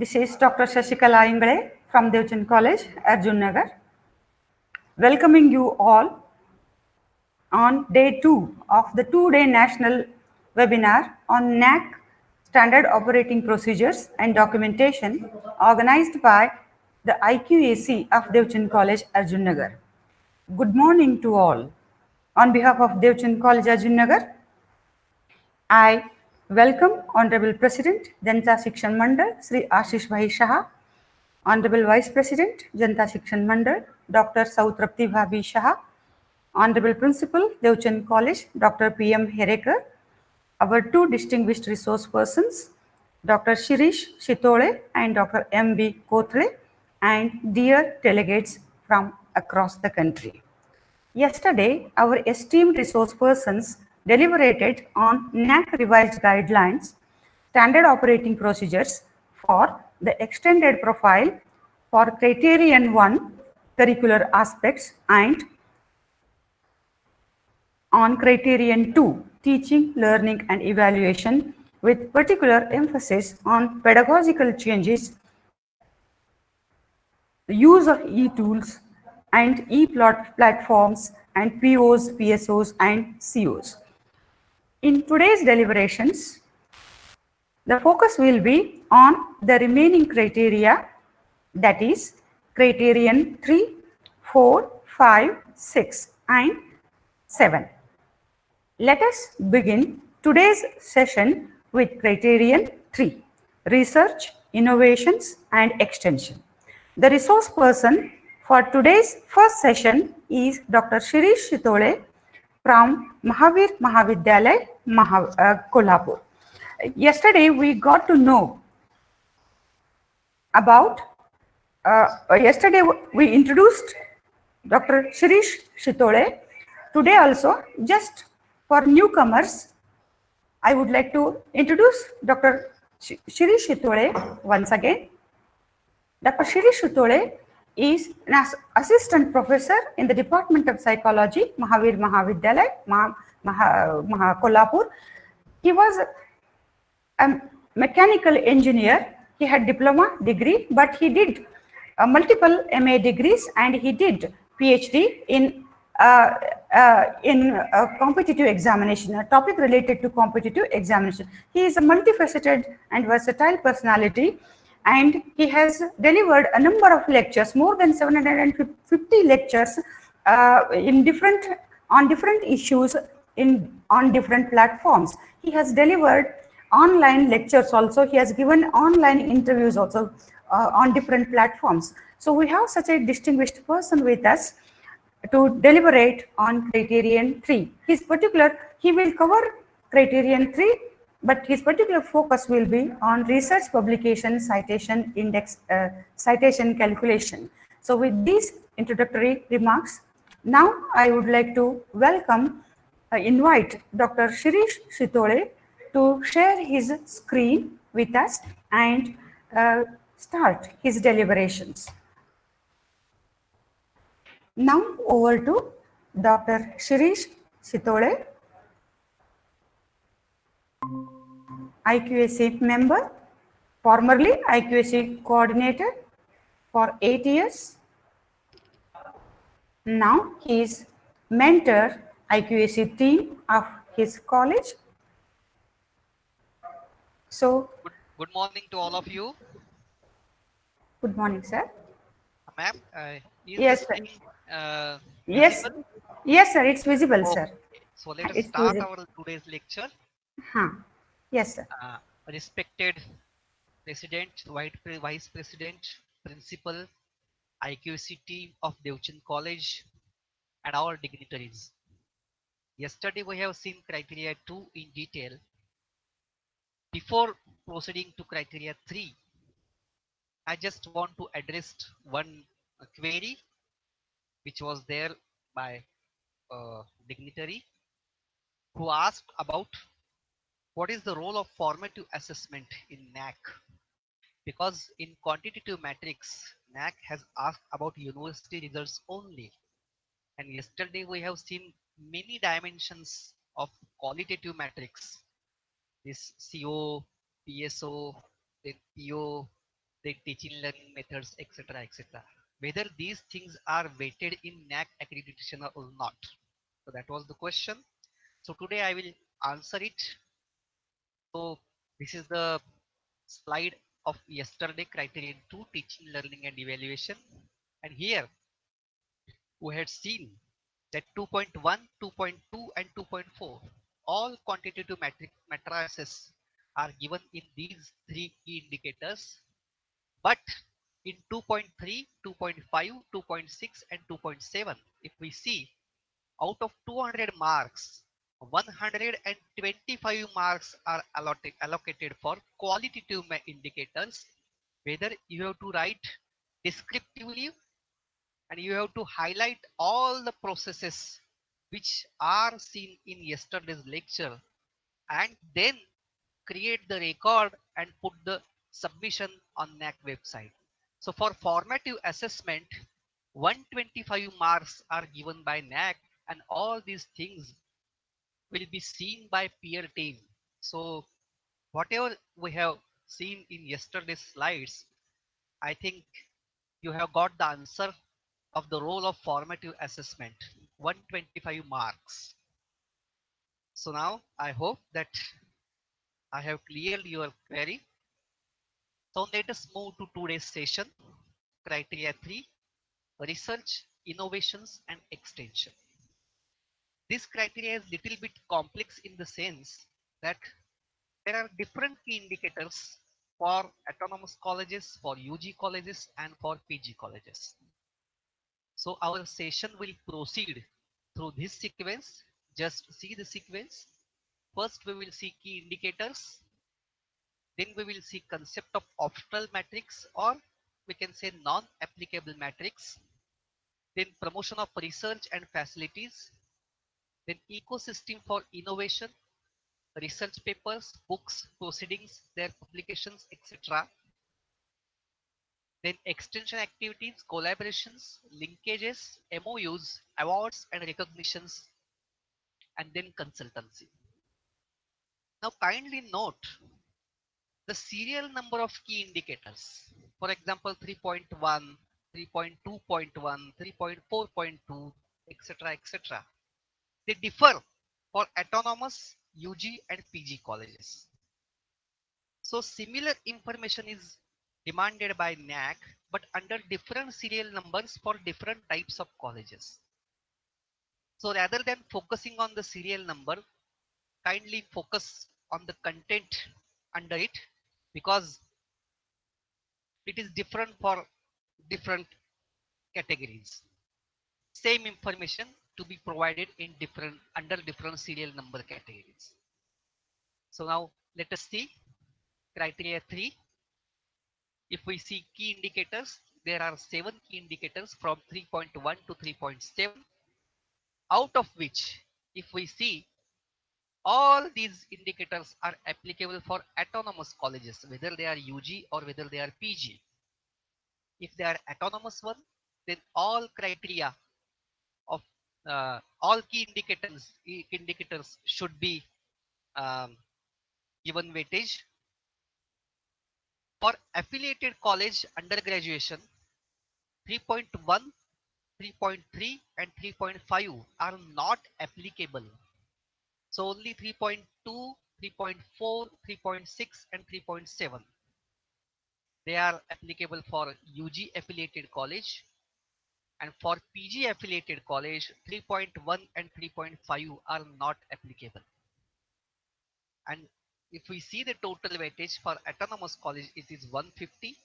This is Dr. Shashikala Ingale from Devchand College, Arjunnagar, welcoming you all on day 2 of the 2-day national webinar on NAAC Standard Operating Procedures and Documentation organized by the IQAC of Devchand College, Arjunnagar. Good morning to all. On behalf of Devchand College, Arjunnagar, I welcome Honorable President, Janata Shikshan Mandal, Sri Ashish Bhai Shah, Honorable Vice President, Janata Shikshan Mandal, Dr. Sautrapti Bhabi Shah, Honorable Principal, Devchand College, Dr. P.M. Herekar, our two distinguished resource persons, Dr. Shirish Shitole and Dr. M.B. Kothre, and dear delegates from across the country. Yesterday, our esteemed resource persons deliberated on NAAC revised guidelines, standard operating procedures for the extended profile for Criterion 1 curricular aspects and on Criterion 2 teaching, learning and evaluation with particular emphasis on pedagogical changes, the use of e-tools and e-platforms and POs, PSOs and COs. In today's deliberations, the focus will be on the remaining criteria, that is Criterion 3, 4, 5, 6 and 7. Let us begin today's session with Criterion 3, Research, Innovations and Extension. The resource person for today's first session is Dr. Shirish Shitole from Mahavir Mahavidyalay, Kolhapur. Yesterday we got to know about, yesterday we introduced Dr. Shirish Shitole. Today also, just for newcomers, I would like to introduce Dr. Shirish Shitole once again. Dr. Shirish Shitole is an assistant professor in the Department of Psychology, Mahavir Mahavidyalay, Kolhapur. He was a mechanical engineer. He had diploma degree, but he did multiple MA degrees and he did PhD in competitive examination, a topic related to competitive examination. He is a multifaceted and versatile personality, and he has delivered a number of lectures, more than 750 lectures on different issues on different platforms. He has delivered online lectures also. He has given online interviews also on different platforms. So we have such a distinguished person with us to deliberate on Criterion 3. He will cover Criterion 3, but his particular focus will be on research, publication, citation, index, citation calculation. So with these introductory remarks, now I would like to invite Dr. Shirish Shitole to share his screen with us and start his deliberations. Now over to Dr. Shirish Shitole, IQAC member, formerly IQAC Coordinator for 8 years. Now he is mentor IQAC team of his college. So, good morning to all of you. Good morning, sir. Ma'am, yes, sir. Yes, sir, it's visible, sir. So let us start our today's lecture. Yes, sir. Respected President, Vice President, Principal, IQAC team of Devchand College and our dignitaries. Yesterday we have seen Criteria 2 in detail. Before proceeding to Criteria 3, I just want to address one query which was there by a dignitary who asked about what is the role of formative assessment in NAAC, because in quantitative matrix NAAC has asked about university results only, and yesterday we have seen many dimensions of qualitative matrix, this CO, PSO, then PO, then teaching learning methods, etc., etc. Whether these things are weighted in NAAC accreditation or not. So that was the question. So today I will answer it. So this is the slide of yesterday criterion 2 teaching, learning and evaluation. And here we had seen that 2.1, 2.2 and 2.4 all quantitative matrices are given in these three key indicators. But in 2.3, 2.5, 2.6 and 2.7, if we see out of 200 marks, 125 marks are allocated for qualitative indicators, whether you have to write descriptively and you have to highlight all the processes which are seen in yesterday's lecture and then create the record and put the submission on NAAC website. So for formative assessment, 125 marks are given by NAAC and all these things will be seen by peer team. So whatever we have seen in yesterday's slides, I think you have got the answer of the role of formative assessment, 125 marks. So now I hope that I have cleared your query. So let us move to today's session. Criteria 3, research, innovations and extension. This criteria is little bit complex in the sense that there are different key indicators for autonomous colleges, for UG colleges and for PG colleges. So our session will proceed through this sequence. Just see the sequence. First we will see key indicators. Then we will see concept of optional matrix, or we can say non-applicable matrix. Then promotion of research and facilities. Then ecosystem for innovation, research papers, books, proceedings, their publications, etc. Then extension activities, collaborations, linkages, MOUs, awards and recognitions, and then consultancy. Now kindly note the serial number of key indicators. For example, 3.1, 3.2.1, 3.4.2, etc., etc. They differ for autonomous, UG and PG colleges. So similar information is demanded by NAAC, but under different serial numbers for different types of colleges. So rather than focusing on the serial number, kindly focus on the content under it, because it is different for different categories. Same information to be provided in different under different serial number categories. So now let us see criteria 3. If we see key indicators, there are 7 key indicators from 3.1 to 3.7, out of which if we see all these indicators are applicable for autonomous colleges, whether they are UG or whether they are PG. If they are autonomous one, then all criteria of all key indicators should be um, given weightage. For affiliated college undergraduation, 3.1, 3.3 and 3.5 are not applicable. So only 3.2, 3.4, 3.6 and 3.7. They are applicable for UG affiliated college, and for PG affiliated college 3.1 and 3.5 are not applicable. And if we see the total weightage for autonomous college, it is 150.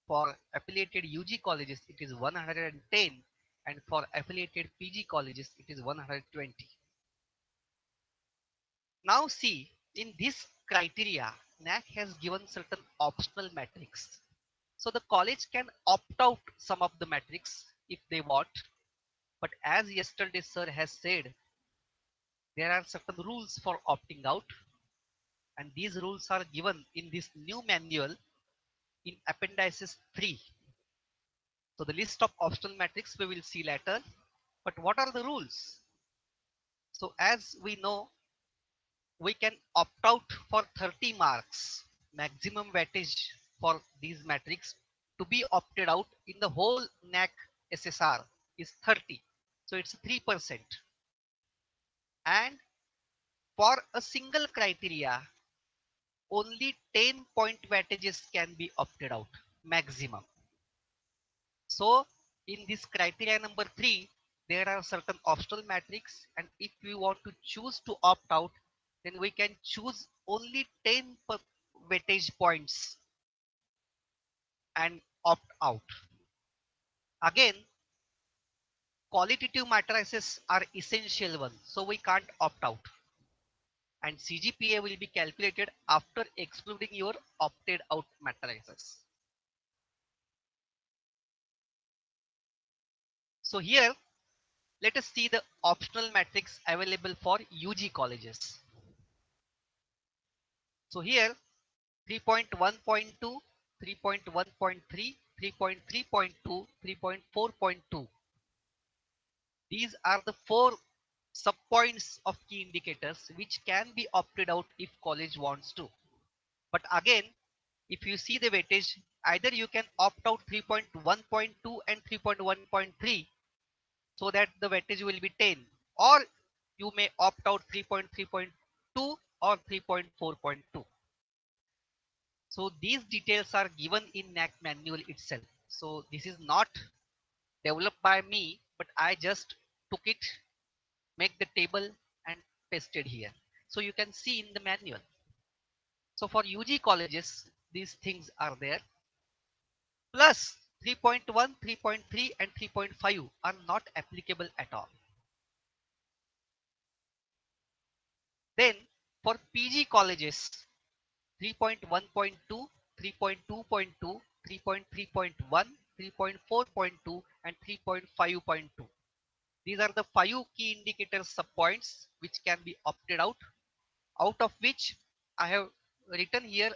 For affiliated UG colleges, it is 110. And for affiliated PG colleges, it is 120. Now see, in this criteria, NAAC has given certain optional metrics. So the college can opt out some of the metrics if they want. But as yesterday sir has said, there are certain rules for opting out. And these rules are given in this new manual in appendices 3. So the list of optional metrics we will see later. But what are the rules? So as we know, we can opt out for 30 marks, maximum weightage for these matrix to be opted out in the whole NAAC SSR is 30. So it's 3%. And for a single criteria, only 10 point weightages can be opted out maximum. So in this criteria number 3, there are certain optional matrix, and if we want to choose to opt out, then we can choose only 10 weightage points and opt out. Again, qualitative matrices are essential one, so we can't opt out. And CGPA will be calculated after excluding your opted out matrices. So here, let us see the optional matrix available for UG colleges. So here 3.1.2, 3.1.3, 3.3.2, 3.4.2. These are the 4 subpoints of key indicators which can be opted out if college wants to. But again, if you see the weightage, either you can opt out 3.1.2 and 3.1.3 so that the weightage will be 10, or you may opt out 3.3.2 or 3.4.2. So these details are given in NAAC manual itself. So this is not developed by me, but I just took it, make the table and pasted here. So you can see in the manual. So for UG colleges, these things are there. Plus 3.1, 3.3 and 3.5 are not applicable at all. Then for PG colleges, 3.1.2, 3.2.2, 3.3.1, 3.4.2 and 3.5.2. These are the 5 key indicator subpoints which can be opted out of which I have written here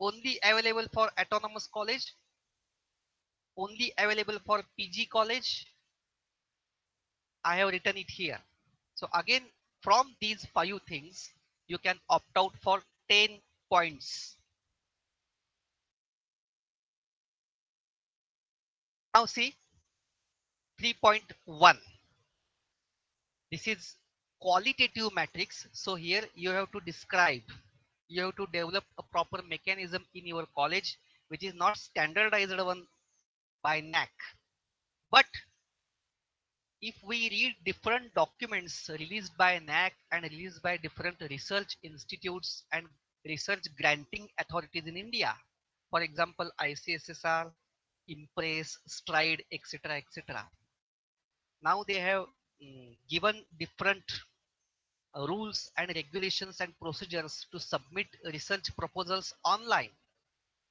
only available for autonomous college, only available for PG college. I have written it here. So again, from these 5 things, you can opt out for 10 points. Now see 3.1. This is qualitative matrix. So here you have to describe, you have to develop a proper mechanism in your college, which is not standardized one by NAAC. But if we read different documents released by NAAC and released by different research institutes and research granting authorities in India, for example, ICSSR, Impress, Stride, etc., etc. Now they have given different rules and regulations and procedures to submit research proposals online.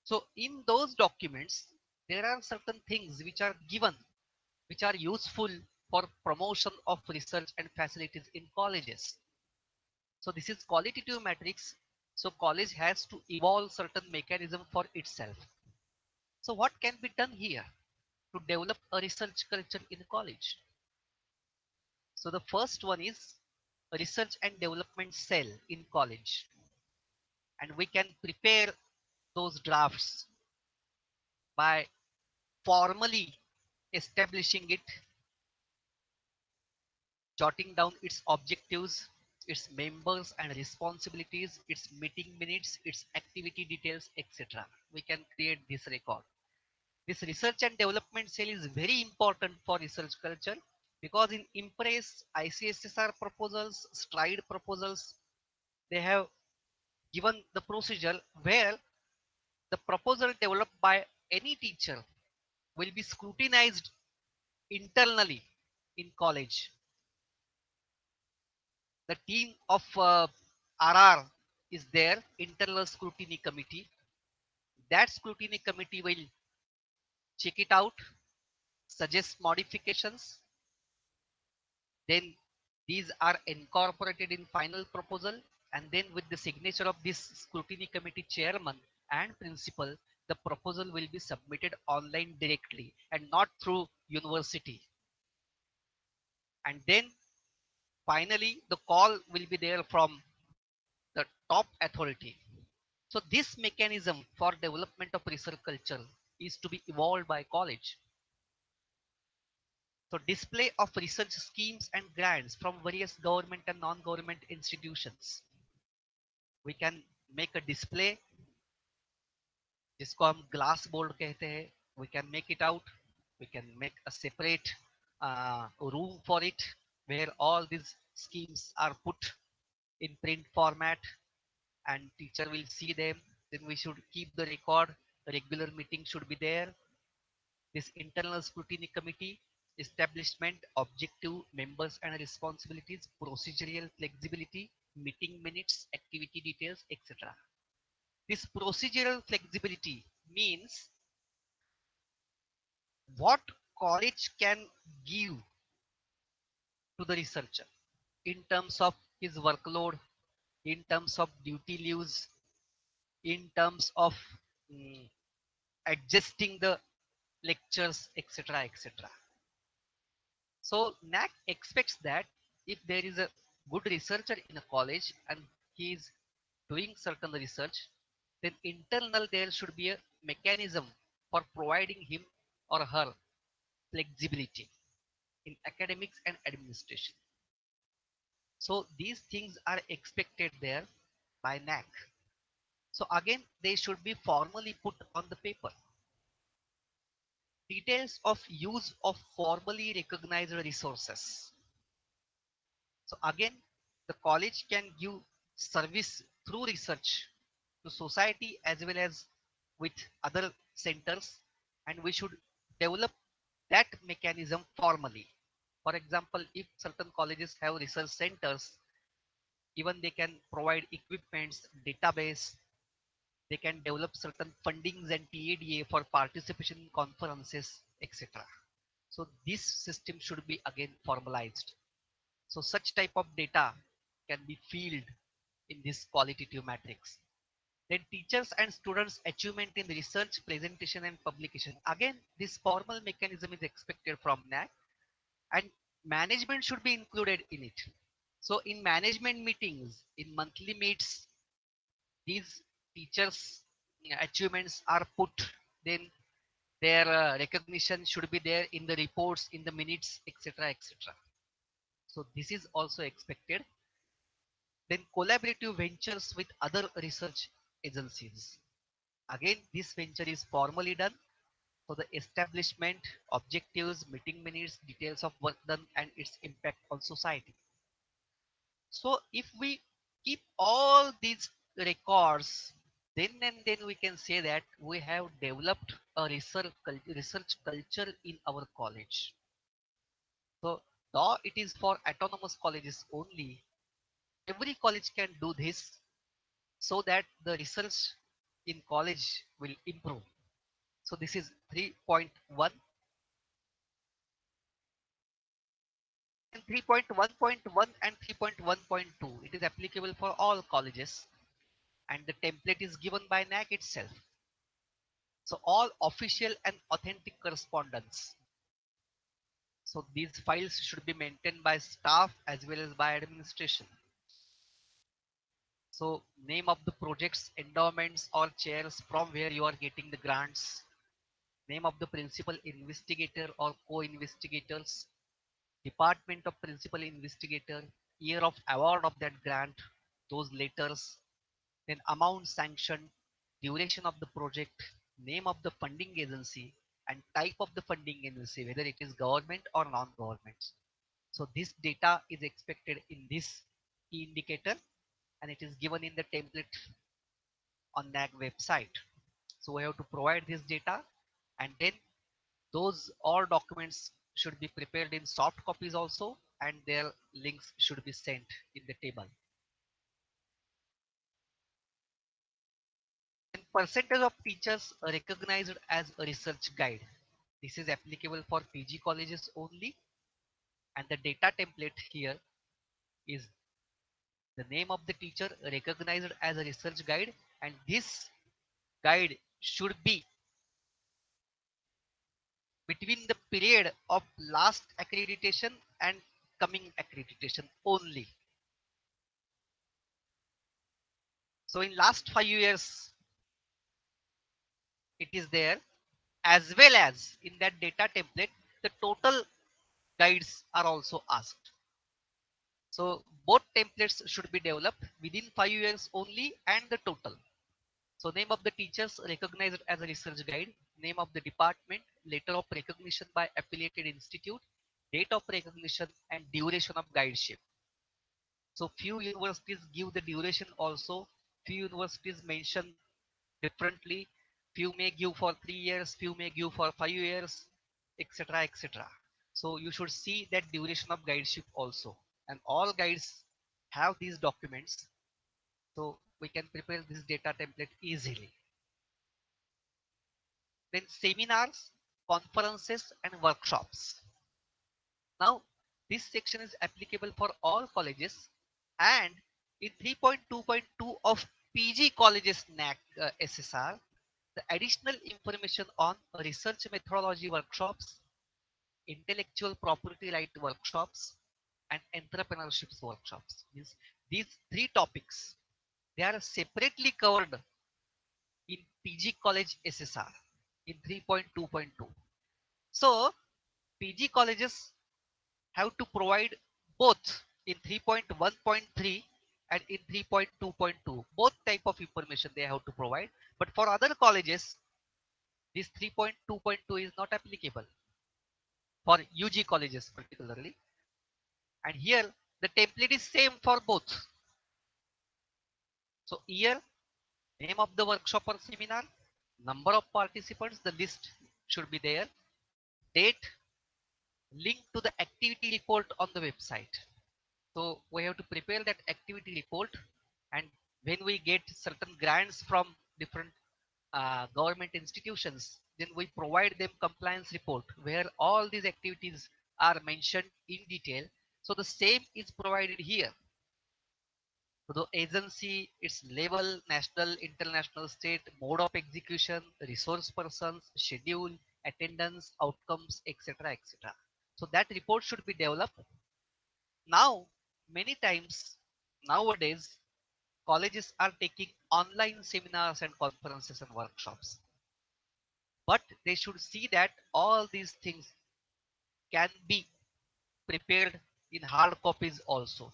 So in those documents, there are certain things which are given, which are useful for promotion of research and facilities in colleges. So this is qualitative matrix. So college has to evolve certain mechanism for itself. So what can be done here to develop a research culture in college? So the first one is a research and development cell in college. And we can prepare those drafts by formally establishing it, jotting down its objectives, its members and responsibilities, its meeting minutes, its activity details, etc. We can create this record. This research and development cell is very important for research culture because in Impress, ICSSR proposals, Stride proposals, they have given the procedure where the proposal developed by any teacher will be scrutinized internally in college. The team of RR is there, internal scrutiny committee. That scrutiny committee will check it out, suggest modifications. Then these are incorporated in final proposal, and then with the signature of this scrutiny committee chairman and principal, the proposal will be submitted online directly and not through university. And then finally, the call will be there from the top authority. So this mechanism for development of research culture is to be evolved by college. So display of research schemes and grants from various government and non-government institutions. We can make a display, जिसको हम glass board कहते हैं. We can make it out. We can make a separate room for it where all these schemes are put in print format and teacher will see them. Then we should keep the record. A regular meeting should be there. This internal scrutiny committee, establishment, objective, members and responsibilities, procedural flexibility, meeting minutes, activity details, etc. This procedural flexibility means what college can give to the researcher in terms of his workload, in terms of duty leaves, in terms of mm, adjusting the lectures, etc. etc. So NAAC expects that if there is a good researcher in a college and he is doing certain research, then internal there should be a mechanism for providing him or her flexibility in academics and administration. So these things are expected there by NAAC. So again, they should be formally put on the paper. Details of use of formally recognized resources. So again, the college can give service through research to society as well as with other centers, and we should develop that mechanism formally. For example, if certain colleges have research centers, even they can provide equipments, database, they can develop certain fundings and TADA for participation in conferences, etc. So this system should be again formalized. So such type of data can be filled in this qualitative matrix. Then teachers and students achievement in research, presentation and publication. Again, this formal mechanism is expected from NAAC and management should be included in it. So in management meetings, in monthly meets, these teachers achievements are put, then their recognition should be there in the reports, in the minutes, etc. etc. So this is also expected. Then collaborative ventures with other research agencies. Again, this venture is formally done for the establishment, objectives, meeting minutes, details of work done and its impact on society. So if we keep all these records, then and then we can say that we have developed a research culture in our college. So though it is for autonomous colleges only, every college can do this so that the research in college will improve. So this is 3.1 and 3.1.1 and 3.1.2. It is applicable for all colleges and the template is given by NAAC itself. So all official and authentic correspondence. So these files should be maintained by staff as well as by administration. So name of the projects, endowments or chairs from where you are getting the grants, name of the principal investigator or co-investigators, department of principal investigator, year of award of that grant, those letters, then amount sanctioned, duration of the project, name of the funding agency, and type of the funding agency, whether it is government or non-government. So this data is expected in this key indicator and it is given in the template on NAAC website. So we have to provide this data and then those all documents should be prepared in soft copies also and their links should be sent in the table. And percentage of teachers recognized as a research guide. This is applicable for PG colleges only and the data template here is the name of the teacher recognized as a research guide and this guide should be between the period of last accreditation and coming accreditation only. So in last 5 years, it is there, as well as in that data template, the total guides are also asked. So both templates should be developed within 5 years only, and the total. So name of the teachers recognized as a research guide, name of the department, letter of recognition by affiliated institute, date of recognition, and duration of guideship. So few universities give the duration also, few universities mention differently, few may give for 3 years, few may give for 5 years, etc., etc. So you should see that duration of guideship also, and all guides have these documents, so we can prepare this data template easily. Then seminars, conferences, and workshops. Now this section is applicable for all colleges, and in 3.2.2 of PG colleges NAAC SSR, the additional information on research methodology workshops, intellectual property right workshops, and entrepreneurship workshops. Means these three topics, they are separately covered in PG college SSR in 3.2.2. So PG colleges have to provide both in 3.1.3 and in 3.2.2. Both type of information they have to provide. But for other colleges, this 3.2.2 is not applicable for UG colleges particularly. And here the template is same for both. So year, name of the workshop or seminar, number of participants, the list should be there, date, link to the activity report on the website. So we have to prepare that activity report, and when we get certain grants from different government institutions, then we provide them compliance report where all these activities are mentioned in detail. So the same is provided here. So the agency, its level, national, international, state, mode of execution, resource persons, schedule, attendance, outcomes, etc., etc. So that report should be developed. Now, many times nowadays, colleges are taking online seminars and conferences and workshops. But they should see that all these things can be prepared in hard copies also.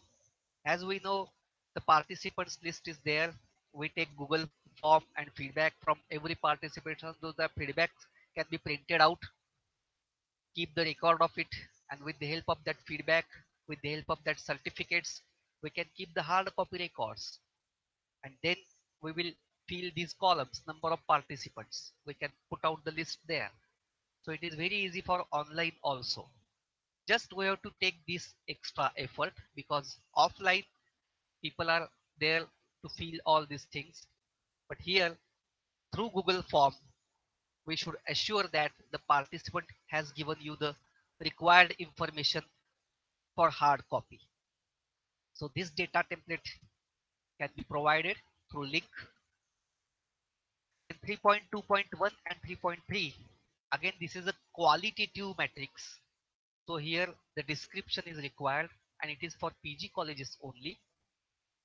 As we know, the participants list is there. We take Google form and feedback from every participant. So the feedbacks can be printed out, keep the record of it, and with the help of that feedback, with the help of that certificates, we can keep the hard copy records. And then we will fill these columns, number of participants. We can put out the list there. So it is very easy for online also. Just we have to take this extra effort, because offline people are there to fill all these things. But here, through Google form, we should assure that the participant has given you the required information for hard copy. So this data template can be provided through link. In 3.2.1 and 3.3, again this is a qualitative matrix. So here the description is required, and it is for PG colleges only.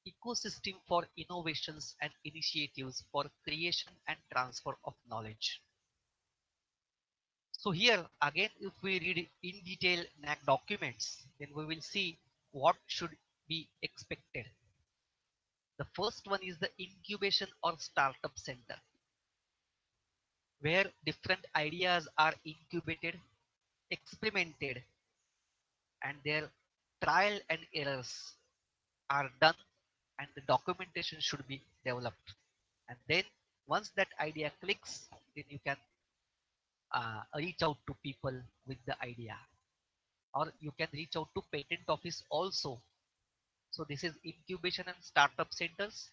Ecosystem for innovations and initiatives for creation and transfer of knowledge. So here again, if we read in detail NAAC documents, then we will see what should be expected. The first one is the incubation or startup center, where different ideas are incubated, experimented, and their trial and errors are done, and the documentation should be developed. And then once that idea clicks, then you can reach out to people with the idea, or you can reach out to patent office also. So this is incubation and startup centers.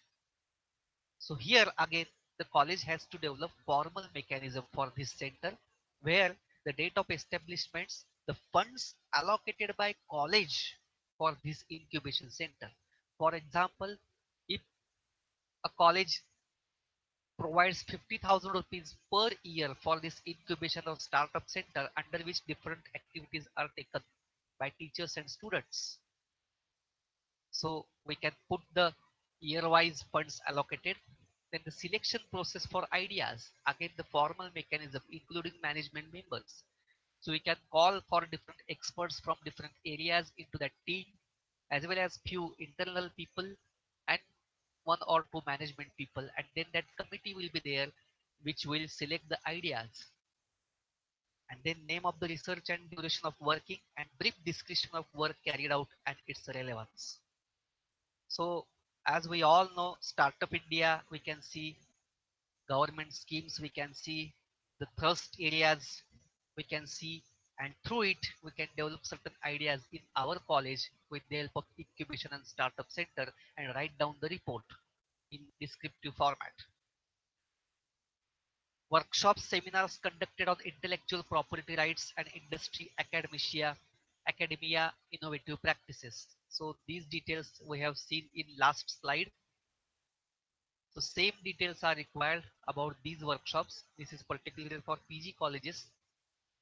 So here again, the college has to develop formal mechanism for this center, where the date of establishments, the funds allocated by college for this incubation center. For example, if a college provides 50,000 rupees per year for this incubation or startup center, under which different activities are taken by teachers and students. So we can put the year-wise funds allocated, then the selection process for ideas, again the formal mechanism including management members. So we can call for different experts from different areas into that team, as well as few internal people and one or two management people, and then that committee will be there which will select the ideas, and then name of the research and duration of working and brief description of work carried out and its relevance. So as we all know, Startup India, we can see government schemes, we can see the thrust areas, we can see, and through it we can develop certain ideas in our college with the help of incubation and startup center and write down the report in descriptive format. Workshops, seminars conducted on intellectual property rights and industry academia innovative practices. So these details we have seen in last slide. So same details are required about these workshops. This is particularly for PG colleges.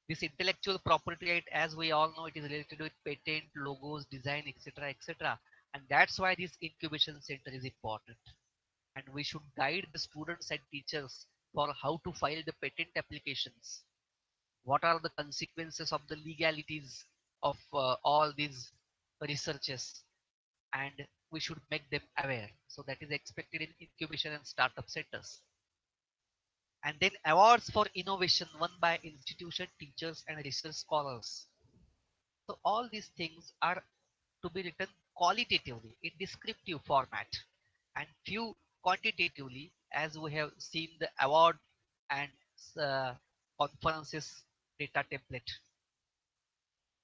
This intellectual property right, as we all know, it is related with patent, logos, design, etc., etc. And that's why this incubation center is important. And we should guide the students and teachers for how to file the patent applications. What are the consequences of the legalities of all these researches, and we should make them aware. So that is expected in incubation and startup centers. And then awards for innovation won by institution, teachers, and research scholars. So all these things are to be written qualitatively in descriptive format and few quantitatively, as we have seen the award and uh, conferences data template.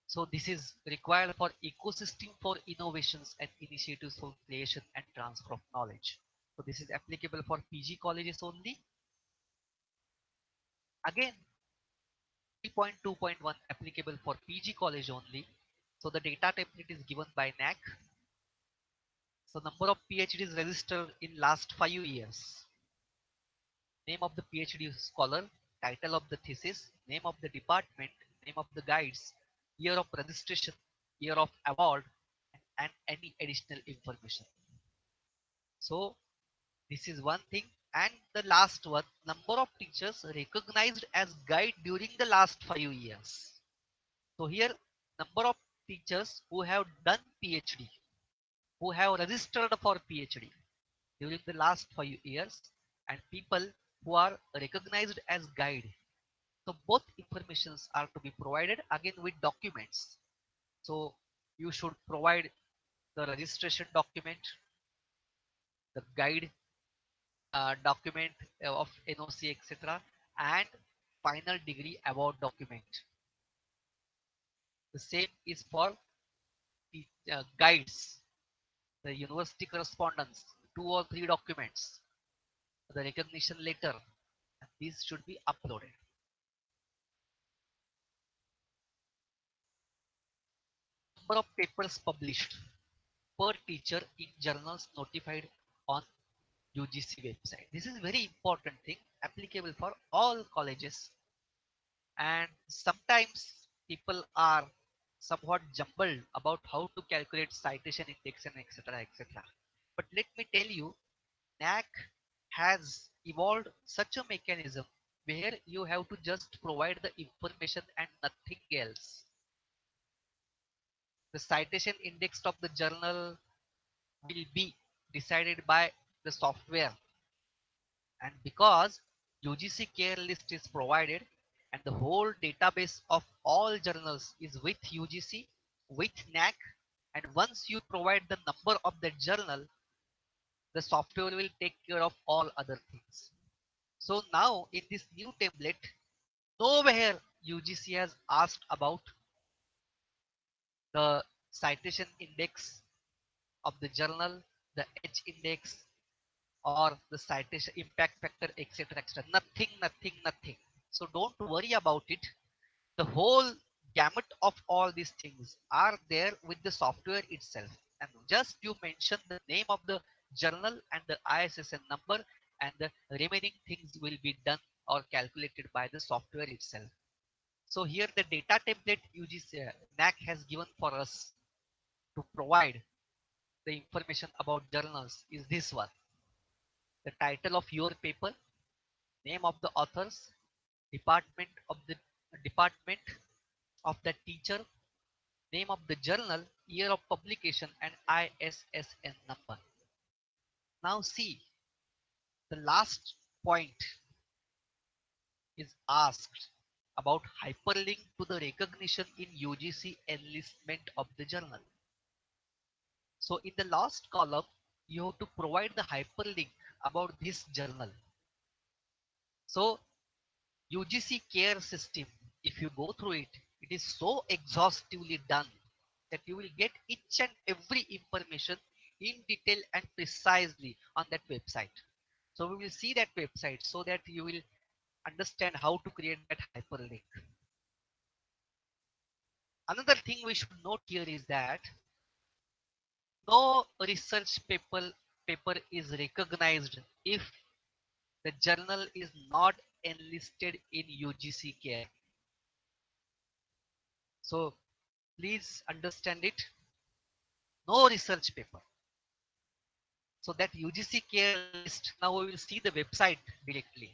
So this is required for ecosystem for innovations and initiatives for creation and transfer of knowledge. So this is applicable for PG colleges only. Again, 3.2.1 applicable for PG college only. So the data template is given by NAAC. So number of PhDs registered in last 5 years. Name of the PhD scholar, title of the thesis, name of the department, name of the guides, year of registration, year of award, and any additional information. So this is one thing. And the last one, number of teachers recognized as guide during the last 5 years. So here, number of teachers who have done PhD, who have registered for PhD during the last 5 years, and people who are recognized as guide. So both informations are to be provided again with documents. So you should provide the registration document, the guide document of NOC, etc., and final degree award document. The same is for the guides, the university correspondence, 2 or 3 documents, the recognition letter. These should be uploaded. Number of papers published per teacher in journals notified on UGC website. This is very important thing applicable for all colleges, and sometimes people are somewhat jumbled about how to calculate citation index and etc., etc. But let me tell you, NAAC has evolved such a mechanism where you have to just provide the information and nothing else. The citation index of the journal will be decided by the software, and because UGC care list is provided and the whole database of all journals is with UGC, with NAAC, and once you provide the number of that journal, the software will take care of all other things. So now in this new template, nowhere UGC has asked about the citation index of the journal, the H index, or the citation impact factor, etc., etc. Nothing, nothing, nothing. So don't worry about it. The whole gamut of all these things are there with the software itself. And just you mention the name of the journal and the ISSN number, and the remaining things will be done or calculated by the software itself. So here the data template UGC NAAC has given for us to provide the information about journals is this one: the title of your paper, name of the authors, department of the department of the teacher, name of the journal, year of publication, and ISSN number. Now see, the last point is asked about hyperlink to the recognition in UGC enlistment of the journal. So in the last column, you have to provide the hyperlink about this journal. So UGC care system, if you go through it, it is so exhaustively done that you will get each and every information in detail and precisely on that website. So we will see that website so that you will understand how to create that hyperlink. Another thing we should note here is that no research paper is recognized if the journal is not enlisted in UGC care. So please understand it. No research paper. So that UGC care list, now we will see the website directly.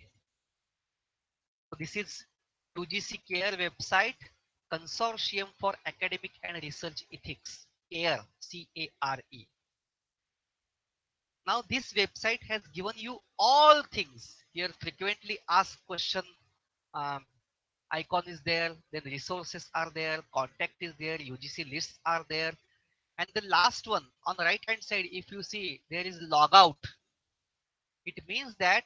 So this is UGC care website, Consortium for Academic and Research Ethics, CARE, C-A-R-E. Now this website has given you all things. Here frequently asked question icon is there, then resources are there, contact is there, UGC lists are there. And the last one on the right hand side, if you see, there is logout. It means that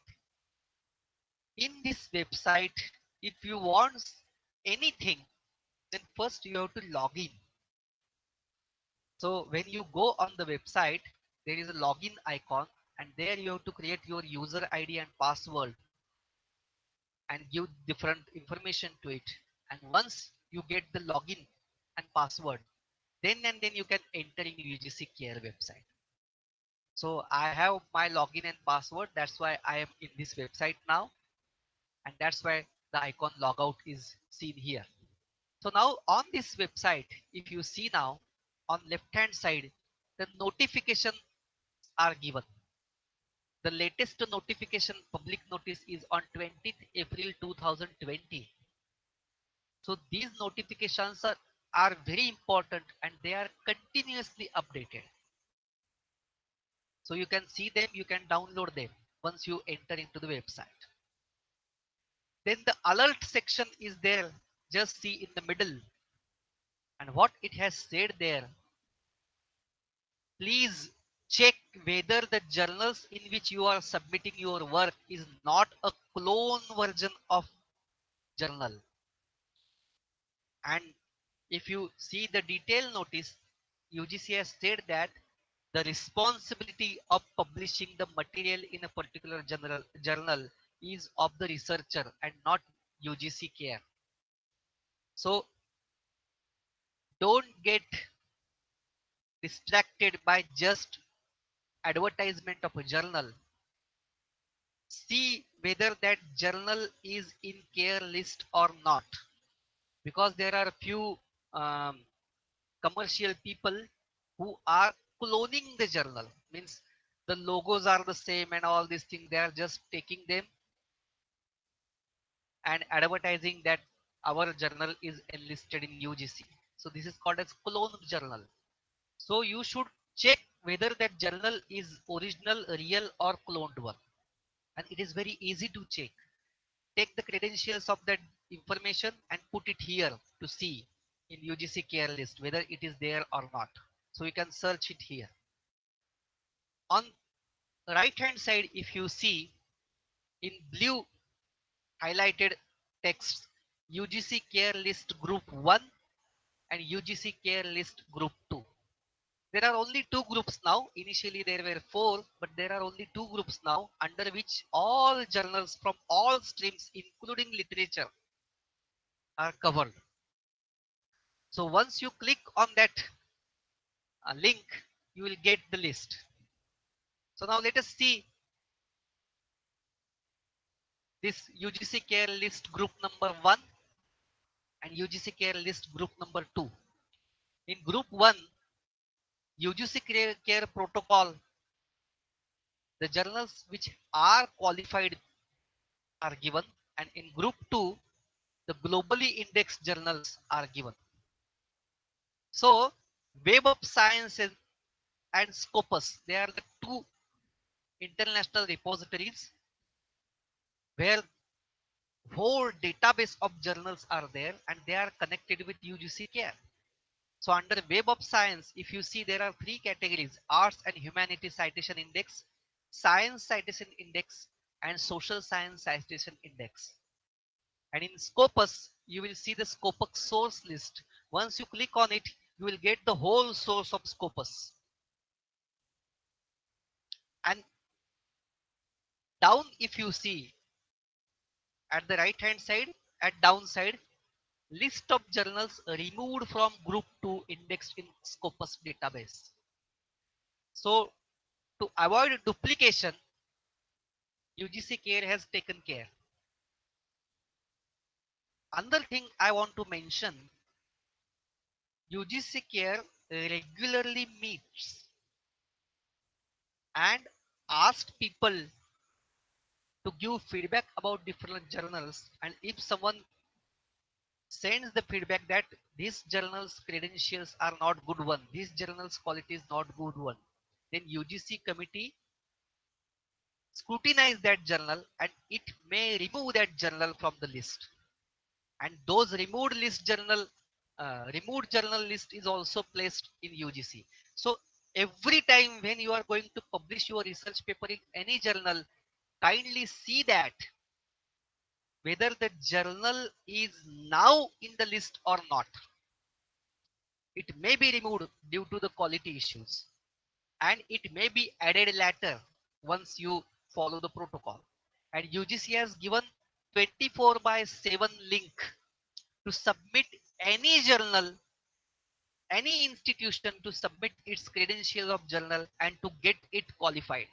in this website, if you want anything, then first you have to log in. So when you go on the website, there is a login icon, and there you have to create your user ID and password and give different information to it. And once you get the login and password, then you can enter in UGC care website. So I have my login and password. That's why I am in this website now. And that's why the icon logout is seen here. So now on this website, if you see now on left hand side, the notifications are given. The latest notification public notice is on 20th April 2020. So these notifications are very important and they are continuously updated. So you can see them, you can download them once you enter into the website. Then the alert section is there, just see in the middle. And what it has said there, please check whether the journals in which you are submitting your work is not a clone version of journal. And if you see the detailed notice, UGC has said that the responsibility of publishing the material in a particular journal is of the researcher and not UGC care. So don't get distracted by just advertisement of a journal. See whether that journal is in care list or not, because there are a few commercial people who are cloning the journal. Means the logos are the same and all these things, they are just taking them and advertising that our journal is enlisted in UGC. So this is called as clone journal. So you should check whether that journal is original, real or cloned one. And it is very easy to check. Take the credentials of that information and put it here to see in UGC care list whether it is there or not. So you can search it here. On the right hand side, if you see in blue highlighted text, UGC care list group 1 and UGC care list group 2. There are only two groups now. Initially there were 4, but there are only 2 groups now under which all journals from all streams including literature are covered. So once you click on that link, you will get the list. So now let us see this UGC care list group number 1 and UGC care list group number 2. In group 1, UGC care protocol, the journals which are qualified are given, and in group 2, the globally indexed journals are given. So Web of Science and Scopus, they are the two international repositories where whole database of journals are there, and they are connected with UGC care. So under Web of Science, if you see, there are three categories: Arts and Humanities Citation Index, Science Citation Index, and Social Science Citation Index. And in Scopus, you will see the Scopus source list. Once you click on it, you will get the whole source of Scopus. And down, if you see at the right hand side, at downside, list of journals removed from group 2 indexed in Scopus database. So to avoid duplication, UGC care has taken care. Another thing I want to mention, UGC care regularly meets and asked people to give feedback about different journals, and if someone sends the feedback that these journals credentials are not good one, these journals quality is not good one, then UGC committee scrutinize that journal and it may remove that journal from the list. And those removed journal list is also placed in UGC. So every time when you are going to publish your research paper in any journal, kindly see that whether the journal is now in the list or not. It may be removed due to the quality issues, and it may be added later once you follow the protocol. And UGC has given 24/7 link to submit any journal, any institution to submit its credentials of journal and to get it qualified.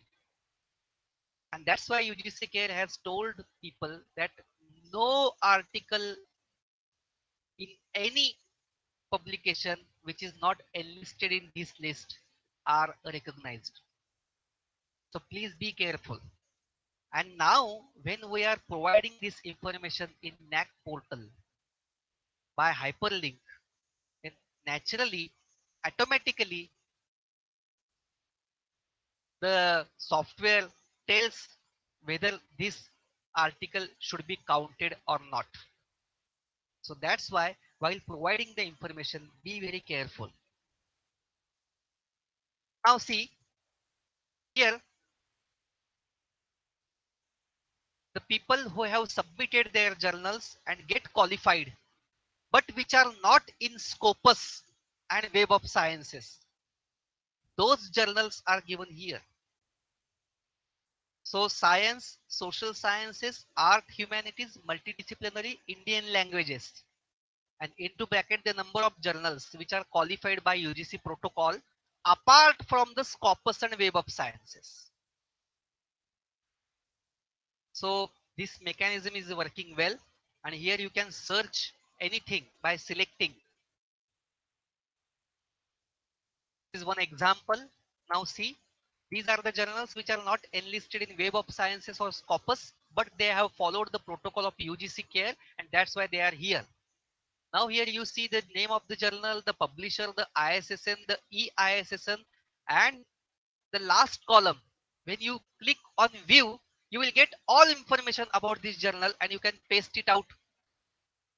And that's why UGC care has told people that no article in any publication which is not enlisted in this list are recognized. So please be careful. And now when we are providing this information in NAAC portal by hyperlink, then naturally, automatically, the software tells whether this article should be counted or not. So that's why while providing the information, be very careful. Now see, here the people who have submitted their journals and get qualified, but which are not in Scopus and Web of Sciences, those journals are given here. So science, social sciences, art, humanities, multidisciplinary, Indian languages, and into bracket the number of journals which are qualified by UGC protocol apart from the Scopus and Web of Sciences. So this mechanism is working well, and here you can search anything by selecting. This is one example. Now see, these are the journals which are not enlisted in Web of Sciences or Scopus, but they have followed the protocol of UGC care, and that's why they are here. Now here you see the name of the journal, the publisher, the ISSN, the EISSN, and the last column. When you click on view, you will get all information about this journal, and you can paste it out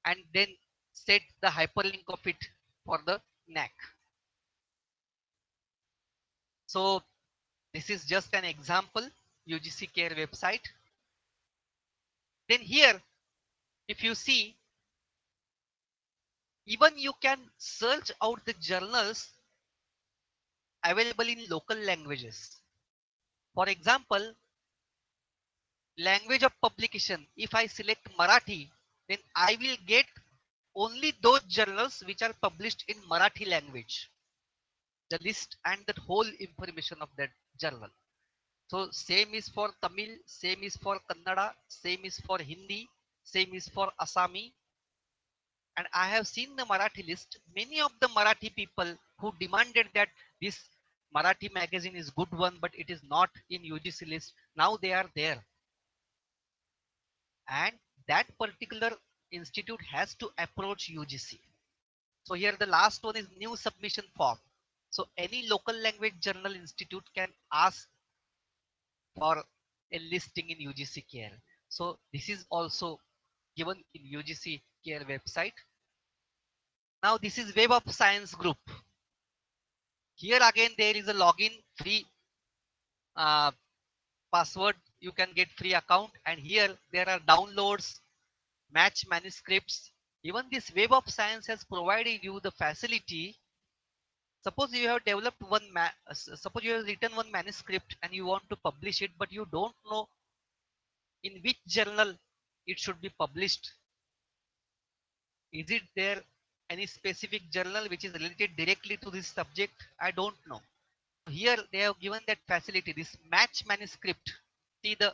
and then set the hyperlink of it for the NAAC. So this is just an example, UGC care website. Then here, if you see, even you can search out the journals available in local languages. For example, language of publication. If I select Marathi, then I will get only those journals which are published in Marathi language, the list and the whole information of that journal. So same is for Tamil, same is for Kannada, same is for Hindi, same is for Assami. And I have seen the Marathi list. Many of the Marathi people who demanded that this Marathi magazine is good one, but it is not in UGC list. Now they are there. And that particular institute has to approach UGC. So here the last one is new submission form. So any local language journal institute can ask for a listing in UGC care. So this is also given in UGC care website. Now this is Web of Science group. Here again there is a login free uh, password. You can get free account, and here there are downloads, match manuscripts. Even this Web of Science has provided you the facility. Suppose you have developed suppose you have written one manuscript and you want to publish it, but you don't know in which journal it should be published. Is it there any specific journal which is related directly to this subject? I don't know. Here they have given that facility, this match manuscript. See the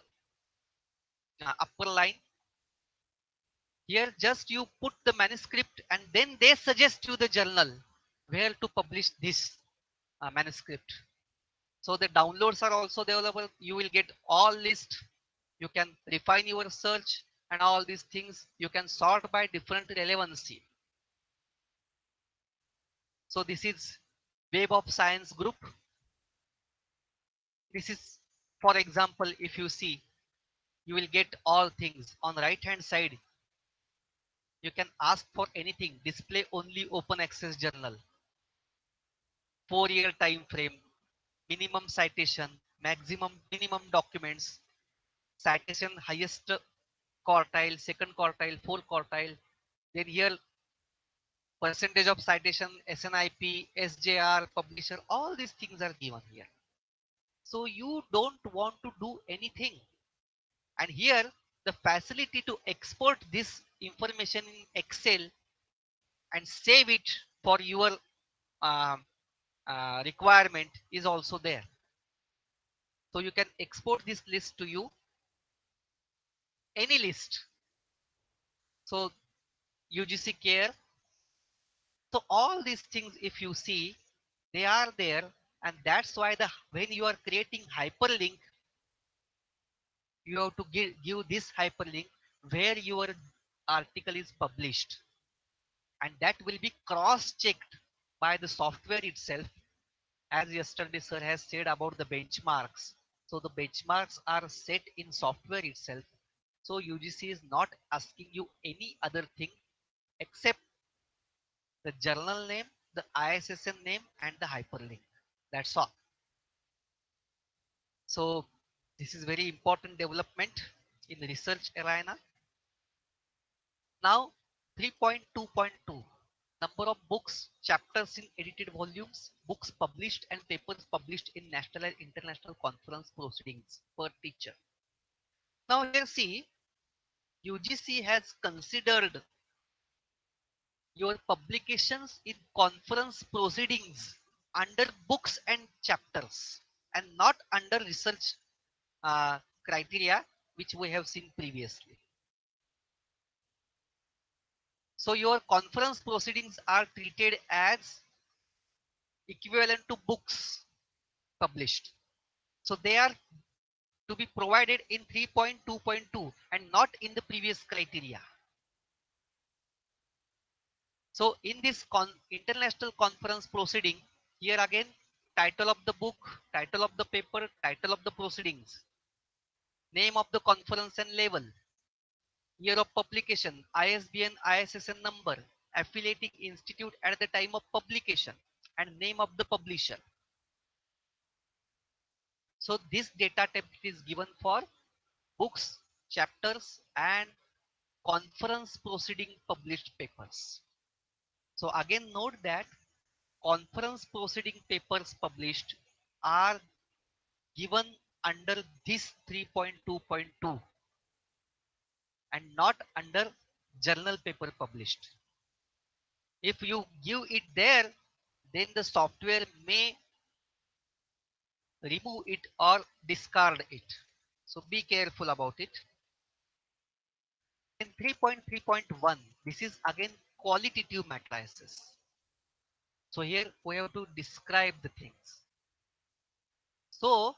upper line. Here just you put the manuscript and then they suggest you the journal where to publish this manuscript. So the downloads are also available. You will get all list. You can refine your search and all these things. You can sort by different relevancy. So this is Web of Science group. This is, for example, if you see, you will get all things on right hand side. You can ask for anything. Display only open access journal. 4-year time frame. Minimum citation. Minimum documents. Citation highest quartile, second quartile, fourth quartile. Then here percentage of citation, SNIP, SJR, publisher, all these things are given here. So you don't want to do anything. And here the facility to export this information in Excel and save it for your um, requirement is also there. So you can export this list to you, any list. So UGC care. So all these things, if you see, they are there, and that's why when you are creating hyperlink, you have to give this hyperlink where your article is published, and that will be cross-checked by the software itself. As yesterday sir has said about the benchmarks, so the benchmarks are set in software itself. So UGC is not asking you any other thing except the journal name, the ISSN name, and the hyperlink. That's all. So this is very important development in the research arena. Now 3.2.2, number of books, chapters in edited volumes, books published and papers published in national and international conference proceedings per teacher. Now here see, UGC has considered your publications in conference proceedings under books and chapters and not under research criteria which we have seen previously. So your conference proceedings are treated as equivalent to books published. So they are to be provided in 3.2.2 and not in the previous criteria. So in this international conference proceeding, here again, title of the book, title of the paper, title of the proceedings, name of the conference and level, year of publication, ISBN, ISSN number, affiliating institute at the time of publication, and name of the publisher. So this data type is given for books, chapters, and conference proceeding published papers. So again note that conference proceeding papers published are given under this 3.2.2 and not under journal paper published. If you give it there, then the software may remove it or discard it. So be careful about it. In 3.3.1, this is again qualitative matrices. So here we have to describe the things. So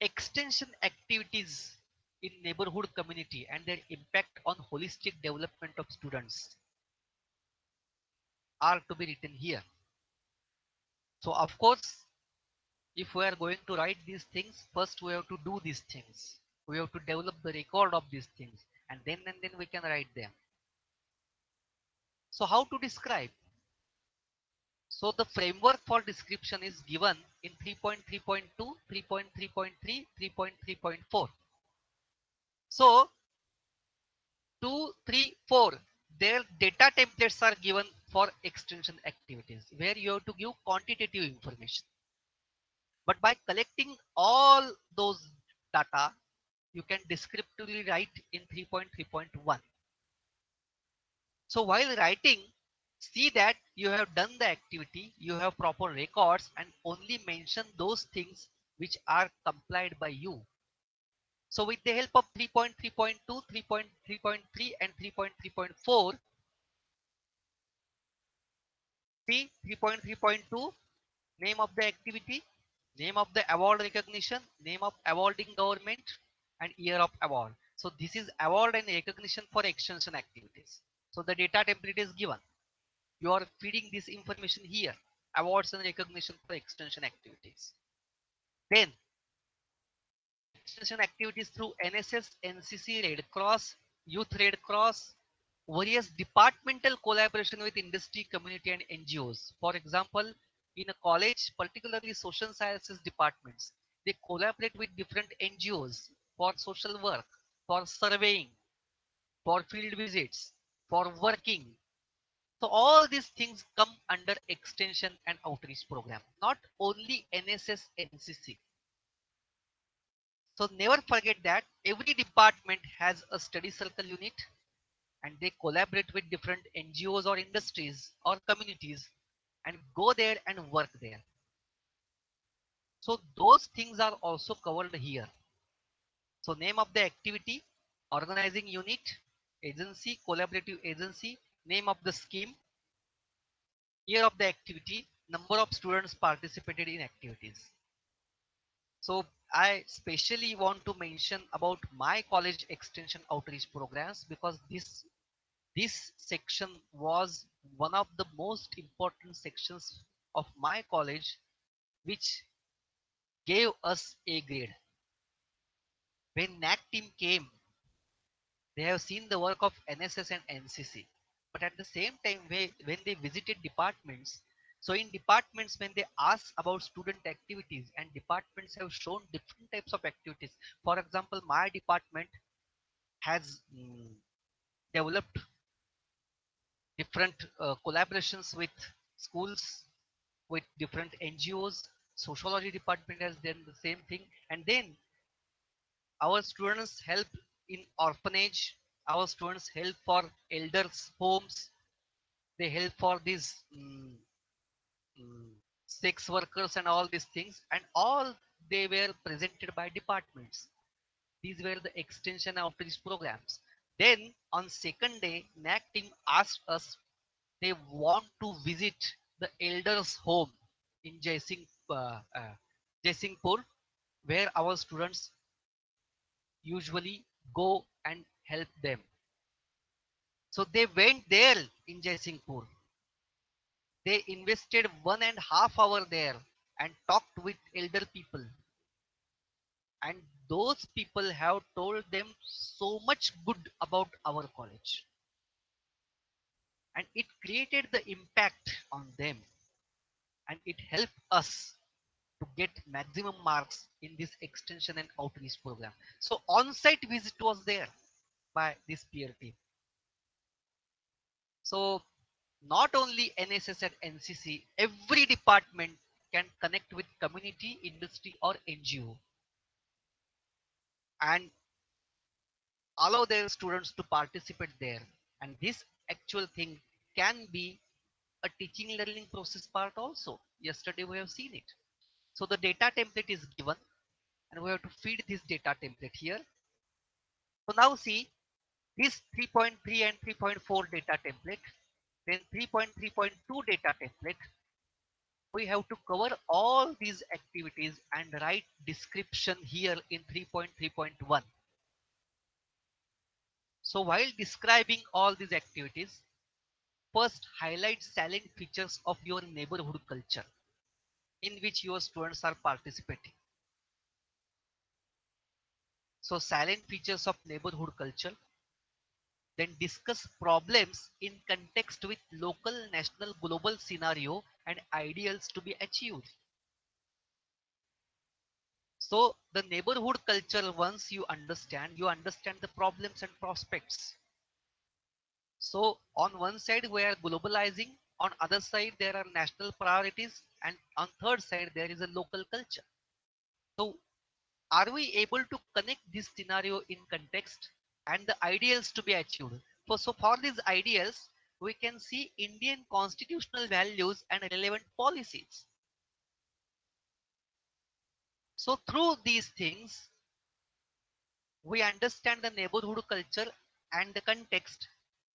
extension activities in neighborhood community and their impact on holistic development of students are to be written here. So of course, if we are going to write these things, first we have to do these things. We have to develop the record of these things, and then we can write them. So how to describe? So the framework for description is given in 3.3.2, 3.3.3, 3.3.4. So 2, 3, 4, their data templates are given for extension activities where you have to give quantitative information. But by collecting all those data, you can descriptively write in 3.3.1. So while writing, see that you have done the activity, you have proper records, and only mention those things which are complied by you. So with the help of 3.3.2, 3.3.3 and 3.3.4, see 3.3.2, name of the activity, name of the award recognition, name of awarding government, and year of award. So this is award and recognition for extension activities. So the data template is given. You are feeding this information here, awards and recognition for extension activities. Then extension activities through NSS, NCC, Red Cross, Youth Red Cross, various departmental collaboration with industry, community and NGOs. For example, in a college, particularly social sciences departments, they collaborate with different NGOs for social work, for surveying, for field visits, for working. So all these things come under extension and outreach program, not only NSS, NCC. So never forget that every department has a study circle unit and they collaborate with different NGOs or industries or communities and go there and work there. So those things are also covered here. So name of the activity, organizing unit, agency, collaborative agency, name of the scheme, year of the activity, number of students participated in activities. So I specially want to mention about my college extension outreach programs because this section was one of the most important sections of my college which gave us a grade. When NAAC team came, they have seen the work of NSS and NCC. But at the same time, when they visited departments, so in departments, when they ask about student activities and departments have shown different types of activities. For example, my department has developed different collaborations with schools, with different NGOs. Sociology department has done the same thing. And then our students help in orphanage. Our students help for elders homes. They help for these sex workers and all these things. And all they were presented by departments. These were the extension outreach programs. Then on second day, NAAC team asked us they want to visit the elders home in Jaisingpur, where our students usually go and help them. So they went there in Jaisingpur. They invested 1.5 hours there and talked with elder people. And those people have told them so much good about our college. And it created the impact on them. And it helped us to get maximum marks in this extension and outreach program. So on-site visit was there by this peer team. So not only NSS and NCC, every department can connect with community, industry or NGO and allow their students to participate there. And this actual thing can be a teaching learning process part also. Yesterday we have seen it. So the data template is given and we have to feed this data template here. So now see this 3.3 and 3.4 data template, then 3.3.2 data template. we have to cover all these activities and write description here in 3.3.1. So while describing all these activities, first highlight salient features of your neighborhood culture in which your students are participating. So salient features of neighborhood culture, then discuss problems in context with local, national, global scenario and ideals to be achieved. So the neighborhood culture, once you understand the problems and prospects. So on one side we are globalizing, on other side there are national priorities, and on third side there is a local culture. So are we able to connect this scenario in context and the ideals to be achieved? So for these ideals, we can see Indian constitutional values and relevant policies. So through these things, we understand the neighborhood culture and the context,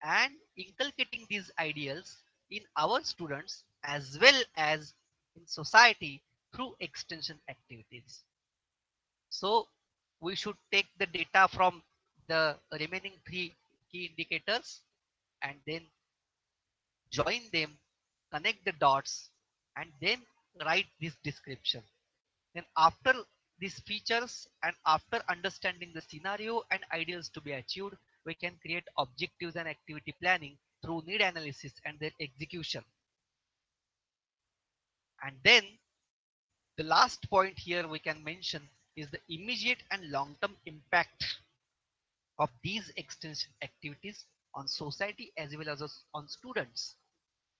and inculcating these ideals in our students as well as in society through extension activities. So we should take the data from the remaining three key indicators and then join them, connect the dots, and then write this description. Then after these features and after understanding the scenario and ideals to be achieved, we can create objectives and activity planning through need analysis and their execution. And then the last point here we can mention is the immediate and long-term impact of these extension activities on society as well as on students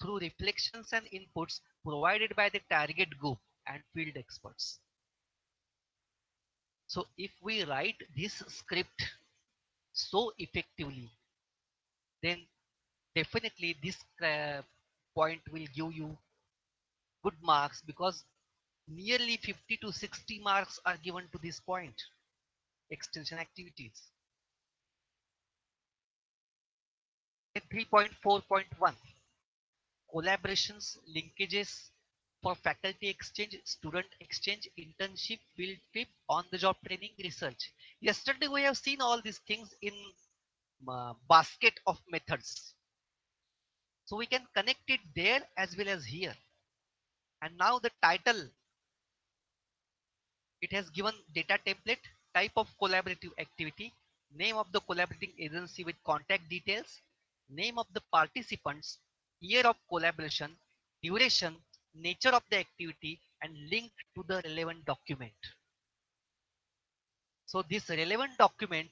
through reflections and inputs provided by the target group and field experts. So if we write this script so effectively, then definitely this point will give you good marks, because nearly 50 to 60 marks are given to this point, extension activities. 3.4.1, collaborations, linkages for faculty exchange, student exchange, internship, field trip, on the job training, research. Yesterday we have seen all these things in basket of methods. So we can connect it there as well as here. And now the title, it has given data template, type of collaborative activity, name of the collaborating agency with contact details, name of the participants, year of collaboration, duration, nature of the activity, and link to the relevant document. So this relevant document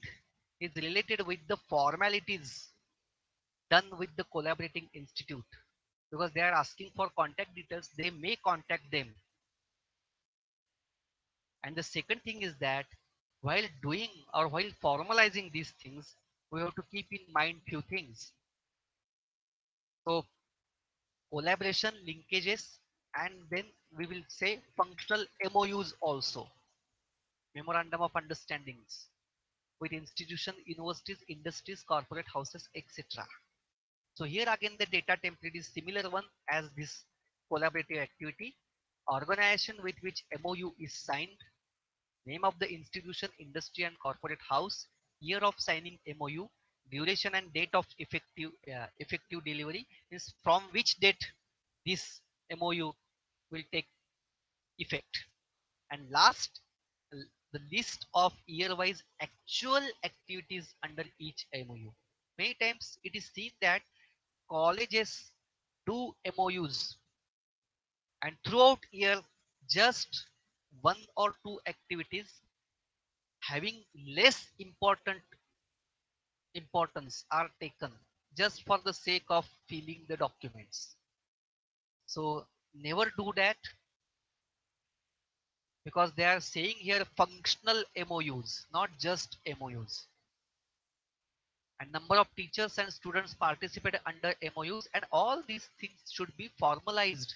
is related with the formalities done with the collaborating institute, because they are asking for contact details, they may contact them. And the second thing is that while doing or while formalizing these things, we have to keep in mind few things. So collaboration, linkages, and then we will say functional MOUs also, memorandum of understandings with institution, universities, industries, corporate houses, etc. So here again the data template is similar one as this collaborative activity. Organization with which MOU is signed, name of the institution, industry and corporate house, year of signing MOU, duration and date of effective delivery, is from which date this MOU will take effect. And last, the list of year-wise actual activities under each MOU. Many times it is seen that colleges do MOUs and throughout year just one or two activities having less importance are taken just for the sake of filling the documents. So never do that, because they are saying here functional MOUs, not just MOUs. And number of teachers and students participate under MOUs, and all these things should be formalized.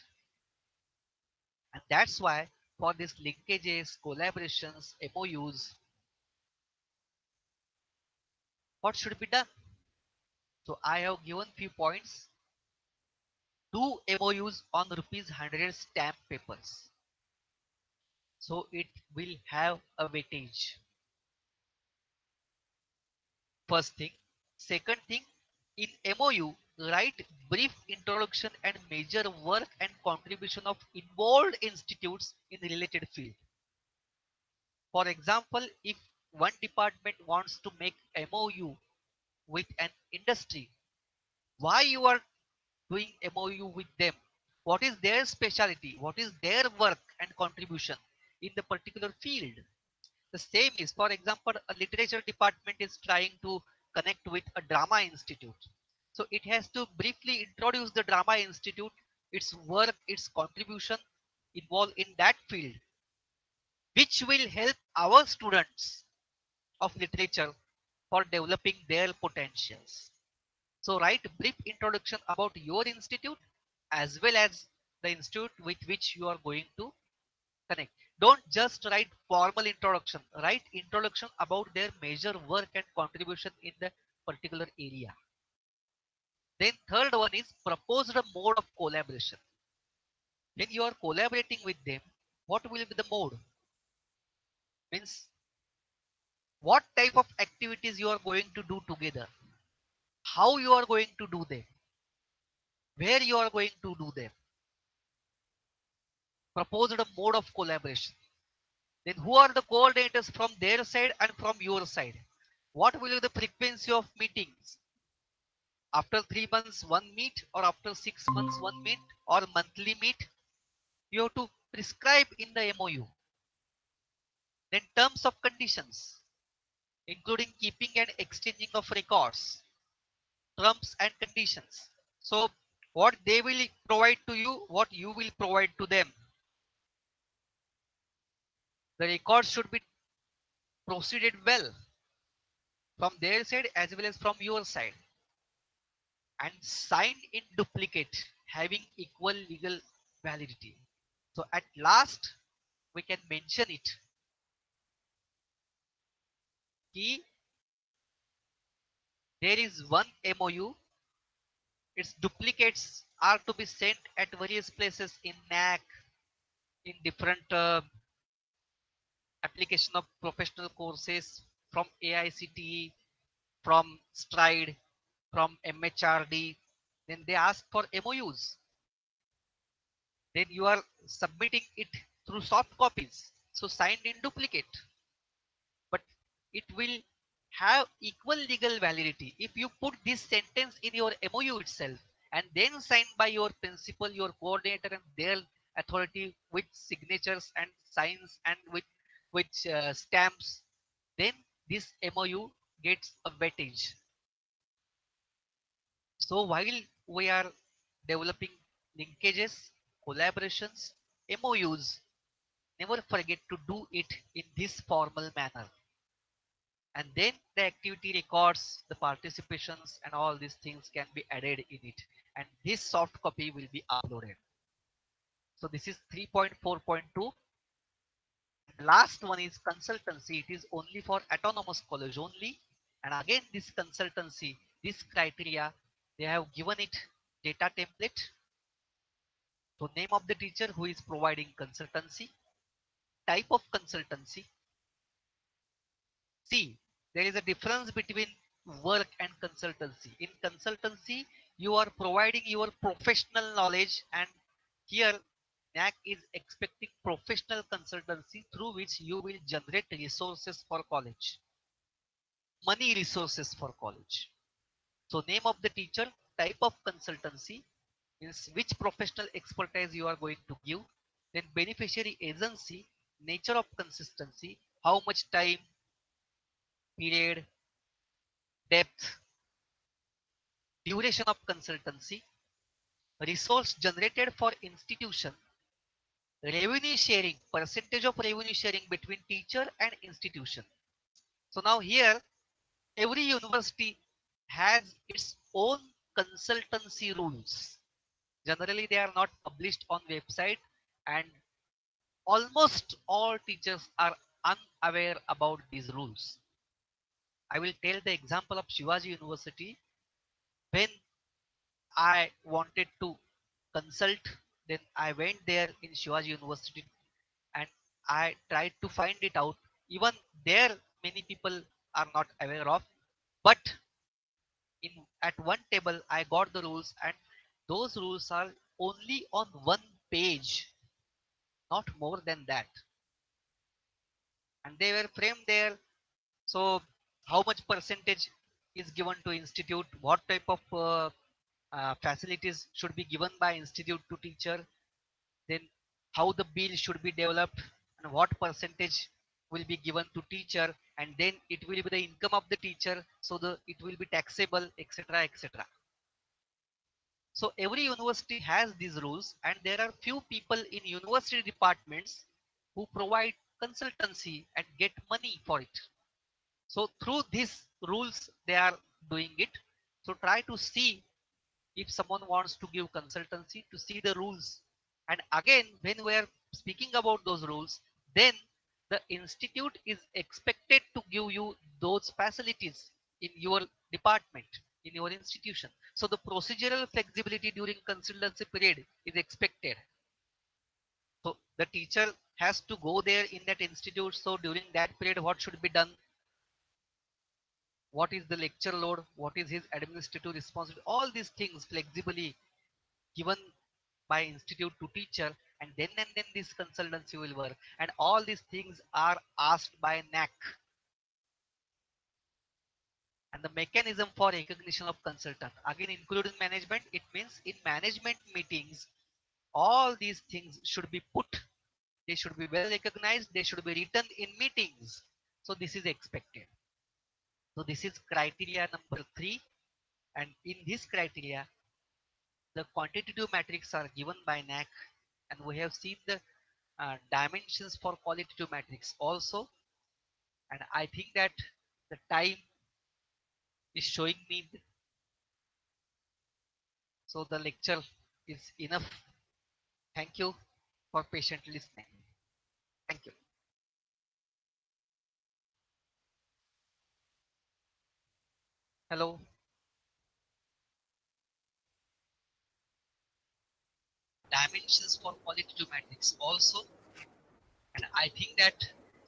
And that's why for these linkages, collaborations, MOUs, what should be done? So I have given few points. 2 MOUs on rupees 100 stamp papers. So it will have a weightage. First thing. Second thing, in MOU, write brief introduction and major work and contribution of involved institutes in the related field. For example, if one department wants to make MOU with an industry, why you are doing MOU with them? What is their specialty? What is their work and contribution in the particular field? The same is, for example, a literature department is trying to connect with a drama institute. So it has to briefly introduce the drama institute, its work, its contribution involved in that field, which will help our students of literature for developing their potentials. So write brief introduction about your institute as well as the institute with which you are going to connect. Don't just write formal introduction. Write introduction about their major work and contribution in the particular area. Then third one is propose a mode of collaboration. When you are collaborating with them, what will be the mode? Means what type of activities you are going to do together, how you are going to do them, where you are going to do them. Propose a mode of collaboration. Then who are the coordinators from their side and from your side? What will be the frequency of meetings? After 3 months, one meet, or after 6 months, one meet, or monthly meet? You have to prescribe in the MOU. Then terms of conditions, including keeping and exchanging of records, terms and conditions. So what they will provide to you, what you will provide to them. The records should be proceeded well from their side as well as from your side, and signed in duplicate having equal legal validity. So at last we can mention it. Key, there is one MOU, its duplicates are to be sent at various places in NAAC, in different application of professional courses from AICTE, from Stride, from MHRD. Then they ask for MOUs. Then you are submitting it through soft copies, so signed in duplicate, but it will have equal legal validity if you put this sentence in your MOU itself and then signed by your principal, your coordinator, and their authority with signatures and signs and with stamps. Then this MOU gets a weightage. So while we are developing linkages, collaborations, MOUs, never forget to do it in this formal manner. And then the activity records, the participations, and all these things can be added in it. And this soft copy will be uploaded. So this is 3.4.2. Last one is consultancy. It is only for autonomous college only. And again, this consultancy, this criteria, they have given it data template. So name of the teacher who is providing consultancy, type of consultancy. See, there is a difference between work and consultancy. In consultancy, you are providing your professional knowledge, and here NAAC is expecting professional consultancy through which you will generate resources for college, money resources for college. So name of the teacher, type of consultancy, means which professional expertise you are going to give, then beneficiary agency, nature of consistency, how much time, period, depth, duration of consultancy, resource generated for institution, revenue sharing, percentage of revenue sharing between teacher and institution. So now here, every university has its own consultancy rules. Generally, they are not published on website, and almost all teachers are unaware about these rules. I will tell the example of Shivaji University. When I wanted to consult. Then I went there in Shivaji University and I tried to find it out. Even there, many people are not aware of. But in at one table, I got the rules, and those rules are only on one page, not more than that. And they were framed there. So, how much percentage is given to institute? What type of facilities should be given by institute to teacher? Then how the bill should be developed and what percentage will be given to teacher, and then it will be the income of the teacher, so the it will be taxable, etc., etc. So every university has these rules, and there are few people in university departments who provide consultancy and get money for it. So through these rules they are doing it. So try to see, if someone wants to give consultancy, to see the rules. And again, when we are speaking about those rules, then the institute is expected to give you those facilities in your department, in your institution. So the procedural flexibility during consultancy period is expected. So the teacher has to go there in that institute. So during that period, what should be done? What is the lecture load? What is his administrative responsibility? All these things flexibly given by institute to teacher, and then this consultancy will work, and all these things are asked by NAAC. And the mechanism for recognition of consultant, again including management, it means in management meetings all these things should be put, they should be well recognized, they should be written in meetings. So this is expected. So this is criteria number 3, and in this criteria the quantitative matrix are given by NAAC, and we have seen the dimensions for qualitative matrix also. And I think that the time is showing me, so the lecture is enough. Thank you for patiently listening. Thank you. Hello. Dimensions for qualitative matrix also, and I think that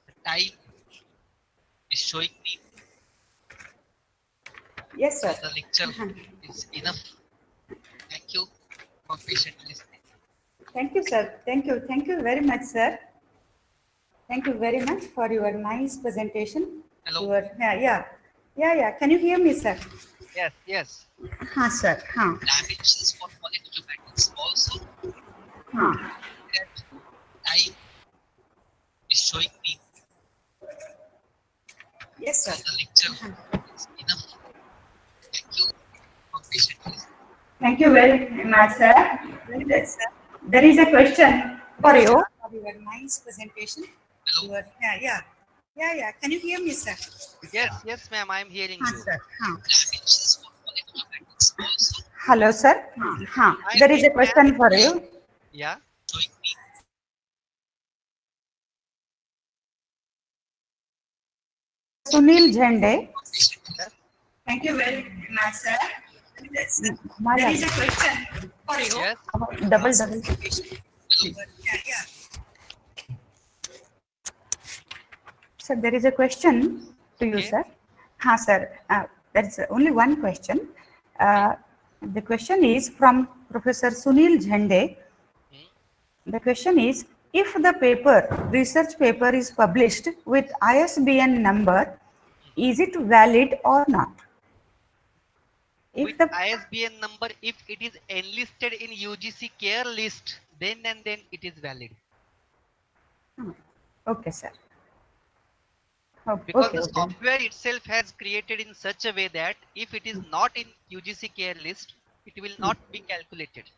the time is showing me. Yes, sir. So the lecture is enough. Thank you for patiently listening. Thank you, sir. Thank you. Thank you very much, sir. Thank you very much for your nice presentation. Hello. Yeah. Can you hear me, sir? Yes. Sir. Dimensions for qualitative matrix also. That time is showing me. Yes, sir. So the lecture is enough. Thank you for patiently listening. Thank you very much, sir. Yes, sir. There is a question for you. For your nice presentation. Hello. Yeah. Can you hear me, sir? Yes, ma'am. I am hearing you. Sir. Dimensions for qualitative matrix also. Hello, sir. There is a question for you. Yeah. Showing me. Sunil Jhande. Thank you very much, sir. There is a question for you. Yes. Double. Sir, there is a question to you, Okay. sir. Sir. There is only one question. The question is from Professor Sunil Jhande. The question is, if the research paper is published with ISBN number, is it valid or not? With ISBN number, if it is enlisted in UGC care list, then it is valid. Okay, sir. Because the software itself has created in such a way that if it is not in UGC care list, it will not be calculated.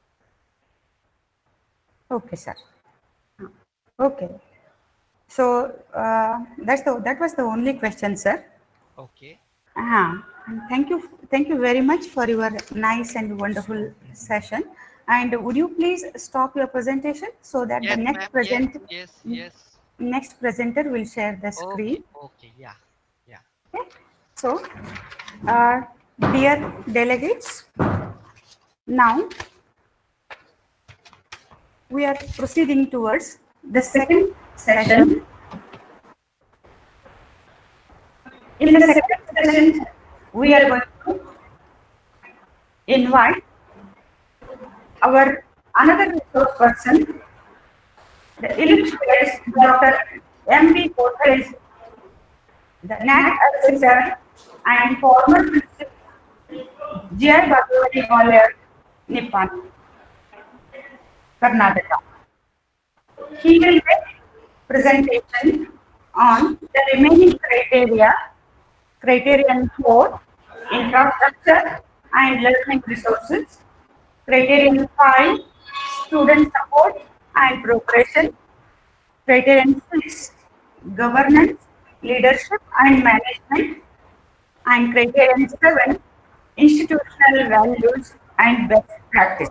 Okay, sir. Okay. So that was the only question, sir. Okay. Thank you very much for your nice and wonderful session. And would you please stop your presentation so that the next next presenter will share the screen. Okay. Yeah. Okay. So, dear delegates, now we are proceeding towards the second session. In the second session, we are going to invite our another resource person, the illustrious Dr. M.B. Kothare, the NAAC Assessor and former Principal G.I. Bhagavati College, Nippon, Karnataka. He will make presentation on the remaining criteria, criterion 4, infrastructure and learning resources, criterion 5, student support and progression, criterion 6, governance, leadership and management, and criterion 7, institutional values and best practice.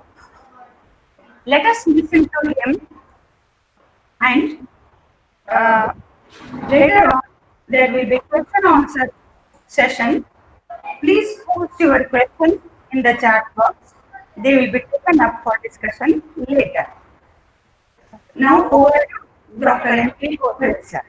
Let us listen to him, and later on there will be question answer session. Please post your questions in the chat box. They will be taken up for discussion later. Now over to Dr. M.B. Kothare, sir.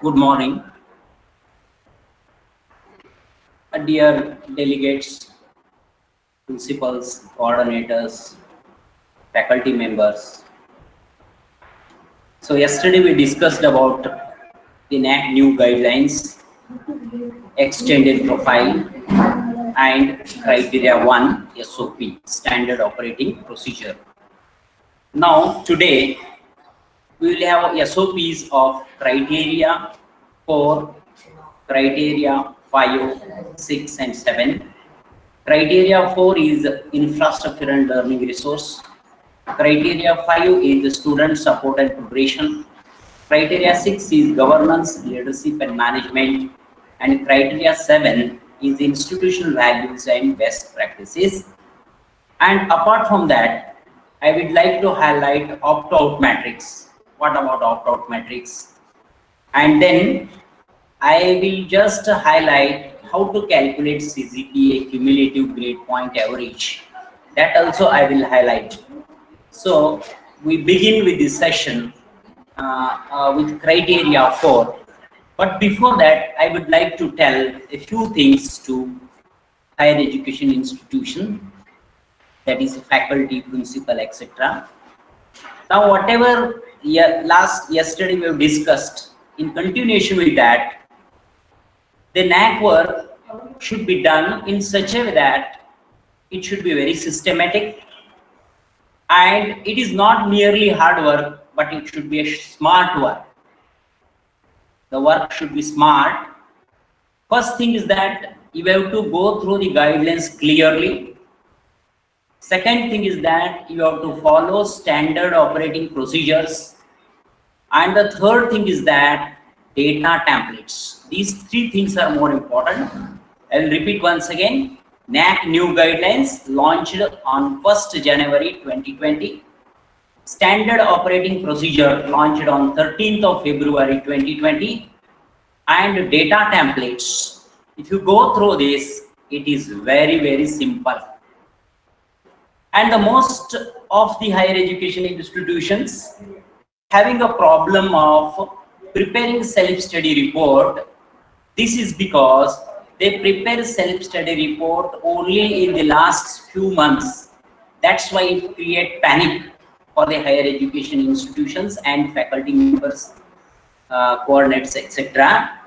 Good morning, dear delegates, principals, coordinators, faculty members. So yesterday we discussed about the NAAC new guidelines, extended profile and criteria 1 SOP, standard operating procedure. Now today we will have SOPs of criteria 4, criteria 5, 6 and 7. Criteria 4 is infrastructure and learning resource. Criteria 5 is student support and progression. Criteria 6 is governance, leadership and management. And criteria 7 is institutional values and best practices. And apart from that, I would like to highlight opt-out matrix. What about opt-out matrix? And then I will just highlight how to calculate CGPA, cumulative grade point average. That also I will highlight. So we begin with this session with criteria 4. But before that, I would like to tell a few things to higher education institution, that is faculty, principal, etc. Now, whatever yesterday we have discussed, in continuation with that, the NAAC work should be done in such a way that it should be very systematic, and it is not merely hard work, but it should be a smart work. The work should be smart. First thing is that you have to go through the guidelines clearly. Second thing is that you have to follow standard operating procedures. And the third thing is that data templates. These three things are more important. I will repeat once again. NAAC new guidelines launched on 1st January 2020. Standard operating procedure launched on 13th of February 2020. And data templates. If you go through this, it is very, very simple. And the most of the higher education institutions having a problem of preparing self-study report. This is because they prepare self-study report only in the last few months. That's why it creates panic for the higher education institutions and faculty members. coordinates, etc.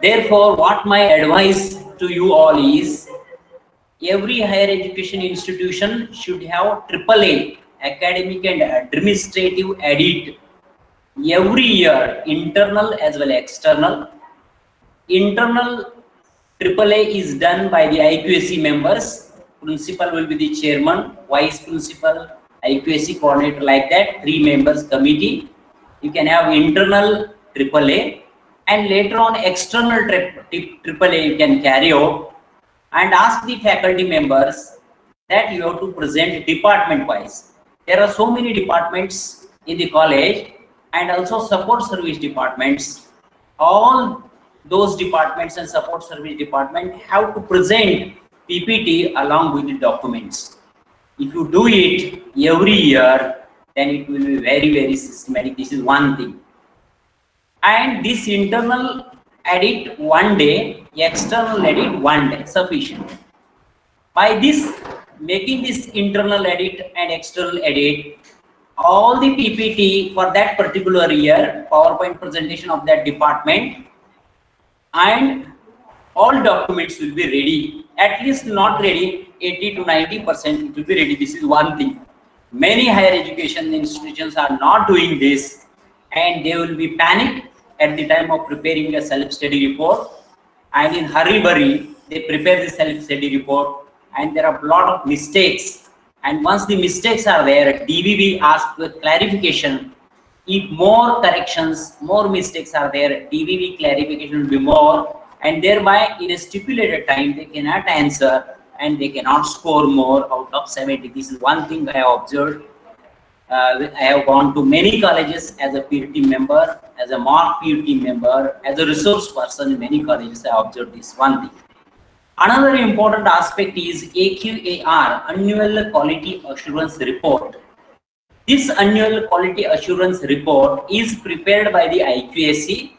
Therefore, what my advice to you all is, every higher education institution should have AAA, academic and administrative audit, every year, internal as well as external. Internal AAA is done by the IQAC members. Principal will be the chairman, vice principal, IQAC coordinator, like that, 3 members committee. You can have internal AAA, and later on external AAA you can carry out, and ask the faculty members that you have to present department wise. There are so many departments in the college, and also support service departments. All those departments and support service department have to present PPT along with the documents. If you do it every year, then it will be very, very systematic. This is one thing. And this internal edit one day, external edit one day, sufficient. By this, making this internal edit and external edit, all the PPT for that particular year, PowerPoint presentation of that department, and all documents will be ready. At least not ready, 80 to 90% it will be ready. This is one thing. Many higher education institutions are not doing this, and they will be panicked at the time of preparing a self-study report, and in hurry-burry they prepare the self-study report, and there are a lot of mistakes. And once the mistakes are there, DVV asks for clarification. If more corrections, more mistakes are there, DVV clarification will be more, and thereby in a stipulated time they cannot answer, and they cannot score more out of 70. This is one thing I have observed. I have gone to many colleges as a peer team member, as a mock peer team member, as a resource person in many colleges. I observed this one thing. Another important aspect is AQAR, Annual Quality Assurance Report. This Annual Quality Assurance Report is prepared by the IQAC,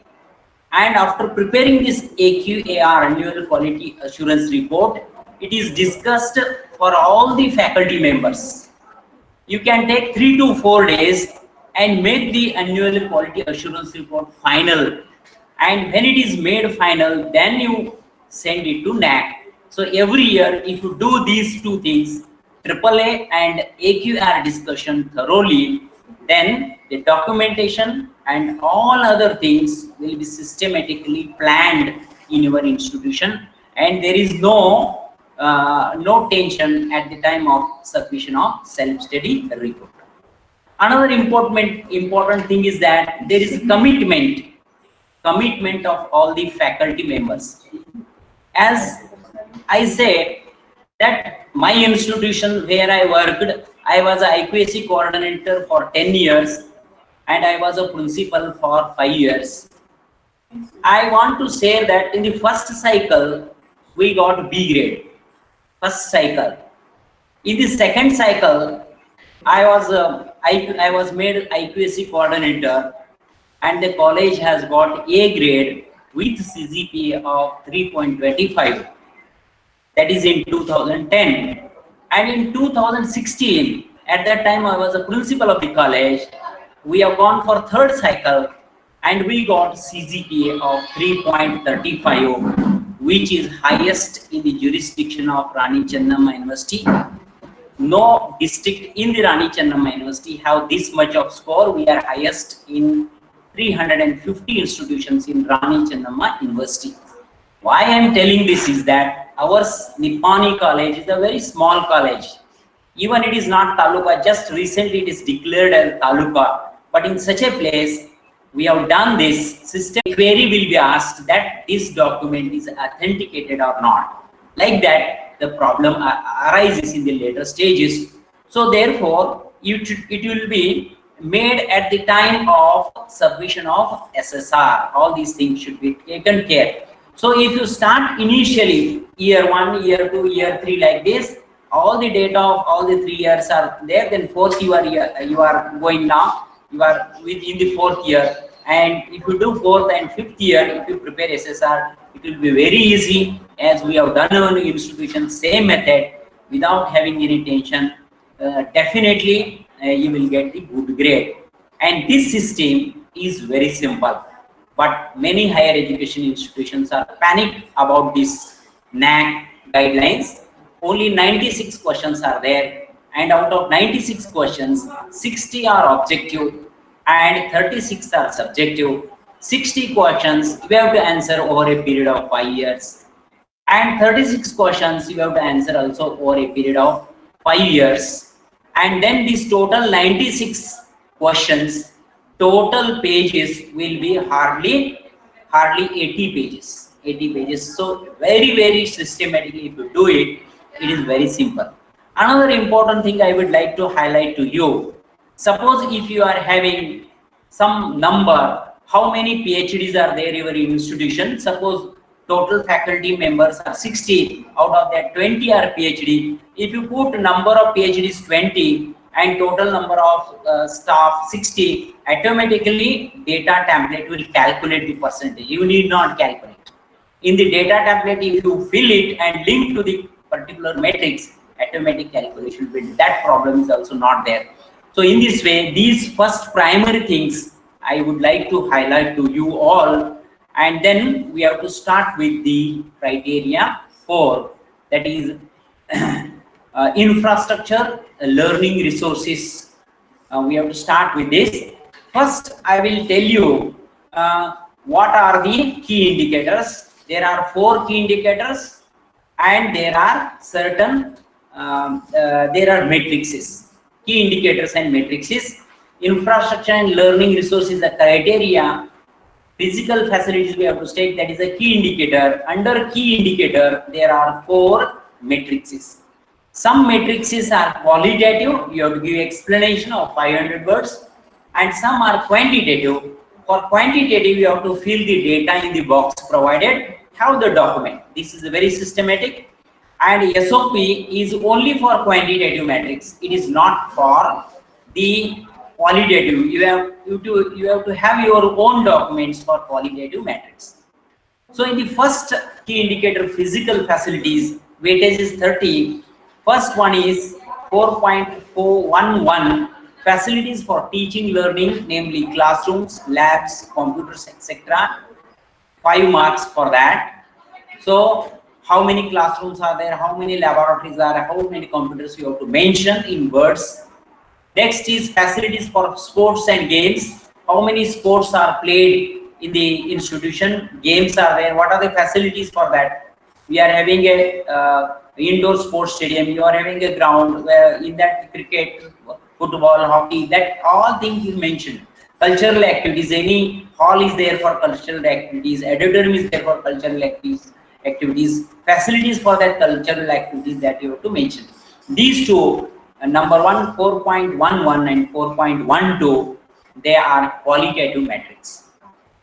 and after preparing this AQAR, Annual Quality Assurance Report, it is discussed for all the faculty members. You can take 3 to 4 days and make the Annual Quality Assurance Report final, and when it is made final, then you send it to NAAC. So every year, if you do these two things, AAA and AQR discussion thoroughly, then the documentation and all other things will be systematically planned in your institution, and there is no tension at the time of submission of self-study report. Another important thing is that there is commitment of all the faculty members. As I say that my institution where I worked, I was an IQAC coordinator for 10 years, and I was a principal for 5 years. I want to say that in the first cycle, we got B grade. First cycle. In the second cycle, I was made IQAC coordinator, and the college has got A grade with CGPA of 3.25. That is in 2010. And in 2016, at that time I was a principal of the college, we have gone for third cycle, and we got CGPA of 3.35, which is highest in the jurisdiction of Rani Chennamma University. No district in the Rani Chennamma University have this much of score. We are highest in 350 institutions in Rani Chennamma University. Why I am telling this is that our Nippani college is a very small college. Even it is not taluka, just recently it is declared as taluka. But in such a place, we have done this system. Query will be asked that this document is authenticated or not. Like that, the problem arises in the later stages. So therefore, it will be made at the time of submission of SSR. All these things should be taken care. So if you start initially year 1, year 2, year 3 like this, all the data of all the 3 years are there. Then fourth you are going now. You are within the 4th year, and if you do 4th and 5th year, if you prepare SSR, it will be very easy, as we have done on institution, same method, without having any tension. Definitely you will get the good grade. And this system is very simple. but many higher education institutions are panicked about this NAAC guidelines. Only 96 questions are there, and out of 96 questions, 60 are objective and 36 are subjective. 60 questions you have to answer over a period of 5 years, and 36 questions you have to answer also over a period of 5 years. And then this total 96 questions, total pages will be hardly 80 pages. 80 pages. So very systematically, if you do it, it is very simple. Another important thing I would like to highlight to you, suppose if you are having some number, how many PhDs are there in your institution? Suppose total faculty members are 60, out of that 20 are PhD. If you put number of PhDs 20 and total number of staff 60, automatically data template will calculate the percentage. You need not calculate. In the data template, if you fill it and link to the particular matrix, automatic calculation will. That problem is also not there. So in this way, these first primary things I would like to highlight to you all, and then we have to start with the criteria 4, that is infrastructure, learning resources. We have to start with this. First, I will tell you what are the key indicators. There are 4 key indicators, and there are certain there are matrices, key indicators and matrices. Infrastructure and learning resources, the criteria. Physical facilities we have to state, that is a key indicator. Under key indicator, there are 4 matrices. Some matrices are qualitative, you have to give explanation of 500 words, and some are quantitative. For quantitative, you have to fill the data in the box provided, have the document. This is very systematic, and SOP is only for quantitative matrix. It is not for the qualitative. You have to have your own documents for qualitative matrix. So in the first key indicator, physical facilities, weightage is 30. First one is 4.411, facilities for teaching learning, namely classrooms, labs, computers, etc. 5 marks for that. So how many classrooms are there, how many laboratories are there, how many computers you have to mention in words. Next is facilities for sports and games. How many sports are played in the institution? Games are there. What are the facilities for that? We are having a indoor sports stadium. You are having a ground where in that cricket, football, hockey, that all things you mentioned. Cultural activities. Any hall is there for cultural activities. Auditorium is there for cultural activities. Facilities for that cultural activities that you have to mention. These two. Number 1, 4.11 and 4.12, they are qualitative metrics.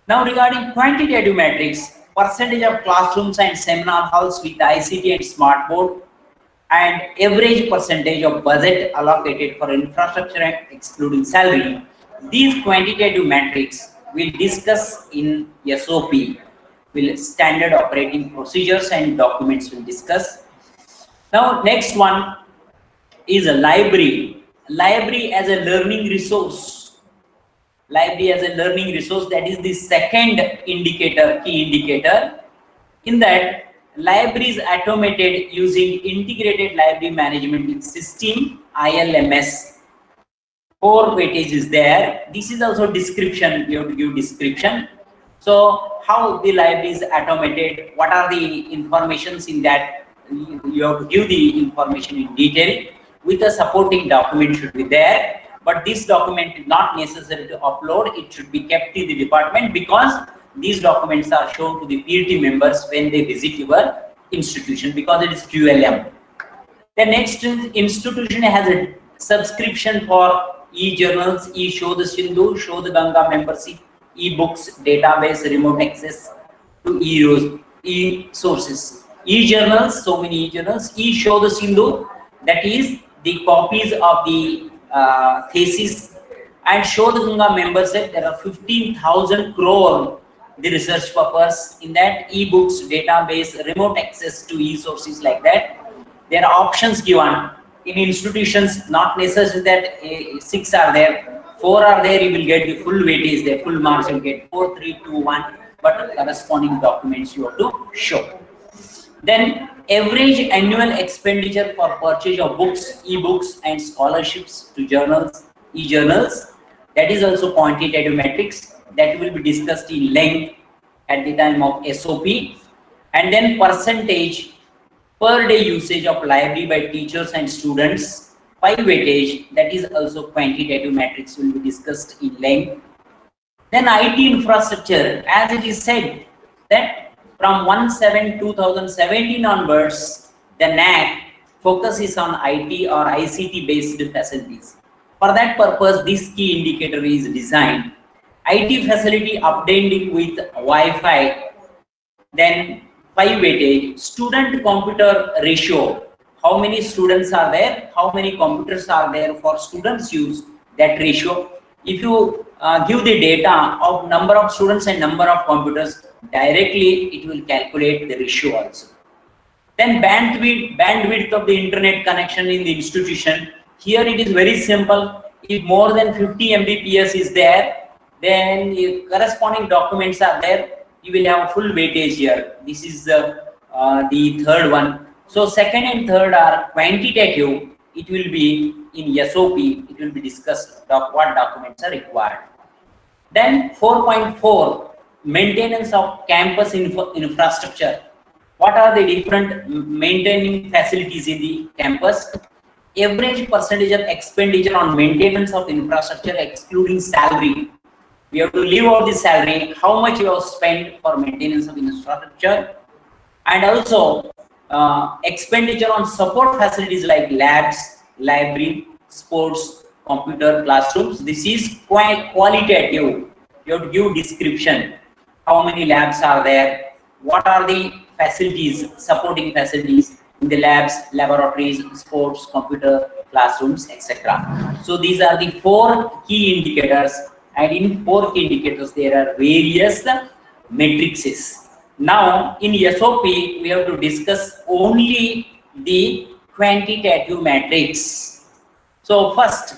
Now regarding quantitative metrics, percentage of classrooms and seminar halls with ICT and smart board, and average percentage of budget allocated for infrastructure and excluding salary. These quantitative metrics we'll discuss in SOP, will standard operating procedures and documents will discuss. Now next one is a library. Library as a learning resource. Library as a learning resource, that is the second indicator, key indicator. In that, library is automated using integrated library management system, ILMS. 4 weightage is there. This is also description, you have to give description. So how the library is automated, what are the informations in that, you have to give the information in detail. With a supporting document should be there, but this document is not necessary to upload. It should be kept in the department because these documents are shown to the PET members when they visit your institution, because it is QLM. The next institution has a subscription for e-journals, e-Show the Sindhu, Show the Ganga membership, e-books, database, remote access to e-sources. E-journals, so many e-journals, e-Show the Sindhu, that is the copies of the thesis, and Show the Ganga membership. There are 15,000 crore the research purpose in that, e-books, database, remote access to e-sources like that. There are options given in institutions, not necessary that 6 are there. 4 are there, you will get the full weightage, the full marks you will get 4, 3, 2, 1, but corresponding documents you have to show. Then average annual expenditure for purchase of books, e-books and scholarships to journals, e-journals, that is also quantitative metrics that will be discussed in length at the time of SOP. And then percentage per day usage of library by teachers and students, 5 weightage, that is also quantitative metrics will be discussed in length. Then IT infrastructure, as it is said that from 1/7/2017 onwards, the NAAC focuses on IT or ICT based facilities. For that purpose, this key indicator is designed. IT facility updating with Wi-Fi, then 5 weightage, student computer ratio, how many students are there, how many computers are there for students use, that ratio. If you give the data of number of students and number of computers, directly it will calculate the ratio also. Then bandwidth of the internet connection in the institution. Here it is very simple. If more than 50 Mbps is there, then if corresponding documents are there, you will have full weightage here. This is the third one. So second and third are quantitative. It will be in SOP. It will be discussed what documents are required. Then 4.4, maintenance of campus infrastructure. What are the different maintaining facilities in the campus? Average percentage of expenditure on maintenance of infrastructure excluding salary. We have to leave out the salary, how much you have spent for maintenance of infrastructure, and also expenditure on support facilities like labs, library, sports, computer, classrooms. This is quite qualitative. You have to give description. How many labs are there? What are the facilities, supporting facilities in the labs, laboratories, sports, computer, classrooms, etc. So these are the 4 key indicators, and in 4 key indicators there are various matrices. Now in SOP we have to discuss only the quantitative matrix. So first,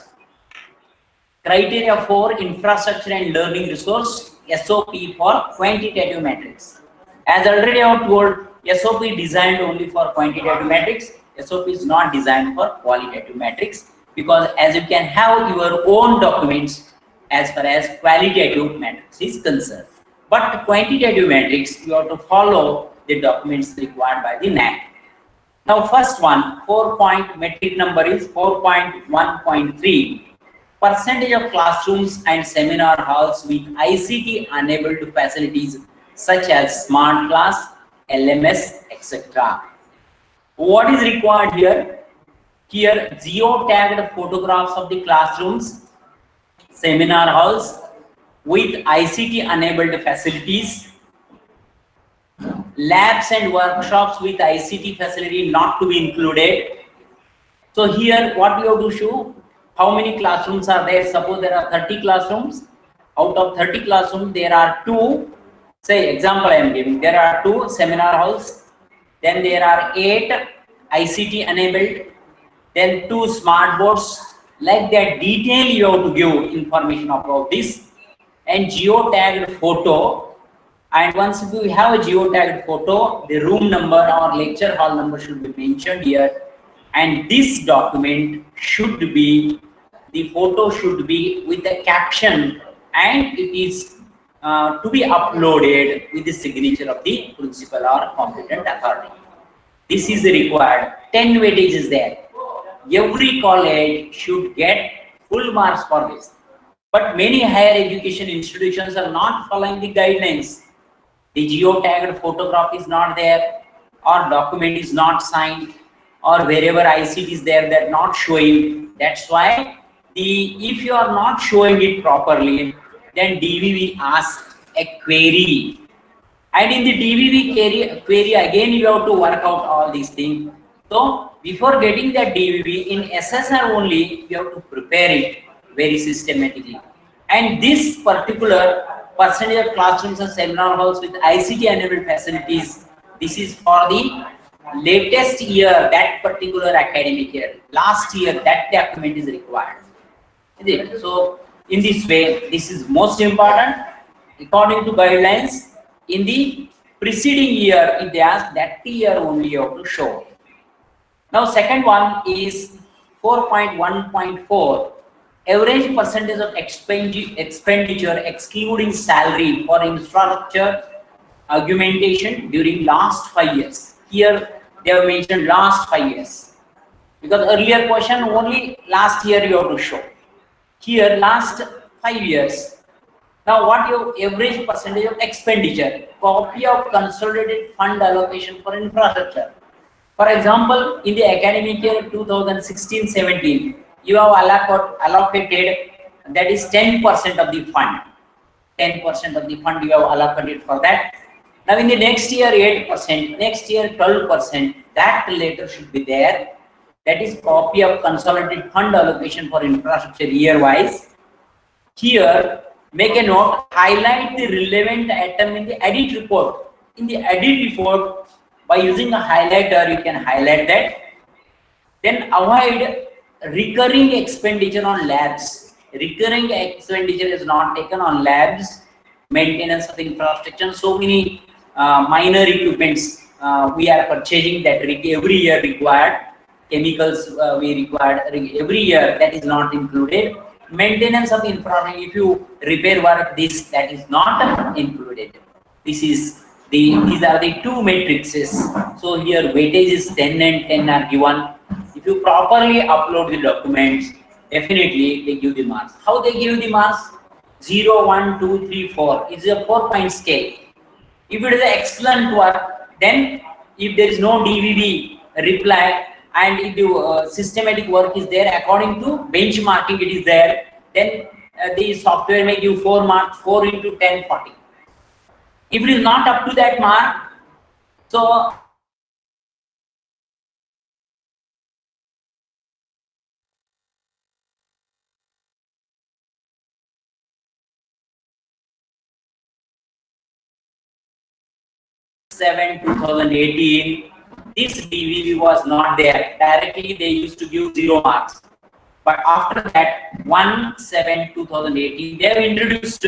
criteria for infrastructure and learning resource, SOP for quantitative matrix. As already I have told, SOP is designed only for quantitative matrix. SOP is not designed for qualitative matrix, because as you can have your own documents as far as qualitative matrix is concerned. But quantitative matrix, you have to follow the documents required by the NAAC. Now first one, 4-point metric number is 4.1.3. Percentage of classrooms and seminar halls with ICT enabled facilities such as smart class, LMS, etc. What is required here? Here geo-tagged photographs of the classrooms, seminar halls with ICT enabled facilities, labs and workshops with ICT facility not to be included. So here what you have to show, how many classrooms are there. Suppose there are 30 classrooms. Out of 30 classrooms there are 2, say example I am giving, there are 2 seminar halls, then there are 8 ICT enabled, then 2 smart boards. Like that detail you have to give information about this, and geo-tagged photo. And once you have a geo-tagged photo, the room number or lecture hall number should be mentioned here, and this document should be, the photo should be with a caption, and it is to be uploaded with the signature of the principal or competent authority. This is required. 10 weightage is there. Every college should get full marks for this. But many higher education institutions are not following the guidelines. The geo-tagged photograph is not there, or document is not signed, or wherever ICT is there, they're not showing. That's why if you are not showing it properly, then DVV asks a query. And in the DVV query again you have to work out all these things. So before getting that DVV in SSR only, you have to prepare it very systematically. And this particular percentage of classrooms and seminar halls with ICT enabled facilities, this is for the latest year, that particular academic year. Last year that document is required. Is it? So in this way. This is most important. According to guidelines, in the preceding year, if they ask, that year only you have to show. Now second one is 4.1.4, average percentage of expenditure excluding salary for infrastructure augmentation during last 5 years. Here they have mentioned last 5 years, because earlier question only last year you have to show. Here last 5 years. Now what your average percentage of expenditure, copy of consolidated fund allocation for infrastructure. For example, in the academic year 2016-17, you have allocated, that is 10% of the fund. 10% of the fund you have allocated for that. Now in the next year 8%, next year 12%, that later should be there. That is copy of consolidated fund allocation for infrastructure year wise. Here make a note, highlight the relevant item in the audit report. In the audit report, by using a highlighter, you can highlight that. Then avoid recurring expenditure on labs. Recurring expenditure is not taken on labs, maintenance of infrastructure. So many minor equipments we are purchasing that every year required. Chemicals we required every year, that is not included. Maintenance of infrastructure, if you repair work, that is not included. These are the two matrices. So here weightage is 10 and 10 are given. If you properly upload the documents, definitely they give the marks. How they give the marks? 0, 1, 2, 3, 4. It's a 4-point scale. If it is excellent work, then if there is no DVB reply, and if the systematic work is there, according to benchmarking it is there, then the software may give 4 marks, 4 into 10, 40. If it is not up to that mark, so (7) 2018, this DVB was not there. Directly they used to give 0 marks. But after that, 1/7/2018, they have introduced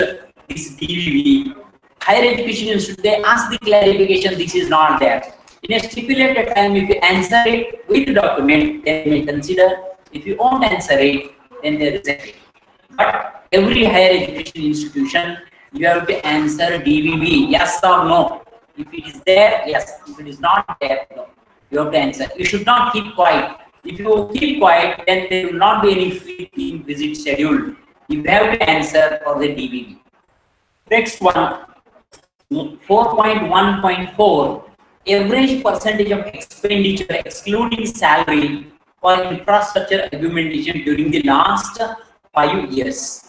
this DVB. Higher education institute, they ask the clarification, this is not there. In a stipulated time, if you answer it with the document, then they may consider. If you won't answer it, then they reject it. But every higher education institution, you have to answer DVB, yes or no. If it is there, yes. If it is not there, no. You have to answer. You should not keep quiet. If you keep quiet, then there will not be any free team visit scheduled. You have to answer for the DVB. Next one, 4.1.4, average percentage of expenditure excluding salary for infrastructure augmentation during the last 5 years.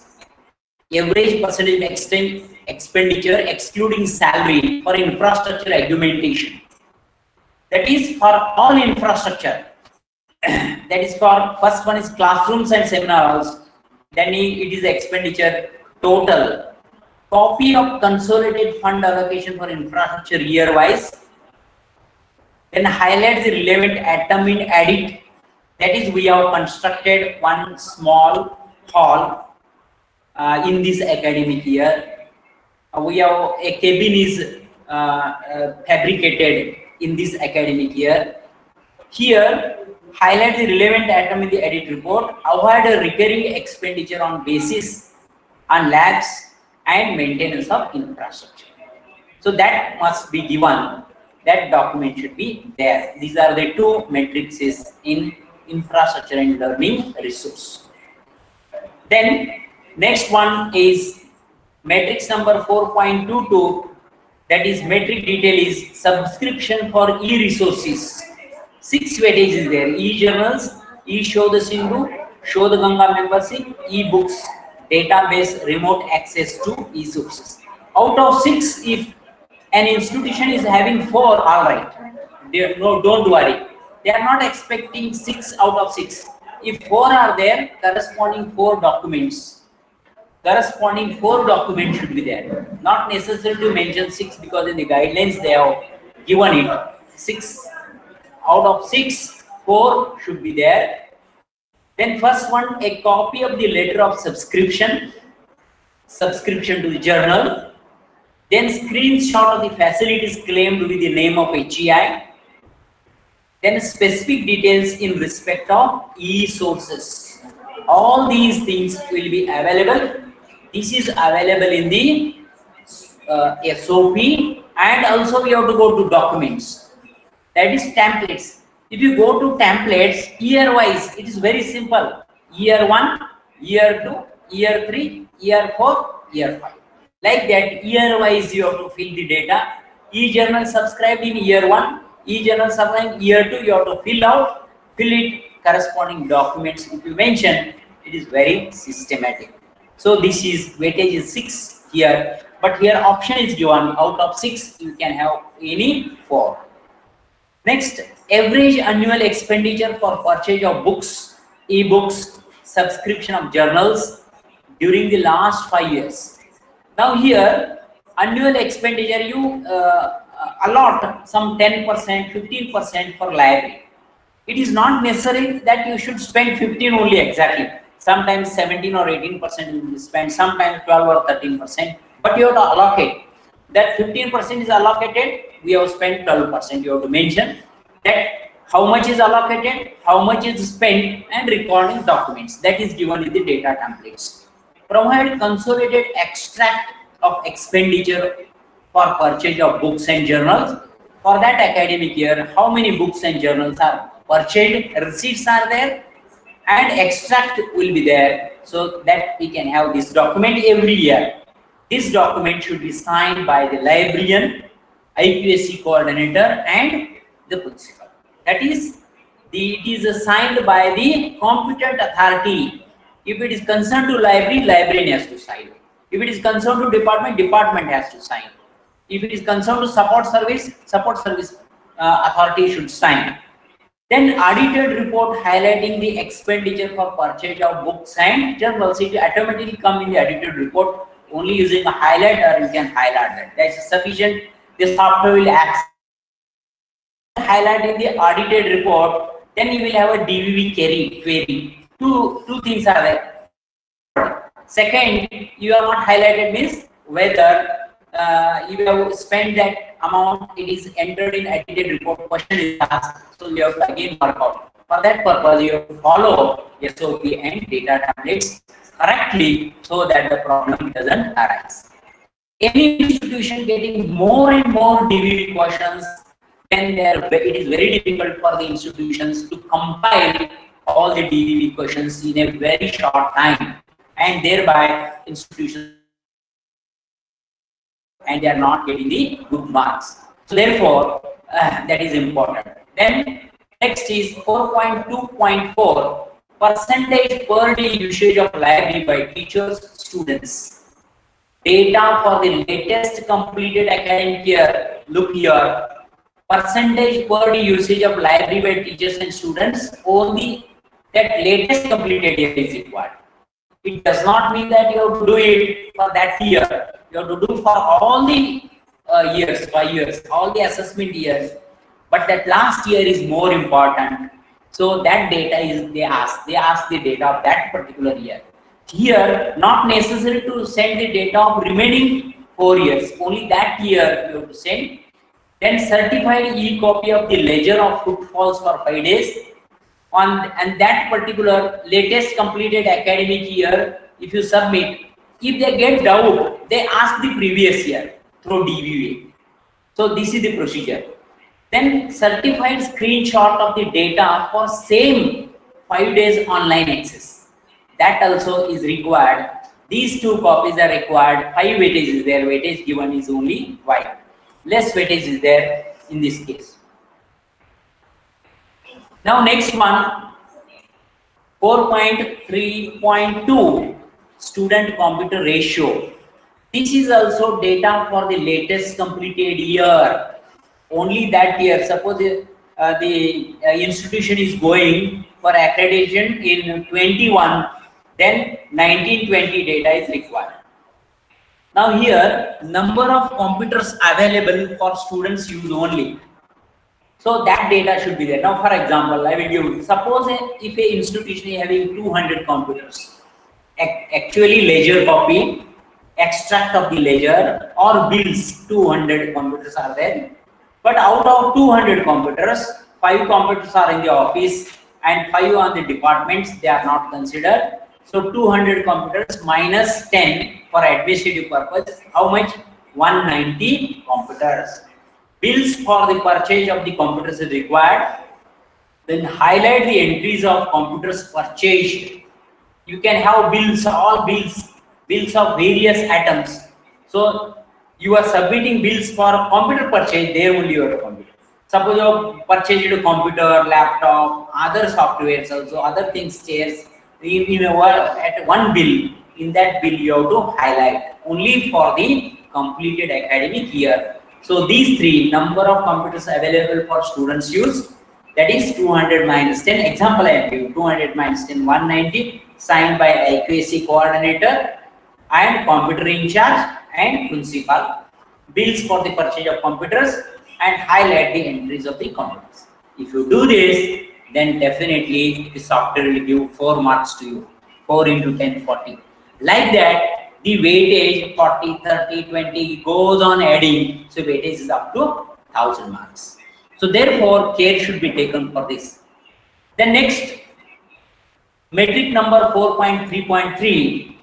Average percentage of expenditure excluding salary for infrastructure augmentation. That is for all infrastructure. That is for, first one is classrooms and seminar halls. Then it is expenditure total. Copy of consolidated fund allocation for infrastructure year wise. Then highlight the relevant item in audit. That is, we have constructed one small hall in this academic year. We have a cabin is fabricated in this academic year. Here, highlight the relevant item in the audit report. Avoid a recurring expenditure on basis on labs and maintenance of infrastructure. So that must be given. That document should be there. These are the two matrices in infrastructure and learning resource. Then next one is matrix number 4.22. That is metric detail is subscription for e-resources. 6 weightage is there: e-journals, e-show the Sindhu, show the Ganga membership, e-books, database, remote access to e-sources. Out of 6, if an institution is having 4, all right. No, don't worry. They are not expecting 6 out of 6. If 4 are there, corresponding 4 documents. Corresponding 4 documents should be there. Not necessary to mention 6 because in the guidelines they have given it. 6 out of 6, 4 should be there. Then first one, a copy of the letter of subscription subscription to the journal, then screenshot of the facilities claimed with the name of HEI, then specific details in respect of e-sources. All these things will be available. This is available in the SOP, and also we have to go to documents, that is templates. If you go to templates year wise, it is very simple: year 1, year 2, year 3, year 4, year 5. Like that, year wise you have to fill the data. E-journal subscribed in year 1, e-journal subscribed in year 2, you have to fill it corresponding documents. If you mention, it is very systematic. So this is weightage is 6 here, but here option is given out of 6 you can have any 4. Next, average annual expenditure for purchase of books, e-books, subscription of journals during the last 5 years. Now here, annual expenditure, you allot some 10%, 15% for library. It is not necessary that you should spend 15 only exactly. Sometimes 17 or 18% you will spend, sometimes 12 or 13%, but you have to allocate. That 15% is allocated, we have spent 12%. You have to mention that how much is allocated, how much is spent, and recording documents. That is given in the data templates. Provide consolidated extract of expenditure for purchase of books and journals for that academic year. How many books and journals are purchased, receipts are there, and extract will be there, so that we can have this document every year. This document should be signed by the librarian, IQAC coordinator, and the principal. That is, it is signed by the competent authority. If it is concerned to library, librarian has to sign. If it is concerned to department, department has to sign. If it is concerned to support service authority should sign. Then audited report highlighting the expenditure for purchase of books and journals. It will automatically come in the audited report only using a highlight, or you can highlight that. That's sufficient. The software will accept highlight in the audited report. Then you will have a DVV query. Two things are there. Second, you are not highlighted means whether you have spent that amount, it is entered in audited report, question is asked, so you have to again work out. For that purpose, you have to follow SOP and data templates correctly so that the problem doesn't arise. Any institution getting more and more DVV questions, then it is very difficult for the institutions to compile all the DVV questions in a very short time, and thereby institutions and they are not getting the good marks. So therefore, that is important. Then next is 4.2.4 percentage per day usage of library by teachers, students. Data for the latest completed academic year. Look here, percentage per day usage of library by teachers and students. Only that latest completed year is required. It does not mean that you have to do it for that year. You have to do for all the years, 5 years, all the assessment years. But that last year is more important. So that data is they ask the data of that particular year. Here, not necessary to send the data of remaining 4 years. Only that year you have to send. Then certified e-copy of the ledger of footfalls for 5 days. And that particular latest completed academic year, if you submit, if they get doubt, they ask the previous year through DVA. So this is the procedure. Then certified screenshot of the data for same 5 days online access. That also is required. These 2 copies are required. 5 weightage is there. Weightage given is only 5. Less weightage is there in this case. Now next one, 4.3.2 student computer ratio. This is also data for the latest completed year. Only that year. Suppose the institution is going for accreditation in 21, then 1920 data is required. Now here, number of computers available for students use only. So that data should be there. Now, for example, I will give, suppose if a institution is having 200 computers, actually ledger copy extract of the ledger or bills. 200 computers are there, but out of 200 computers, 5 computers are in the office and 5 on the departments. They are not considered. So 200 computers minus 10 for administrative purpose. How much? 190 computers. Bills for the purchase of the computers is required. Then highlight the entries of computers purchased. You can have bills, all bills of various items. So you are submitting bills for computer purchase, there only you have a computer. Suppose you purchased a computer, laptop, other softwares also, other things, chairs, at one bill, in that bill you have to highlight only for the completed academic year. So these 3 number of computers available for students use, that is 200 minus 10. Example I am giving, 200 minus 10, 190, signed by IQAC Coordinator and computer in charge and principal. Bills for the purchase of computers and highlight the entries of the computers. If you do this, then definitely the software will give 4 marks to you. 4 into 10, 40. Like that, the weightage 40, 30, 20 goes on adding. So weightage is up to 1000 marks. So therefore, care should be taken for this. Then next, metric number 4.3.3,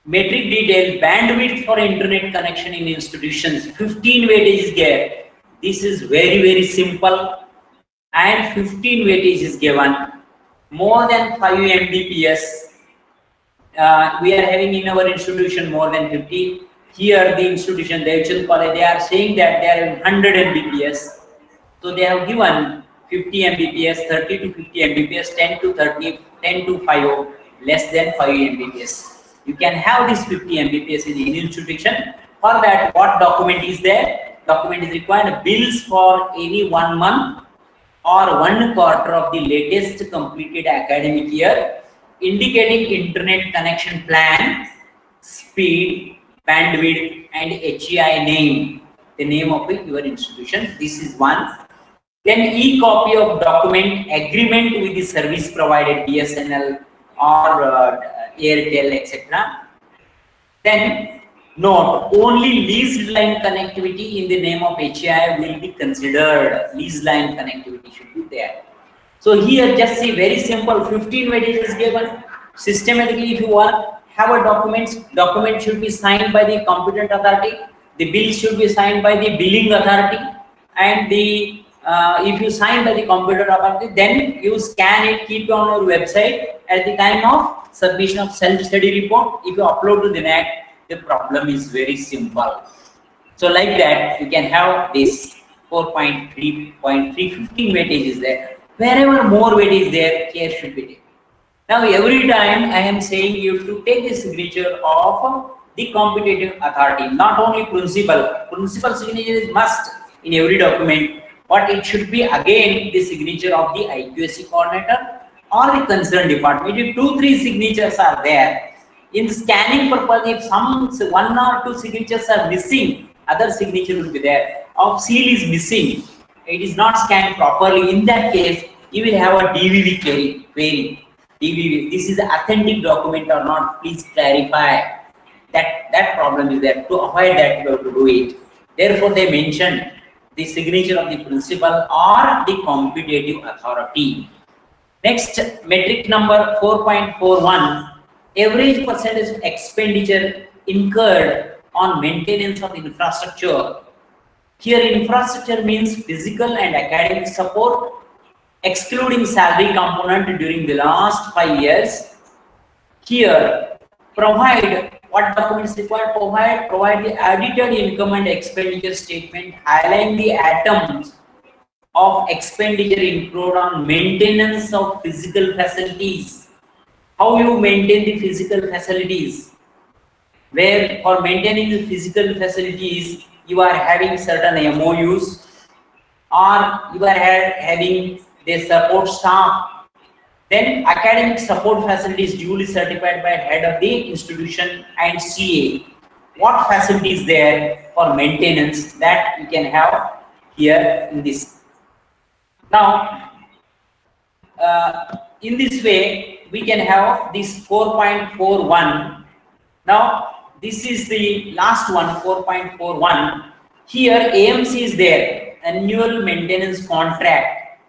metric detail, bandwidth for internet connection in institutions, 15 weightage is there. This is very simple, and 15 weightage is given. More than 5 Mbps, we are having in our institution more than 50. Here the institution, Devchand College, they are saying that they are in 100 Mbps. So they have given 50 Mbps, 30 to 50 Mbps, 10 to 30, 10 to 50, less than 5 Mbps. You can have this 50 Mbps in any institution. For that, what document is there? Document is required. Bills for any 1 month or 1 quarter of the latest completed academic year, indicating internet connection plan, speed, bandwidth, and HEI name, the name of your institution. This is one. Then e-copy of document agreement with the service provided, BSNL or Airtel, etc. Then note, only leased line connectivity in the name of HEI will be considered. Leased line connectivity should be there. So here just see, very simple, 15 weightage is given. Systematically, if you want have a document should be signed by the competent authority. The bill should be signed by the billing authority, and the if you sign by the computer authority, then you scan it, keep it on your website at the time of submission of self-study report. If you upload to the NAAC, the problem is very simple. So like that, you can have this 4.3.3, 15 weightage is there. Wherever more weightage is there, care should be taken. Now every time I am saying you have to take the signature of the competitive authority, not only principal. Principal signature is must in every document, but it should be again the signature of the IQAC coordinator or the concerned department. If 2-3 signatures are there, in scanning purpose, if some 1 or 2 signatures are missing, other signature will be there. Of seal is missing, it is not scanned properly. In that case, you will have a DVV query. DVV, this is an authentic document or not? Please clarify. That problem is there. To avoid that, you have to do it. Therefore, they mentioned the signature of the principal or the competitive authority. Next, metric number 4.41, average percentage expenditure incurred on maintenance of infrastructure. Here, infrastructure means physical and academic support, excluding salary component during the last 5 years. Here, provide what documents required. Provide the audited income and expenditure statement, highlighting the items of expenditure incurred on maintenance of physical facilities. How you maintain the physical facilities? Where for maintaining the physical facilities, you are having certain MOUs, or you are having the support staff. Then academic support facilities duly certified by head of the institution and CA. What facilities there for maintenance, that you can have here in this. Now, in this way, we can have this 4.41. Now, this is the last one, 4.41. Here AMC is there, annual maintenance contract.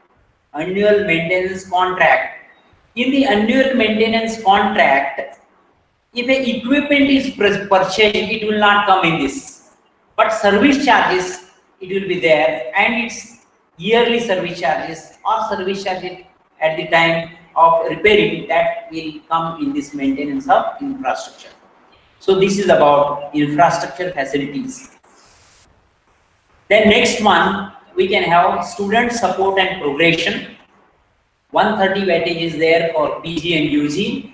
Annual maintenance contract. In the annual maintenance contract, if a equipment is purchased, it will not come in this. But service charges, it will be there, and it's yearly service charges or service charges at the time of repairing, that will come in this maintenance of infrastructure. So this is about infrastructure facilities. Then next one, we can have student support and progression. 130 weightage is there for PG and UG.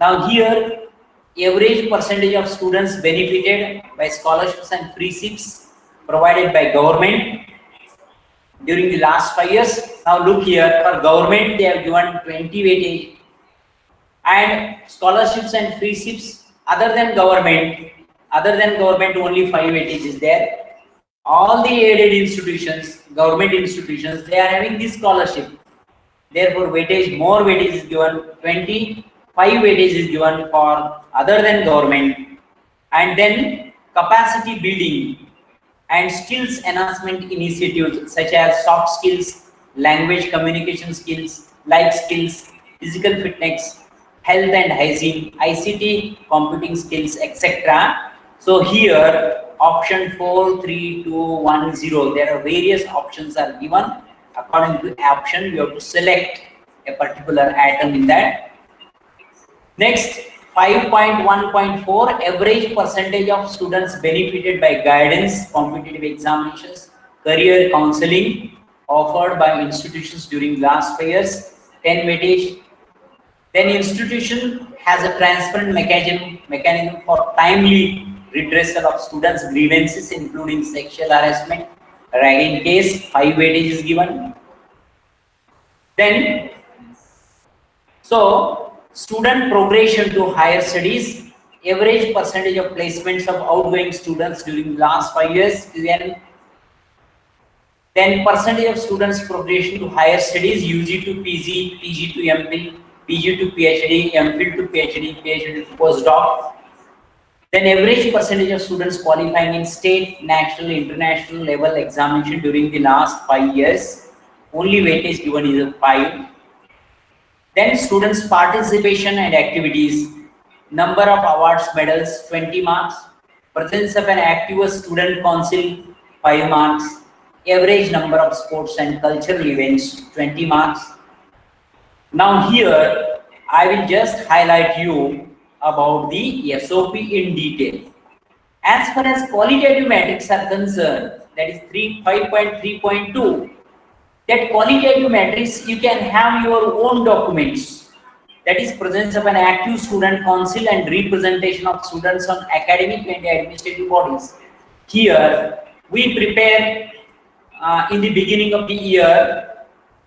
Now here, average percentage of students benefited by scholarships and free seats provided by government during the last 5 years. Now look here, for government they have given 20 weightage, and scholarships and free seats other than government only 5 weightage is there. All the aided institutions, government institutions, they are having this scholarship. Therefore weightage, more weightage is given, 25 weightage is given for other than government. And then capacity building and skills enhancement initiatives such as soft skills, language communication skills, life skills, physical fitness, health and hygiene, ICT, computing skills, etc. So here option 4, 3, 2, 1, 0, there are various options are given. According to option, you have to select a particular item in that. Next, 5.1.4, average percentage of students benefited by guidance, competitive examinations, career counseling offered by institutions during last 5 years, 10 weightage. Then institution has a transparent mechanism for timely redressal of students' grievances, including sexual harassment, ragging case, 5 weightage is given. Then, so student progression to higher studies, average percentage of placements of outgoing students during last 5 years is n. Then percentage of students progression to higher studies, UG to PG, PG to MPhil, PG to PhD, MPhil to PhD, PhD to postdoc. Then average percentage of students qualifying in state, national, international level examination during the last 5 years, only weightage given is a 5. Then students participation and activities, number of awards, medals, 20 marks, presence of an active student council, 5 marks, average number of sports and cultural events, 20 marks. Now here I will just highlight you about the SOP in detail. As far as qualitative metrics are concerned, that is 5.3.2, that qualitative metrics, you can have your own documents, that is presence of an active student council and representation of students on academic and administrative bodies. Here we prepare in the beginning of the year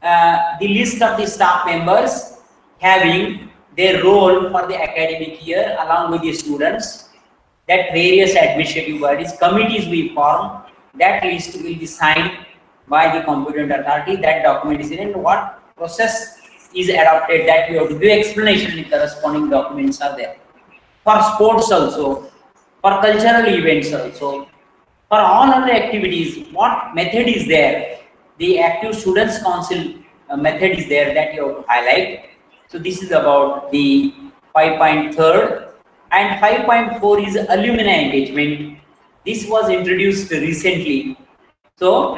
the list of the staff members having their role for the academic year along with the students, that various administrative bodies, committees we form, that list will be signed by the competent authority, that document is in, and what process is adopted, that we have to do explanation in corresponding documents are there. For sports also, for cultural events also, for all other activities, what method is there, the active students council method is there, that you have to highlight. So this is about the 5.3, and 5.4 is alumni engagement. This was introduced recently. So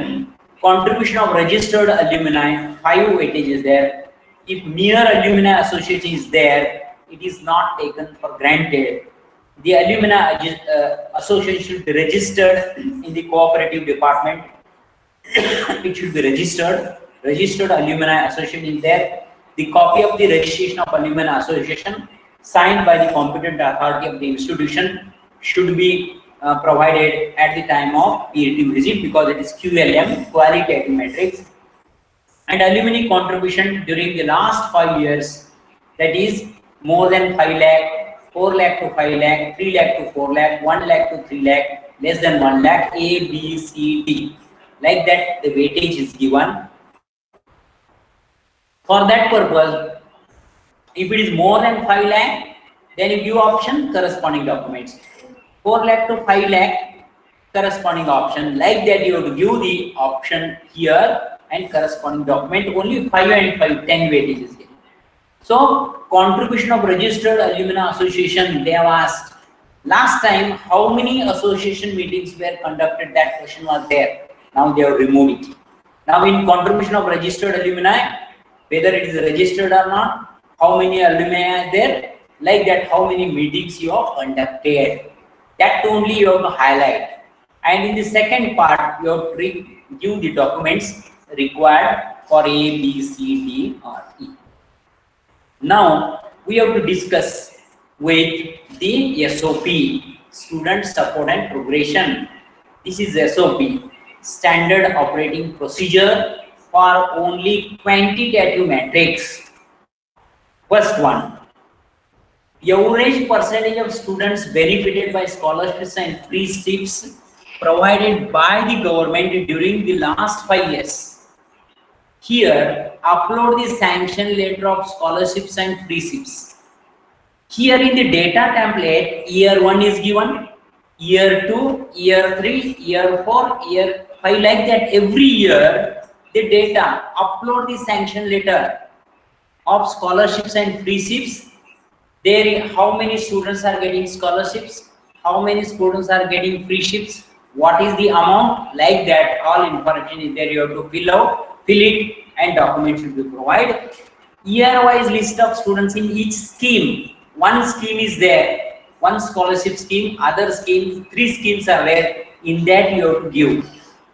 contribution of registered alumni, 5 weightage is there. If mere alumni association is there, it is not taken for granted. The alumni association should be registered in the cooperative department. It should be registered alumni association is there. The copy of the registration of alumni association signed by the competent authority of the institution should be provided at the time of peer team visit, because it is QLM, qualitative metrics. And alumni contribution during the last 5 years, that is more than 5 lakh, 4 lakh to 5 lakh, 3 lakh to 4 lakh, 1 lakh to 3 lakh, less than 1 lakh, A, B, C, D. Like that, the weightage is given. For that purpose, if it is more than 5 lakh, then you give option corresponding documents. 4 lakh to 5 lakh corresponding option. Like that you have to give the option here and corresponding document. Only 5 and 5, 10 weightage is given. So contribution of registered alumni association, they have asked last time how many association meetings were conducted. That question was there. Now they have removed it. Now in contribution of registered alumni, whether it is registered or not, how many alumni are there, like that how many meetings you have conducted. That only you have to highlight. And in the second part, you have to give the documents required for A, B, C, D or E. Now we have to discuss with the SOP, Student Support and Progression. This is SOP, Standard Operating Procedure for only quantitative metrics. First one, average percentage of students benefited by scholarships and free seats provided by the government during the last 5 years. Here, upload the sanction letter of scholarships and free seats. Here in the data template, year 1 is given, year 2, year 3, year 4, year 5, like that. Every year, the data, upload the sanction letter of scholarships and free seats. There, how many students are getting scholarships, how many students are getting free seats, what is the amount, like that. All information is there. You have to fill it, and documents should be provided. Year-wise list of students in each scheme. One scheme is there, one scholarship scheme, other schemes, 3 schemes are there. In that you have to give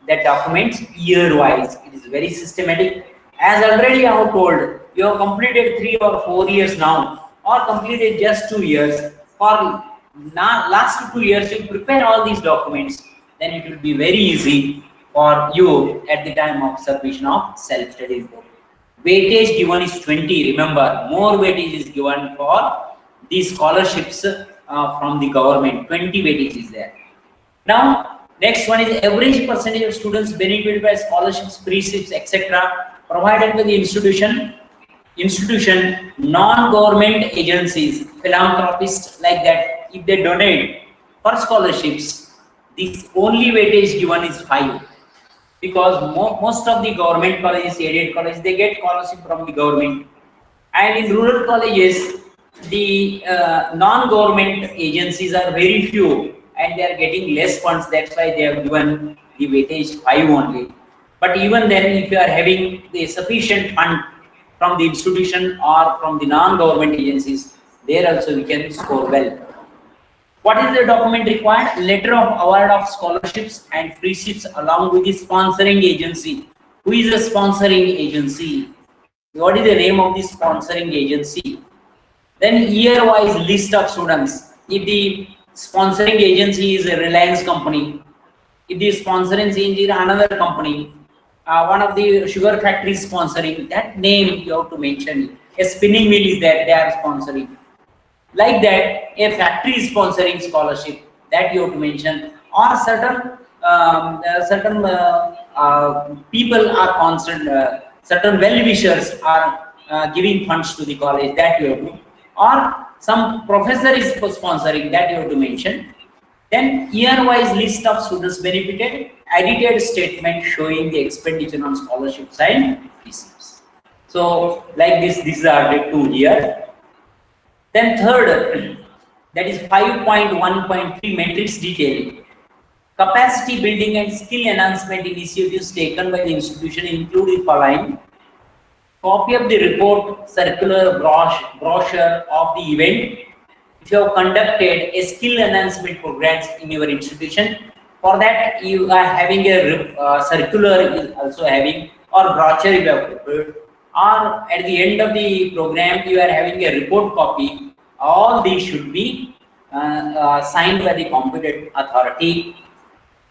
the documents year-wise. It is very systematic. As already I have told, you have completed 3 or 4 years now, or completed just 2 years. For last 2 years, you prepare all these documents. Then it will be very easy for you at the time of submission of self-study report. Weightage given is 20. Remember, more weightage is given for these scholarships from the government. 20 weightage is there. Now, next one is average percentage of students benefited by scholarships, free seats, etc. provided by the institution, non-government agencies, philanthropists, like that. If they donate for scholarships, this only weightage given is 5. Because most of the government colleges, aided colleges, they get scholarship from the government. And in rural colleges, the non-government agencies are very few and they are getting less funds. That's why they have given the weightage 5 only. But even then, if you are having the sufficient fund from the institution or from the non-government agencies, there also we can score well. What is the document required? Letter of award of scholarships and free seats along with the sponsoring agency. Who is the sponsoring agency? What is the name of the sponsoring agency? Then year-wise list of students. If the sponsoring agency is a Reliance company, if the sponsoring agency is another company, one of the sugar factories sponsoring, that name you have to mention. A spinning mill is there, they are sponsoring. Like that, a factory is sponsoring scholarship, that you have to mention. Or certain people are concerned, certain well-wishers are giving funds to the college, that you have to. Or some professor is sponsoring, that you have to mention. Then year-wise list of students benefited, edited statement showing the expenditure on scholarships and receipts. So like this, these are the 2 here. Then third, that is 5.1.3 metrics detail. Capacity building and skill enhancement initiatives taken by the institution include the following. Copy of the report, circular, brochure of the event. If you have conducted a skill enhancement programs in your institution, for that you are having a circular, also having, or brochure you have prepared, or at the end of the program you are having a report copy. All these should be signed by the competent authority.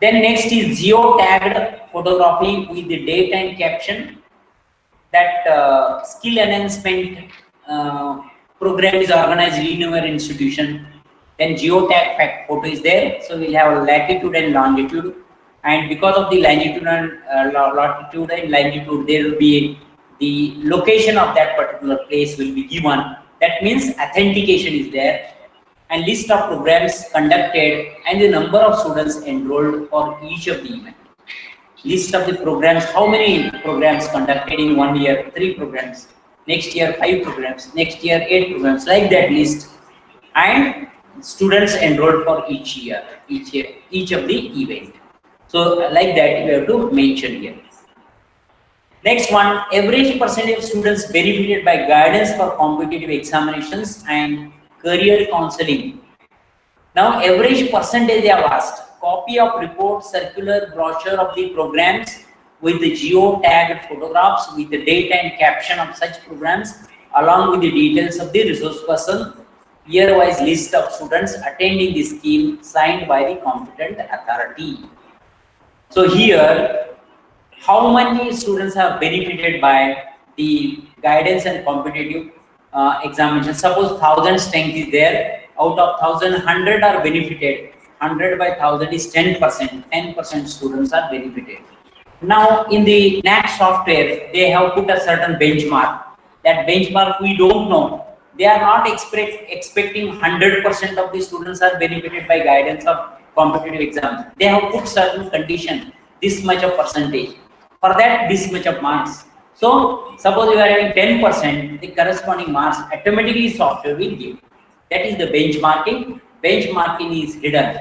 Then next is geo-tagged photography with the date and caption. That skill enhancement program is organized in your institution. Then geotag fact photo is there. So we'll have latitude and longitude. And because of the latitude and longitude, there will be the location of that particular place will be given. That means authentication is there. and list of programs conducted and the number of students enrolled for each of the event. List of the programs, how many programs conducted in 1 year, 3 programs, next year 5 programs, next year 8 programs, like that list, and students enrolled for each year, each of the event. So like that we have to mention here. Next one, average percentage of students benefited by guidance for competitive examinations and career counseling. Now average percentage they have asked. Copy of report, circular, brochure of the programs with the geo-tagged photographs with the date and caption of such programs along with the details of the resource person, year-wise list of students attending the scheme signed by the competent authority. So here, how many students have benefited by the guidance and competitive examination? Suppose 1,000 strength is there, out of 1,000, 100 are benefited. 100 by 1,000 is 10%. 10% students are benefited. Now in the NAAC software, they have put a certain benchmark. That benchmark we don't know. They are not expecting 100% of the students are benefited by guidance of competitive exams. They have put certain condition, this much of percentage. For that, this much of marks. So suppose you are having 10%, the corresponding marks automatically software will give. That is the benchmarking. Benchmarking is hidden.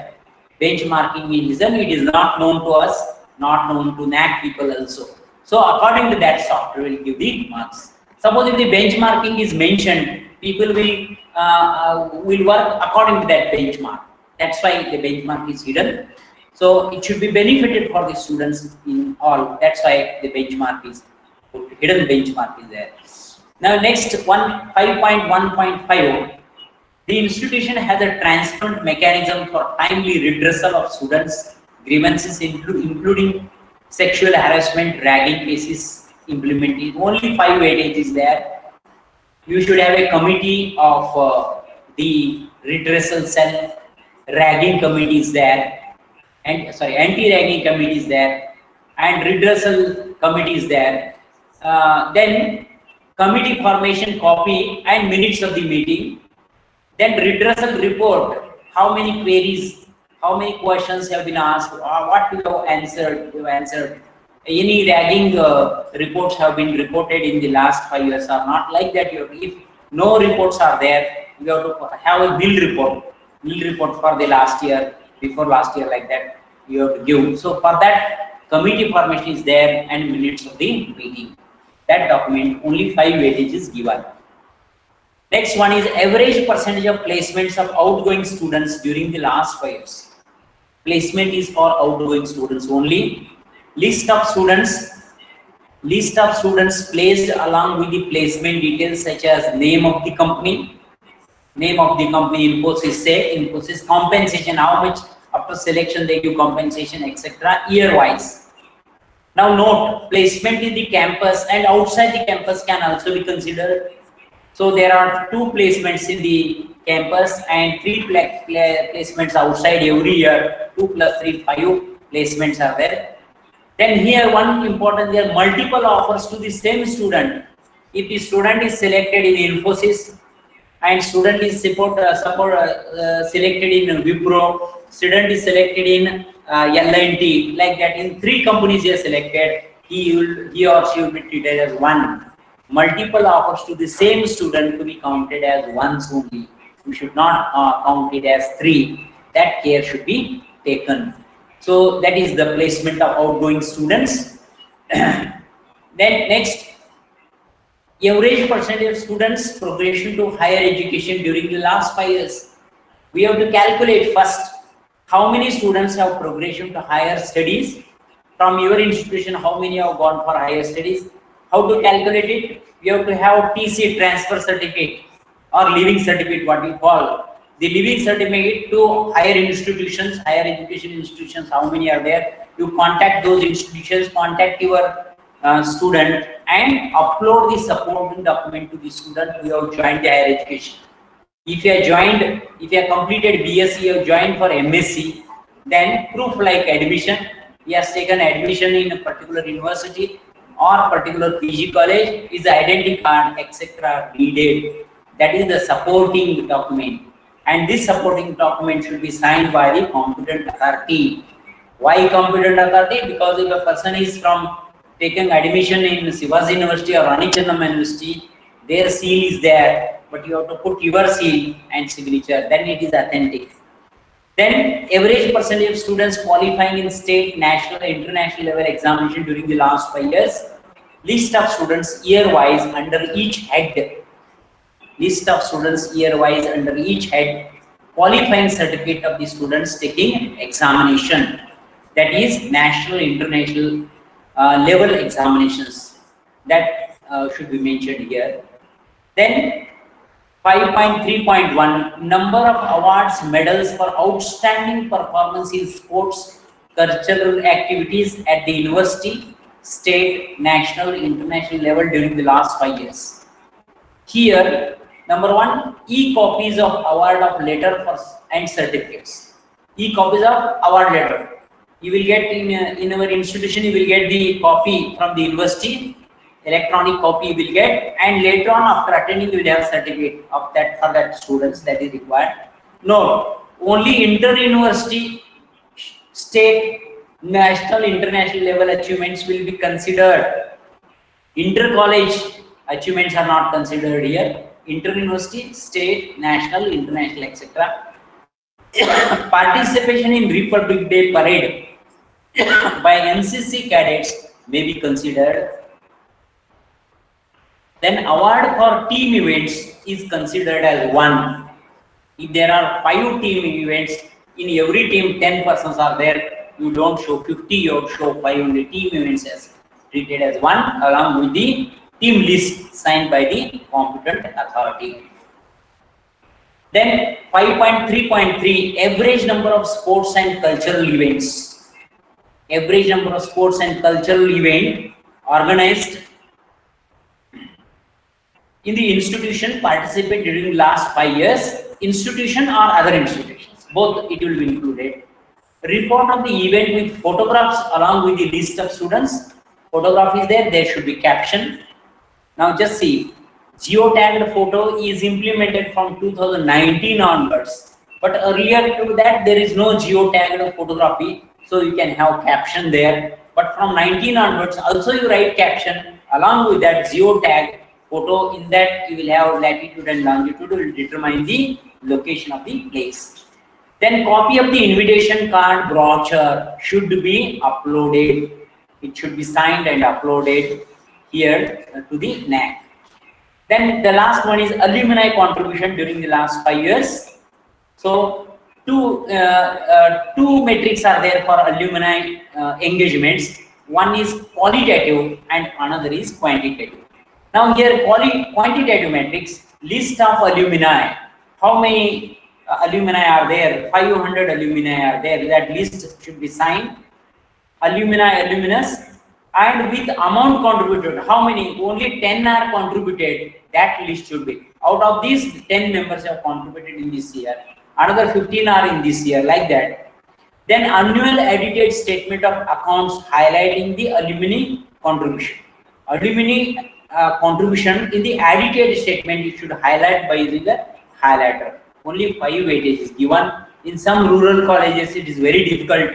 Benchmarking is hidden. It is not known to us, not known to NAAC people also. So according to that, software will give the marks. Suppose if the benchmarking is mentioned, people will work according to that benchmark. That's why the benchmark is hidden. So it should be benefited for the students in all. That's why the benchmark is put. Hidden benchmark is there. Now next one, 5.1.50. The institution has a transparent mechanism for timely redressal of students' grievances, including sexual harassment, ragging cases implemented. Only 5 weightage is there. You should have a committee of the redressal cell, ragging committee is there, and anti-ragging committee is there, and redressal committee is there. Then committee formation copy and minutes of the meeting. Then redressal report, how many queries, how many questions have been asked, what you have answered, any ragging reports have been reported in the last 5 years or not, like that. If no reports are there, you have to have a nil report for the last year, before last year, like that you have to give. So for that, committee formation is there and minutes of the meeting. That document, only 5 weightage is given. Next one is average percentage of placements of outgoing students during the last 5 years. Placement is for outgoing students only. List of students placed along with the placement details such as name of the company, Infosys, say Infosys, compensation, how much after selection they give compensation, etc. year wise. Now note, placement in the campus and outside the campus can also be considered. So there are 2 placements in the campus and 3 placements outside every year. 2 plus 3, 5 placements are there. Then here one important, there are multiple offers to the same student. If the student is selected in Infosys and student is selected in Wipro, student is selected in L&T, like that, in 3 companies he is selected, he or she will be treated as one. Multiple offers to the same student to be counted as once only. We should not count it as 3. That care should be taken. So that is the placement of outgoing students. Then next, average percentage of students progression to higher education during the last 5 years. We have to calculate first how many students have progression to higher studies from your institution. How many have gone for higher studies? How to calculate it? You have to have TC, transfer certificate, or living certificate, what we call. The living certificate to higher institutions, higher education institutions, how many are there? You contact those institutions, contact your student and upload the supporting document to the student who have joined the higher education. If you have completed BSc, you have joined for MSc, then proof like admission, he has taken admission in a particular university or particular PG college, is the identity card, etc. needed. That is the supporting document. and this supporting document should be signed by the competent authority. Why competent authority? Because if a person is from taking admission in Shivaji University or Rani Chennamma University, their seal is there, but you have to put your seal and signature, then it is authentic. Then average percentage of students qualifying in state, national, international level examination during the last 5 years. List of students year-wise under each head. List of students year-wise under each head. Qualifying certificate of the students taking examination. That is national, international level examinations. That should be mentioned here. Then 5.3.1 number of awards, medals for outstanding performance in sports, cultural activities at the university, state, national, international level during the last 5 years. Here, number 1, e-copies of award of letter and certificates. E-copies of award letter. You will get in our institution, you will get the copy from the university. Electronic copy you will get, and later on after attending you will have certificate of that for that students that is required. No, only inter-university, state, national, international level achievements will be considered. Inter-college achievements are not considered here. Inter-university, state, national, international, etc. Participation in Republic Day parade by NCC cadets may be considered. Then award for team events is considered as 1. If there are 5 team events, in every team 10 persons are there, you don't show 50, you show 5 only team events as treated as 1 along with the team list signed by the competent authority. Then 5.3.3 average number of sports and cultural events. Average number of sports and cultural event organized in the institution participate during last 5 years, institution or other institutions, both it will be included. Report of the event with photographs along with the list of students. Photograph is there should be caption. Now just see, geotagged photo is implemented from 2019 onwards, but earlier to that there is no geotagged photography, so you can have caption there. But from 19 onwards also you write caption along with that geotag photo. In that you will have latitude and longitude will determine the location of the place. Then copy of the invitation card brochure should be uploaded. It should be signed and uploaded here to the NAAC. Then the last one is alumni contribution during the last 5 years. So two metrics are there for alumni engagements. One is qualitative and another is quantitative. Now here quantitative metrics, list of alumni. How many alumni are there? 500 alumni are there. That list should be signed. Alumnus, and with amount contributed. How many? Only 10 are contributed. That list should be. Out of these, 10 members have contributed in this year. Another 15 are in this year, like that. Then annual edited statement of accounts highlighting the alumni contribution. Alumni contribution in the edited statement you should highlight by using the highlighter. Only 5 weightage is given. In some rural colleges it is very difficult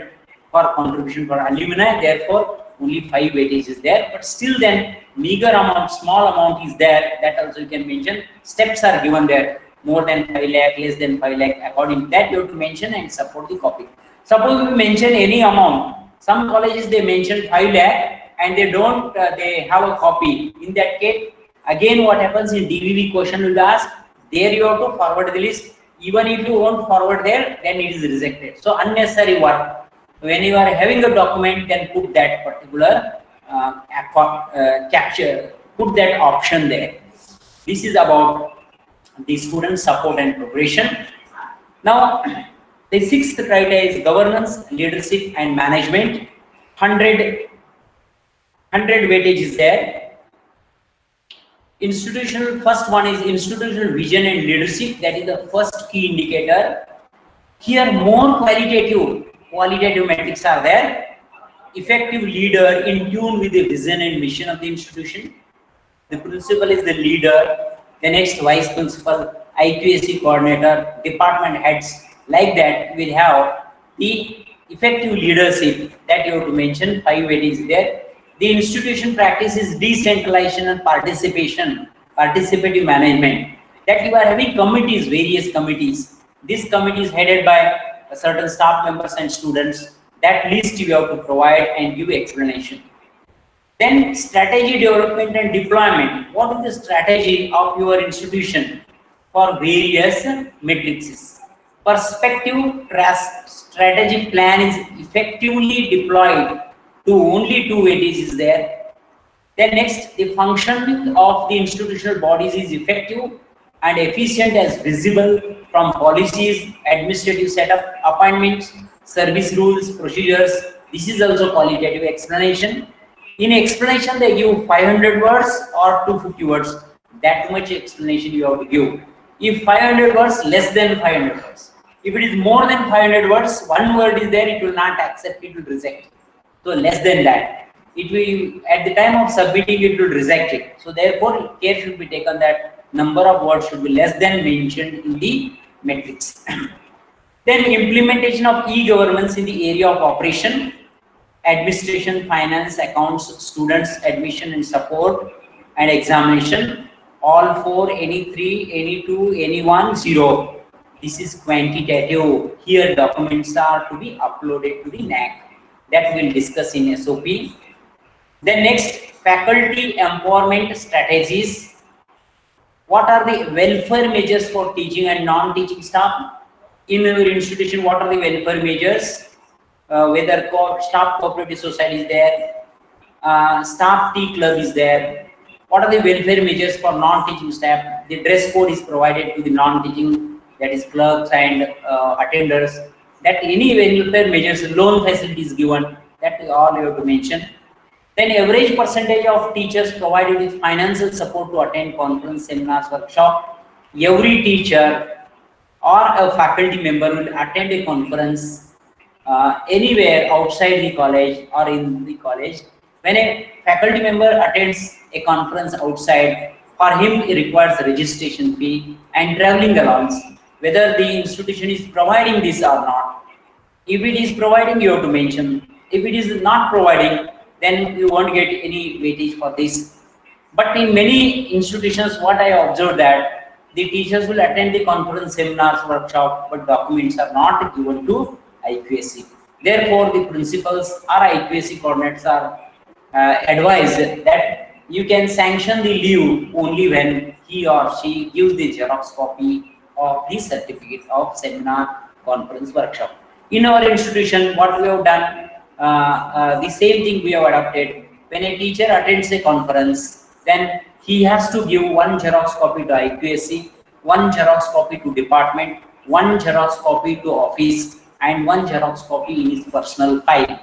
for contribution for alumni, therefore only 5 weightage is there, but still then meager amount, small amount is there, that also you can mention. Steps are given there, more than 5 lakh, less than 5 lakh, according to that you have to mention and support the copy. Suppose we mention any amount, some colleges they mention 5 lakh and they don't, they have a copy. In that case, again what happens in DVV question will ask, there you have to forward the list. Even if you won't forward there, then it is rejected. So unnecessary work. When you are having a document, then put that particular capture, put that option there. This is about the student support and preparation. Now, the 6th criteria is governance, leadership and management. 100 weightage is there. Institutional, first one is institutional vision and leadership. That is the first key indicator. Here more qualitative metrics are there. Effective leader in tune with the vision and mission of the institution. The principal is the leader. The next vice principal IQAC coordinator, department heads, like that will have the effective leadership that you have to mention. 5 weightages there. The institution practices decentralization and participative management. That you are having committees, various committees. This committee is headed by certain staff members and students. That list you have to provide and give explanation. Then strategy development and deployment. What is the strategy of your institution for various matrices? Perspective strategy plan is effectively deployed to only 2 weightages is there. Then next, the functioning of the institutional bodies is effective and efficient as visible from policies, administrative setup, appointments, service rules, procedures. This is also qualitative explanation. In explanation, they give 500 words or 250 words. That much explanation you have to give. If 500 words, less than 500 words. If it is more than 500 words, 1 word is there, it will not accept, it will reject. So less than that, it will, at the time of submitting, it will reject it. So therefore, care should be taken that number of words should be less than mentioned in the matrix. Then implementation of e-governance in the area of operation, administration, finance, accounts, students, admission and support, and examination. All 4, any 3, any 2, any 1, 0. This is quantitative. Here documents are to be uploaded to the NAAC. That we'll discuss in SOP. Then next, faculty empowerment strategies. What are the welfare measures for teaching and non-teaching staff? In your institution, what are the welfare measures? Whether staff cooperative society is there, staff tea club is there. What are the welfare measures for non-teaching staff? The dress code is provided to the non-teaching, that is clerks and attenders. That any welfare measures, loan facilities given, that is all you have to mention. Then average percentage of teachers provided with financial support to attend conference, seminars, workshop. Every teacher or a faculty member will attend a conference anywhere outside the college or in the college. When a faculty member attends a conference outside, for him it requires a registration fee and traveling allowance, whether the institution is providing this or not. If it is providing, you have to mention. If it is not providing, then you won't get any weightage for this. But in many institutions, what I observed that the teachers will attend the conference, seminars, workshop, but documents are not given to IQAC. Therefore, the principals or IQAC coordinators are advised that you can sanction the leave only when he or she gives the Xerox copy of the certificate of seminar, conference, workshop. In our institution, what we have done, the same thing we have adopted. When a teacher attends a conference, then he has to give 1 Xerox copy to IQAC, 1 Xerox copy to department, 1 Xerox copy to office, and 1 Xerox copy in his personal file.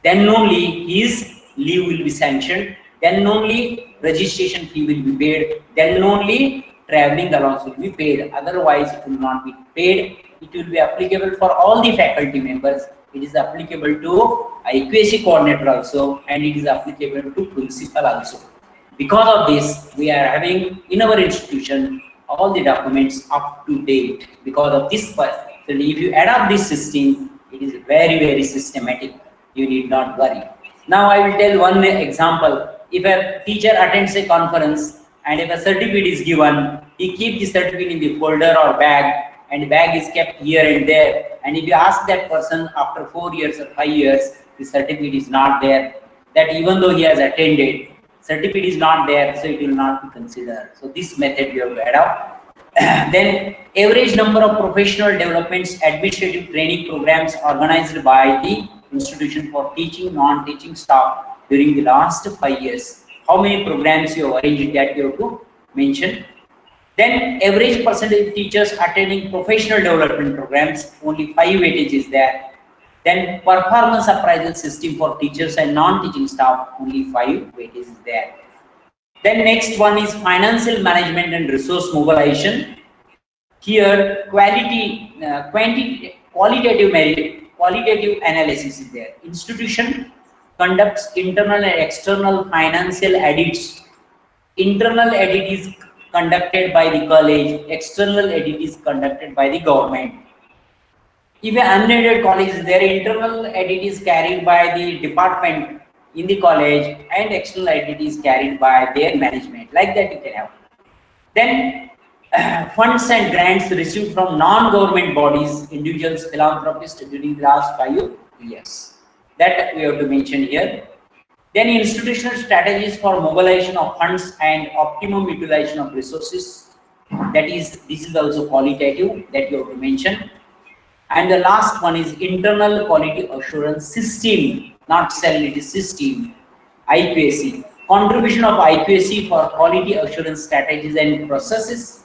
Then only his leave will be sanctioned, then only registration fee will be paid, then only traveling allowance will be paid. Otherwise, it will not be paid. It will be applicable for all the faculty members. It is applicable to IQAC coordinator also, and it is applicable to principal also. Because of this, we are having in our institution all the documents up to date. Because of this, if you adopt this system, it is very, very systematic. You need not worry. Now I will tell one example. If a teacher attends a conference and if a certificate is given, he keeps the certificate in the folder or bag, and the bag is kept here and there. And if you ask that person after 4 years or 5 years, the certificate is not there, that even though he has attended, certificate is not there, so it will not be considered. So this method you have to adopt. Then average number of professional developments, administrative training programs organized by the institution for teaching, non-teaching staff during the last 5 years. How many programs you have arranged, that you have to mention. Then average percentage of teachers attending professional development programs, only 5 weightage is there. Then performance appraisal system for teachers and non-teaching staff, only 5 weightage is there. Then next one is financial management and resource mobilization. Here qualitative analysis is there. Institution conducts internal and external financial audits. Internal audit is conducted by the college, external audit is conducted by the government. If an unaided college, their internal audit is carried by the department in the college and external audit is carried by their management. Like that you can have. Then funds and grants received from non-government bodies, individuals, philanthropists during the last 5 years. That we have to mention here. Then institutional strategies for mobilization of funds and optimum utilization of resources. This is also qualitative that you have to mention. And the last one is internal quality assurance system, not cell, it is system, IQAC. Contribution of IQAC for quality assurance strategies and processes,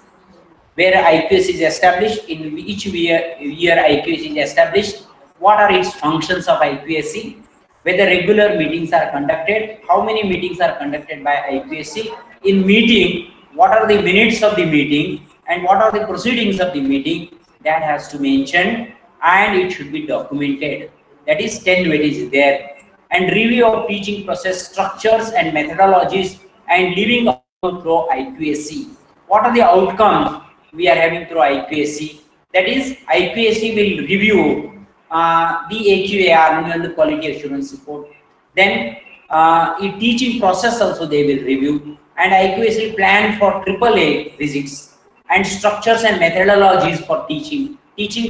where IQAC is established, in each year IQAC is established, what are its functions of IQAC, whether regular meetings are conducted, how many meetings are conducted by IQAC, in meeting, what are the minutes of the meeting and what are the proceedings of the meeting, that has to be mentioned and it should be documented. That is 10 weightage there. And review of teaching process structures and methodologies and living through IQAC. What are the outcomes we are having through IQAC? That is, IQAC will review the AQAR, annual quality assurance report. Then in teaching process also they will review, and IQAC will plan for AAA visits and structures and methodologies for teaching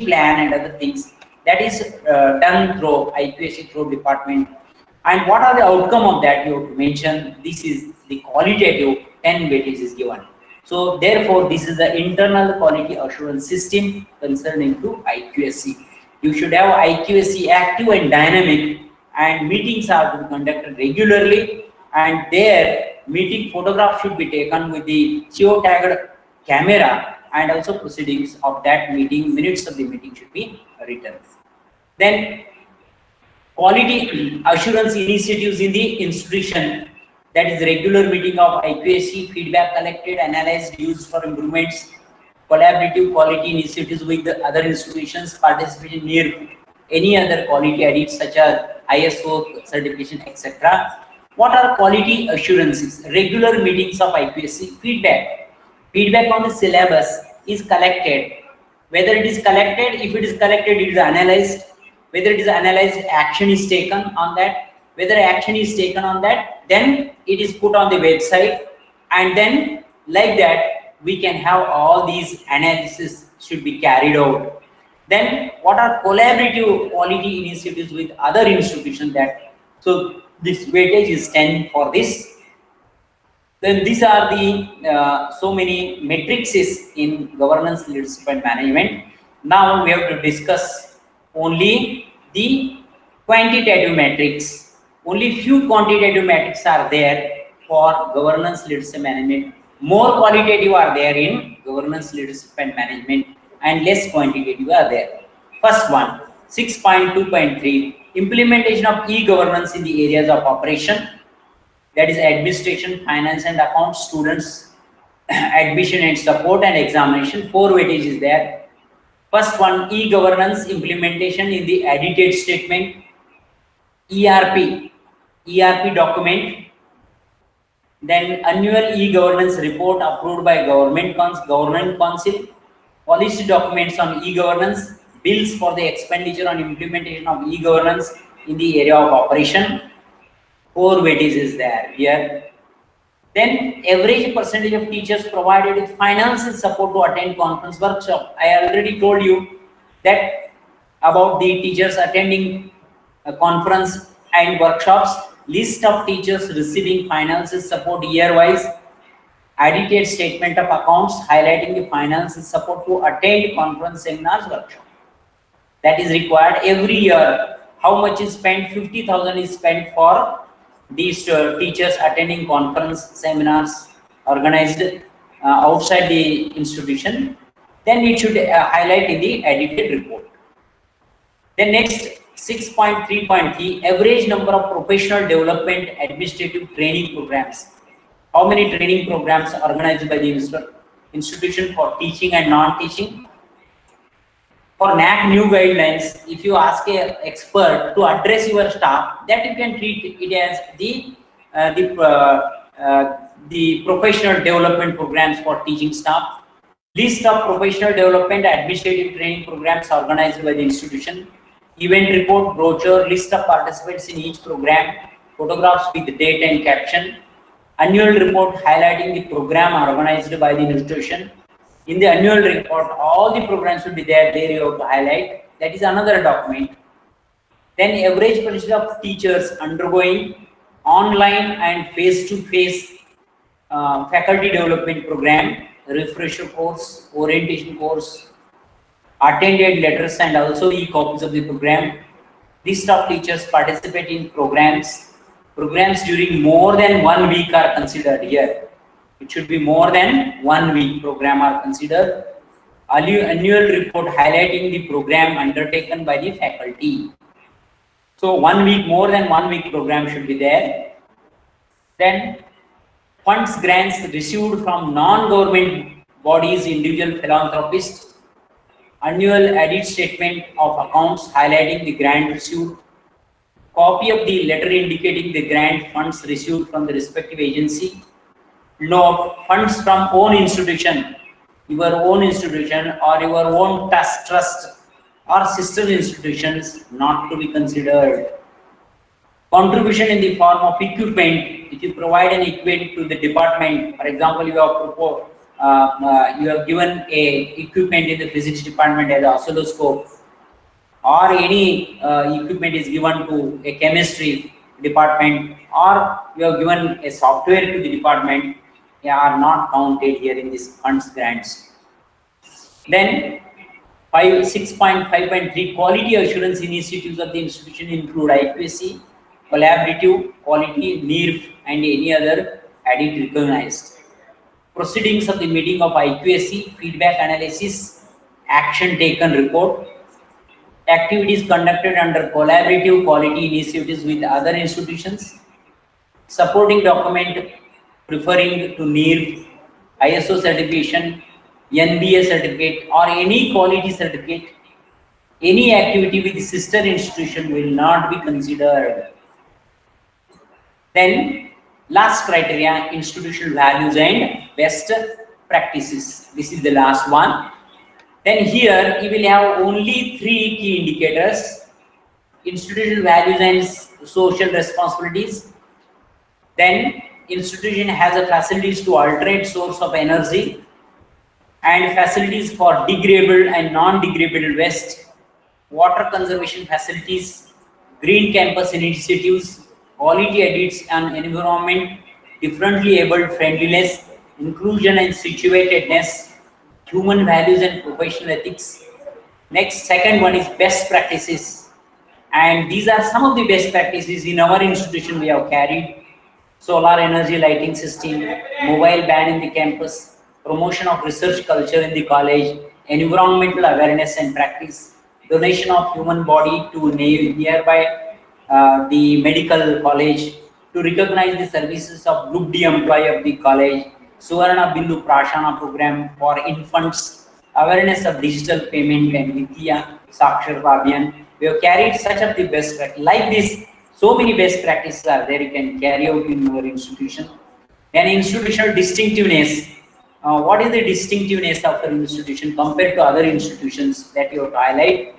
plan and other things. That is done through IQAC through department. And what are the outcome of that? You have to mention. This is the qualitative 10 weightage is given. So therefore, this is the internal quality assurance system concerning to IQAC. You should have IQAC active and dynamic, and meetings are to be conducted regularly, and their meeting photograph should be taken with the geo-tagged camera, and also proceedings of that meeting, minutes of the meeting should be written. Then quality assurance initiatives in the institution, that is regular meeting of IQAC, feedback collected, analyzed, used for improvements, collaborative quality initiatives with the other institutions, participation near any other quality audits such as ISO certification, etc. What are quality assurances? Regular meetings of IQAC, feedback on the syllabus is collected. Whether it is collected, if it is collected, it is analyzed. Whether it is analyzed, action is taken on that. Whether action is taken on that, then it is put on the website, and then like that we can have all these analysis should be carried out. Then what are collaborative quality initiatives with other institutions? That so this weightage is 10 for this. Then these are the so many metrics in governance, leadership and management. Now we have to discuss only the quantitative metrics. Only few quantitative metrics are there for governance, leadership, management. More qualitative are there in governance, leadership, and management, and less quantitative are there. First one, 6.2.3, implementation of e-governance in the areas of operation. That is administration, finance and accounts, students, admission and support, and examination. 4 weightage is there. First one, e-governance implementation in the edited statement, ERP document, then annual e-governance report approved by government council, policy documents on e-governance, bills for the expenditure on implementation of e-governance in the area of operation. 4 weightage is there here. Then average percentage of teachers provided with financial support to attend conference workshop. I already told you that about the teachers attending a conference and workshops. List of teachers receiving financial support year-wise, edited statement of accounts highlighting the financial support to attend conference, seminars, workshop. That is required every year. How much is spent? 50,000 is spent for these teachers attending conference, seminars organized outside the institution. Then it should highlight in the edited report. The next 6.3.3, average number of professional development administrative training programs. How many training programs organized by the institution for teaching and non-teaching? For NAAC new guidelines, if you ask an expert to address your staff, that you can treat it as the professional development programs for teaching staff, list of professional development administrative training programs organized by the institution, event report, brochure, list of participants in each program, photographs with date and caption, annual report highlighting the program organized by the institution. In the annual report, all the programs will be there you have to highlight. That is another document. Then average percentage of teachers undergoing online and face-to-face faculty development program, refresher course, orientation course, attended letters and also e-copies of the program. List of teachers participate in programs. Programs during more than 1 week are considered here. It should be more than 1 week program are considered. Annual report highlighting the program undertaken by the faculty. So 1 week, more than 1 week program should be there. Then funds grants received from non-government bodies, individual philanthropists, annual audit statement of accounts highlighting the grant received, copy of the letter indicating the grant funds received from the respective agency, note funds from own institution, your own institution or your own trust or sister institutions not to be considered. Contribution in the form of equipment. If you provide an equipment to the department, for example, you have given a equipment in the physics department as an oscilloscope, or any equipment is given to a chemistry department, or you have given a software to the department, they are not counted here in this funds grants. Then 6.5.3 quality assurance initiatives of the institution include IQAC, collaborative, quality, NIRF, and any other added recognized. Proceedings of the meeting of IQAC, feedback analysis, action taken report, activities conducted under collaborative quality initiatives with other institutions, supporting document referring to NIRF, ISO certification, NBA certificate, or any quality certificate. Any activity with the sister institution will not be considered. Then last criteria, institutional values and best practices. This is the last one. Then here you will have only 3 key indicators: institutional values and social responsibilities. Then institution has a facilities to alternate source of energy and facilities for degradable and non-degradable waste, water conservation facilities, green campus initiatives, quality audits on environment, differently abled friendliness, inclusion and situatedness, human values and professional ethics. Next, second one is best practices, and these are some of the best practices in our institution we have carried: solar energy lighting system, mobile ban in the campus, promotion of research culture in the college, environmental awareness and practice, donation of human body to nearby the medical college, to recognize the services of Group D employee of the college, Suvarna Bindu Prashana program for infants, awareness of digital payment and Vidya Sakshar Abhiyan. We have carried such of the best practice. Like this, so many best practices are there you can carry out in your institution. Then institutional distinctiveness. What is the distinctiveness of your institution compared to other institutions that you have to highlight?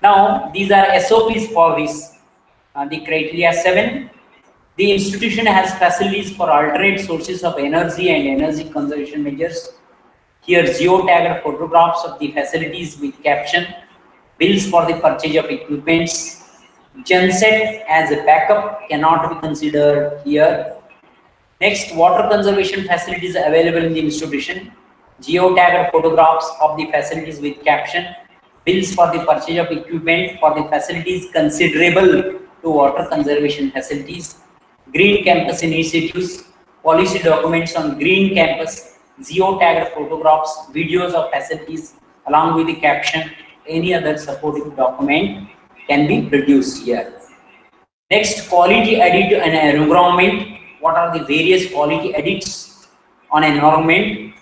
Now, these are SOPs for this. The criteria 7. The institution has facilities for alternate sources of energy and energy conservation measures. Here, geotagged photographs of the facilities with caption, bills for the purchase of equipments. Genset as a backup cannot be considered here. Next, water conservation facilities available in the institution. Geotagged photographs of the facilities with caption, bills for the purchase of equipment for the facilities considerable to water conservation facilities. Green campus initiatives, policy documents on green campus, geotagged photographs, videos of facilities along with the caption, any other supporting document can be produced here. Next, quality audit and environment. What are the various quality audits on environment?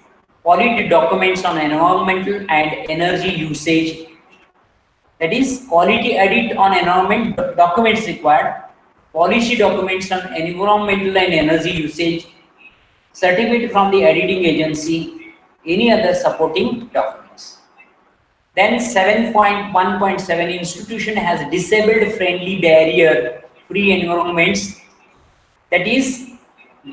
Quality documents on environmental and energy usage. That is, quality audit on environment documents required. Policy documents on environmental and energy usage. certificate from the editing agency, any other supporting documents. Then 7.1.7 institution has disabled friendly barrier free environments, that is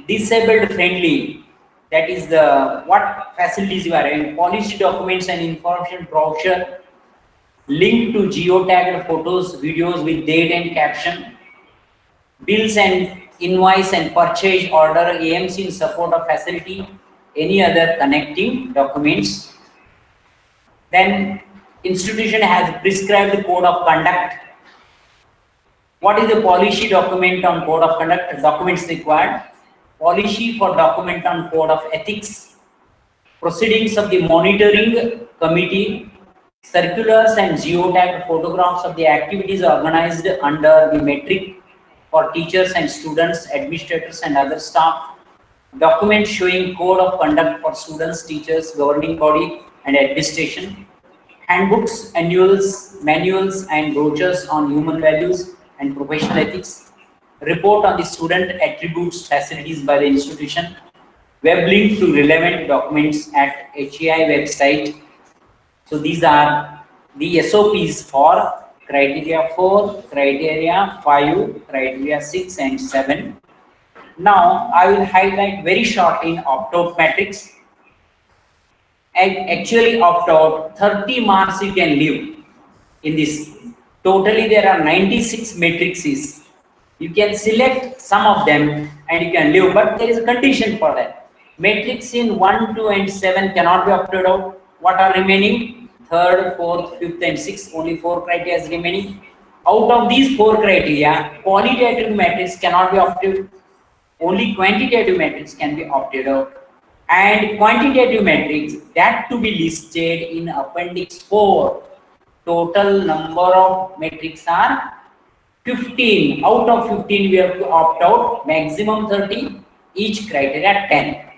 disabled friendly, that is the what facilities you are having, polished documents and information brochure, link to geotagged photos, videos with date and caption, bills and invoice and purchase order, AMC in support of facility, any other connecting documents. Then institution has prescribed code of conduct. What is the policy document on code of conduct? Documents required. Policy for document on code of ethics. Proceedings of the monitoring committee. Circulars and geotagged photographs of the activities organized under the metric for teachers and students, administrators and other staff. Documents showing code of conduct for students, teachers, governing body and administration. Handbooks, annuals, manuals and brochures on human values and professional ethics. Report on the student attributes facilities by the institution. Web link to relevant documents at HEI website. So these are the SOPs for criteria 4, criteria 5, criteria 6 and 7. Now I will highlight very shortly in opt-out matrix. And actually opt-out 30 marks you can leave in this. Totally there are 96 matrices. You can select some of them and you can leave, but there is a condition for that. Matrix in 1, 2 and 7 cannot be opted out. What are remaining? 3rd, 4th, 5th and 6th, only 4 criteria is remaining. Out of these 4 criteria, qualitative matrix cannot be opted. Only quantitative matrix can be opted out. And quantitative matrix that to be listed in appendix 4. Total number of matrix are 15. Out of 15 we have to opt out, maximum 30, each criteria 10.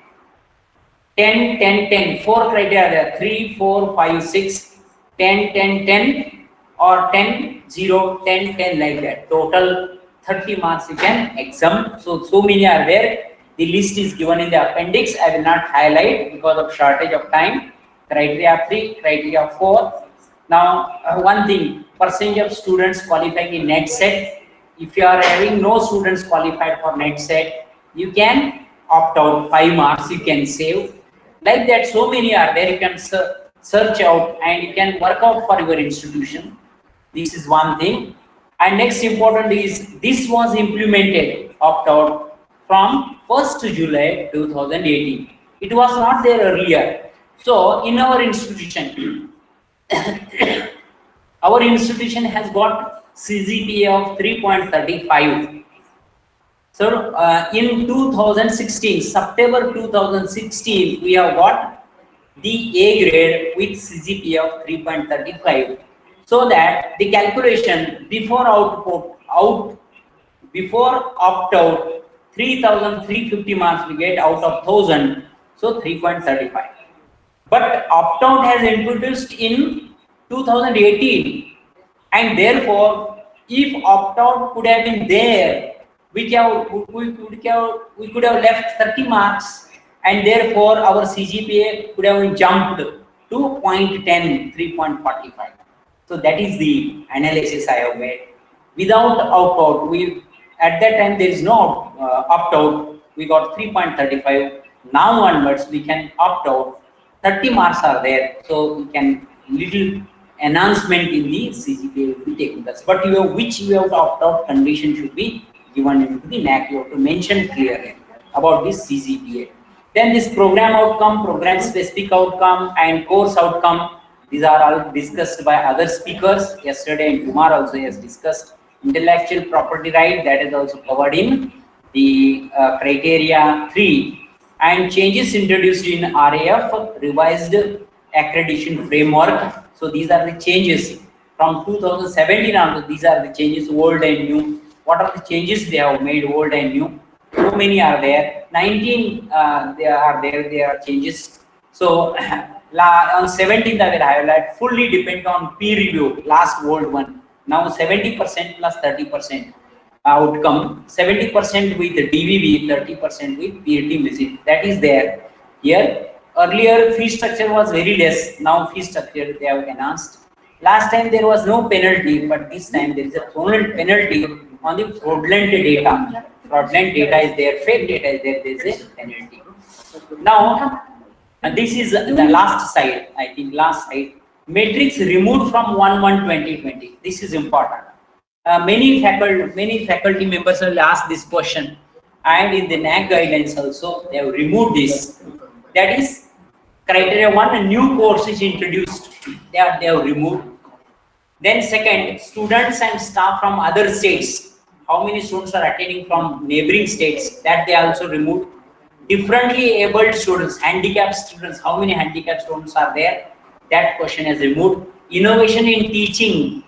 10, 10, 10, 4 criteria there, 3, 4, 5, 6, 10, 10, 10 or 10, 0, 10, 10 like that. Total 30 marks you can exempt. So many are there. The list is given in the appendix. I will not highlight because of shortage of time. Criteria 3, criteria 4. Now one thing, percentage of students qualifying in net set. If you are having no students qualified for net set, you can opt out 5 marks, you can save. Like that, so many are there. You can search out and you can work out for your institution. This is one thing. And next important is this was implemented opt out from 1st July 2018. It was not there earlier. So in our institution, our institution has got CGPA of 3.35. So in 2016, September 2016, we have got the A grade with CGPA of 3.35. So that the calculation before before opt out, 3,350 marks we get out of 1000, so 3.35. But opt out has introduced in 2018, and therefore, if opt out could have been there, we could have left 30 marks, and therefore our CGPA could have jumped to 0.10, 3.45. So that is the analysis I have made. Without opt out, at that time there is no opt out. We got 3.35. Now onwards we can opt out. 30 marks are there, so we can little enhancement in the CGPA will be taken. But which you have to opt out condition should be given into the NAAC. You have to mention clearly about this CGPA. Then this program outcome, program specific outcome, and course outcome. These are all discussed by other speakers yesterday, and Kumar also has discussed. Intellectual property right, that is also covered in the criteria 3. And changes introduced in RAF, revised accreditation framework. So these are the changes from 2017 on. These are the changes, old and new. What are the changes they have made, old and new? So many are there. 19 there are changes. So on 17th I will highlight fully depend on peer review, last old one. Now 70% plus 30%. outcome, 70% with DVV, 30% with peer team visit. That is there. Here, earlier fee structure was very less. Now fee structure they have enhanced. Last time there was no penalty, but this time there is a penalty on the fraudulent data. Fraudulent data is there, fake data is there. There is a penalty. Now, and this is the last slide. I think last slide. Matrix removed from 1/1/2020. This is important. Many faculty members will ask this question, and in the NAAC guidelines also they have removed this. That is criteria 1, a new course is introduced. They have removed. Then second, students and staff from other states. How many students are attending from neighboring states? That they also removed. Differently abled students, handicapped students. How many handicapped students are there? That question is removed. Innovation in teaching.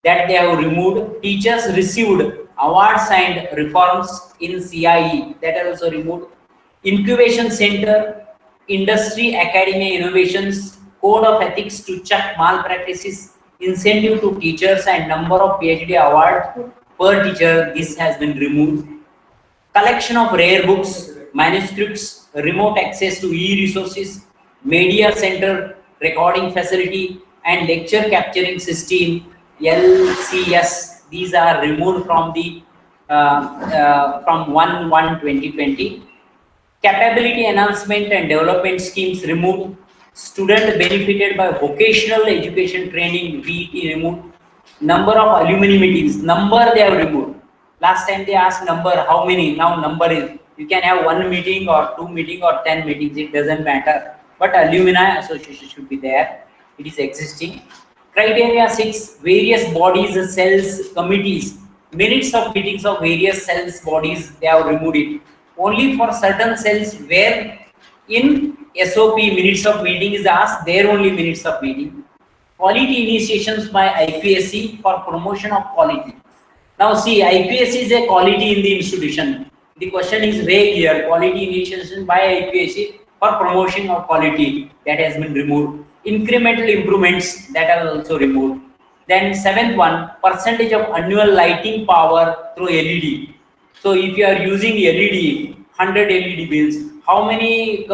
That they have removed. Teachers received awards and reforms in CIE. That are also removed. Incubation center, industry, academia innovations, code of ethics to check malpractices, incentive to teachers and number of PhD awards per teacher. This has been removed. Collection of rare books, manuscripts, remote access to e-resources, media center, recording facility, and lecture capturing system. LCS, these are removed from the from 1/1/2020. Capability enhancement and development schemes removed. Student benefited by vocational education training VET removed. Number of alumni meetings, number they have removed. Last time they asked number, how many? Now number is, you can have 1 meeting or 2 meetings or 10 meetings, it doesn't matter. But alumni association should be there. It is existing. Criteria 6, various bodies, cells, committees, minutes of meetings of various cells, bodies, they have removed it. Only for certain cells where in SOP minutes of meeting is asked, there only minutes of meeting. Quality initiations by IQAC for promotion of quality. Now see, IQAC is a quality in the institution. The question is vague here. Quality initiation by IQAC for promotion of quality, that has been removed. Incremental improvements, that are also removed. Then 7th one, percentage of annual lighting power through LED. So if you are using LED, 100 LED bills, how many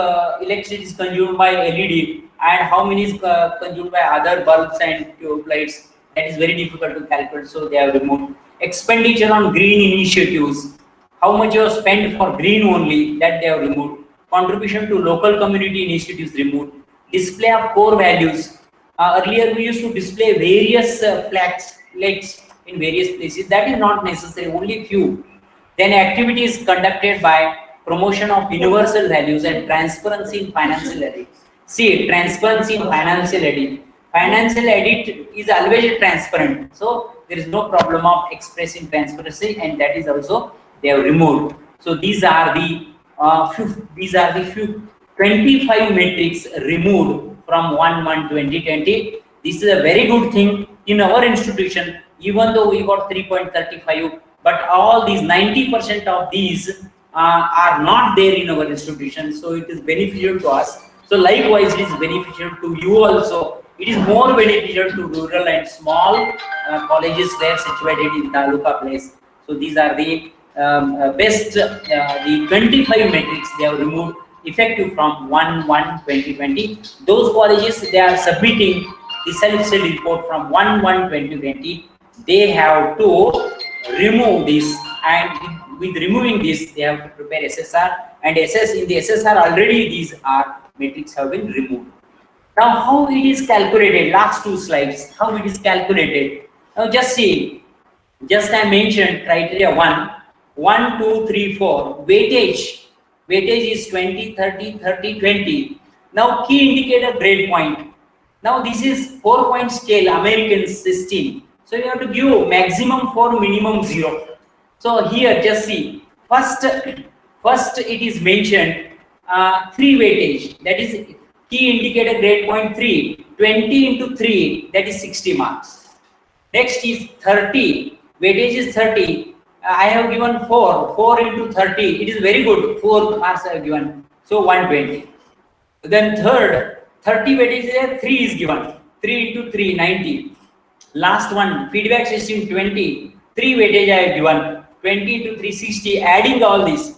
electricity is consumed by LED and how many is consumed by other bulbs and tube lights? That is very difficult to calculate, so they have removed. Expenditure on green initiatives, how much you have spent for green only, that they have removed. Contribution to local community initiatives removed. Display of core values. Earlier we used to display various flags in various places. That is not necessary, only few. Then activities conducted by promotion of universal values and transparency in financial audit. See, transparency in financial audit. Financial audit is always transparent, so there is no problem of expressing transparency, and that is also they have removed. So these are the few 25 metrics removed from 1/1/2020. This is a very good thing in our institution, even though we got 3.35, but all these 90% of these are not there in our institution, so it is beneficial to us. So likewise, it is beneficial to you also. It is more beneficial to rural and small colleges where situated in Taluka place. So these are the best, the 25 metrics they have removed effective from 1/1/2020. Those colleges, they are submitting the self-study report from 1/1/2020. They have to remove this, and with removing this, they have to prepare SSR, and in the SSR already these metrics have been removed. Now how it is calculated, last 2 slides, how it is calculated. Now just see, just I mentioned criteria 1, 2, 3, 4, weightage is 20, 30, 30, 20. Now key indicator grade point. Now this is 4-point scale, American system. So you have to give maximum 4, minimum 0. So here just see, first it is mentioned 3 weightage, that is key indicator grade point 3, 20 into 3, that is 60 marks. Next is 30, weightage is 30. I have given 4 into 30, it is very good, 4 marks I have given, so 120. Then third, 30 weightage is there, 3 is given, 3 into 3, 90. Last one, feedback system 20, 3 weightage I have given, 20 to 360, adding all this,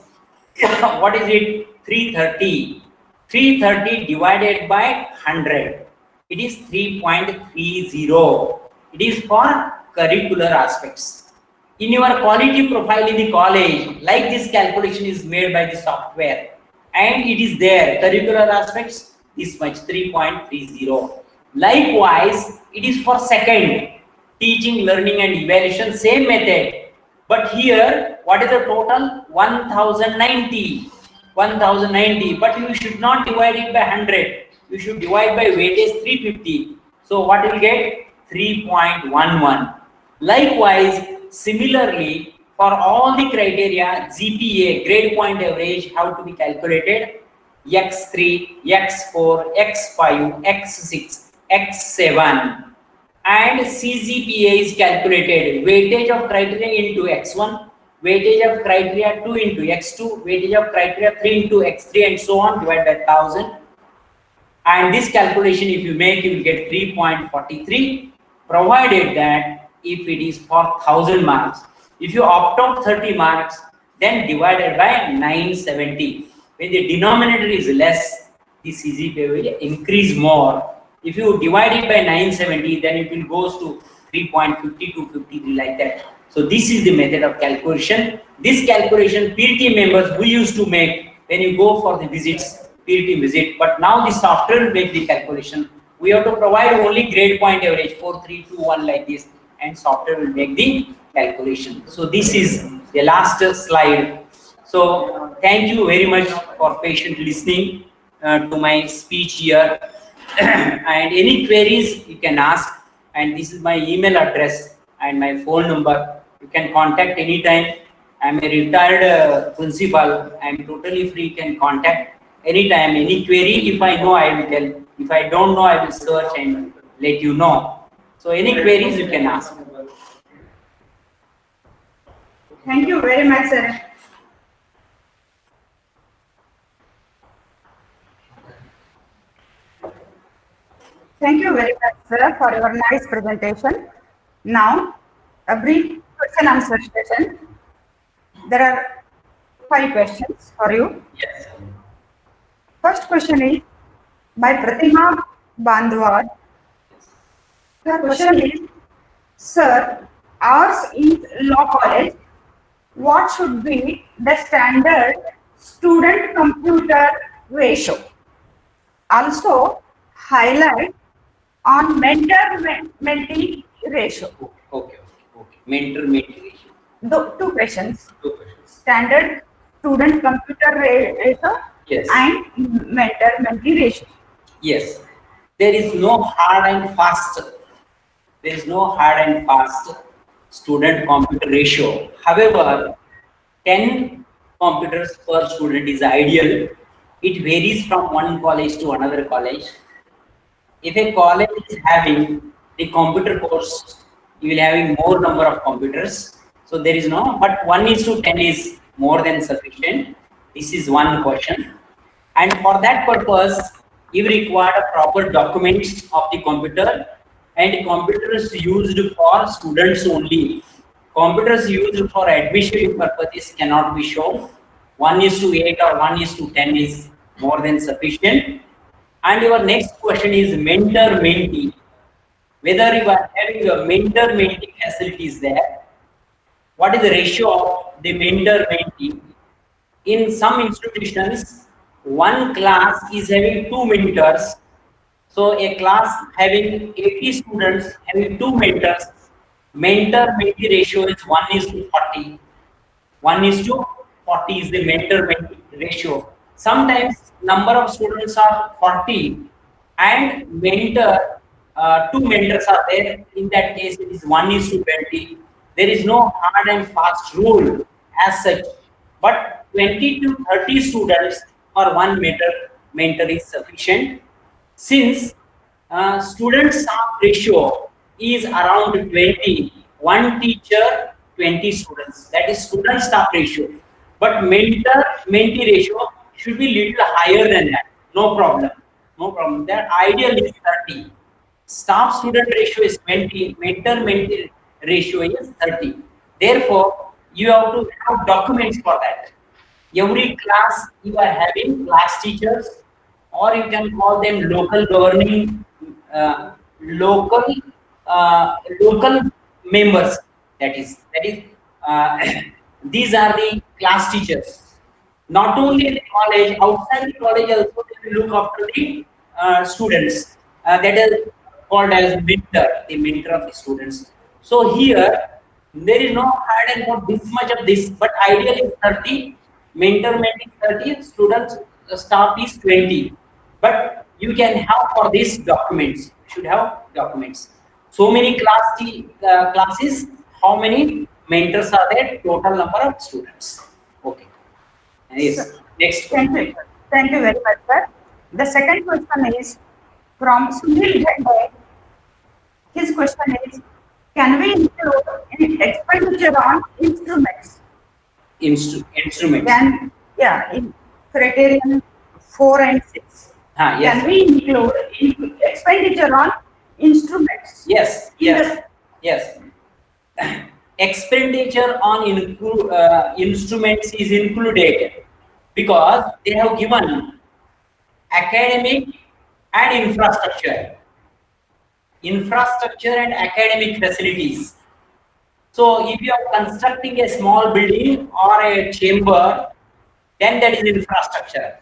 what is it? 330. 330 divided by 100. It is 3.30. It is for curricular aspects. In your quality profile in the college, like this calculation is made by the software, and it is there, curricular aspects, this much, 3.30. Likewise, it is for second, teaching, learning and evaluation, same method. But here, what is the total? 1090. 1090. But you should not divide it by 100. You should divide by weightage 350. So what will get? 3.11. Likewise, similarly, for all the criteria, GPA, grade point average, how to be calculated? X3, X4, X5, X6, X7. And CGPA is calculated, weightage of criteria into X1, weightage of criteria 2 into X2, weightage of criteria 3 into X3, and so on, divided by 1000. And this calculation, if you make, you will get 3.43, provided that if it is for 1000 marks. If you opt out 30 marks, then divided by 970. When the denominator is less, the CGPA will increase more. If you divide it by 970, then it will goes to 3.50 to 53, like that. So this is the method of calculation. This calculation peer team members we used to make when you go for the visits, peer team visit. But now the software will make the calculation. We have to provide only grade point average 4, 3, 2, 1 like this, and software will make the calculation. So this is the last slide. So thank you very much for patient listening to my speech here. And any queries you can ask, and this is my email address and my phone number. You can contact anytime. I'm a retired principal. I'm totally free. You can contact anytime, any query. If I know, I will tell. If I don't know, I will search and let you know. So any queries you can ask. Thank you very much, sir. Thank you very much, sir, for your nice presentation. Now, a brief question answer session. There are 5 questions for you. Yes. First question is by Pratima Bandwad. The question is, sir, ours is law college. What should be the standard student computer ratio? Also, highlight on mentor-mentee ratio. Okay. Mentor-mentee ratio. The 2 questions. 2 questions. Standard student computer ratio, Yes. and mentor-mentee ratio. Yes. There is no hard and fast. There is no hard and fast student computer ratio. However, 10 computers per student is ideal. It varies from one college to another college. If a college is having the computer course, you will having more number of computers. So there is no, but 1:10 is more than sufficient. This is one question. And for that purpose, you require a proper documents of the computer, and computers used for students only. Computers used for admission purposes cannot be shown. 1:8 or 1:10 is more than sufficient. And your next question is mentor-mentee. Whether you are having a mentor-mentee facilities there, what is the ratio of the mentor-mentee? In some institutions, one class is having 2 mentors. So a class having 80 students having 2 mentors, mentor-mentee ratio is 1:40. 1:40 is the mentor-mentee ratio. Sometimes number of students are 40 and mentor, 2 mentors are there. In that case, it is 1:20. There is no hard and fast rule as such, but 20 to 30 students or 1 mentor is sufficient. Since student staff ratio is around 20, 1 teacher, 20 students, that is student staff ratio. But mentor-mentee ratio should be little higher than that. No problem. That ideal is 30. Staff student ratio is 20, mentor-mentee ratio is 30. Therefore, you have to have documents for that. Every class you are having class teachers, or you can call them local governing, uh, local local members. That is uh, these are the class teachers. Not only in the college, outside the college also they will look after the students. That is called as mentor, the mentor of the students. So here there is no hard and not this much of this, but ideally is 30, mentor is 30, students staff is 20. But you can have for these documents, you should have documents. So many classes, how many mentors are there, total number of students. Okay. Yes. Next Thank one. you. Thank you very much, sir. The second question is from Sunil Dhande. His question is, can we include in expenditure on instruments? Instruments. Can, yeah, in criterion 4 and 6. Yes. Can we include in expenditure on instruments? Yes. Yes. Expenditure on instruments is included because they have given academic and infrastructure and academic facilities. So if you are constructing a small building or a chamber, then that is infrastructure.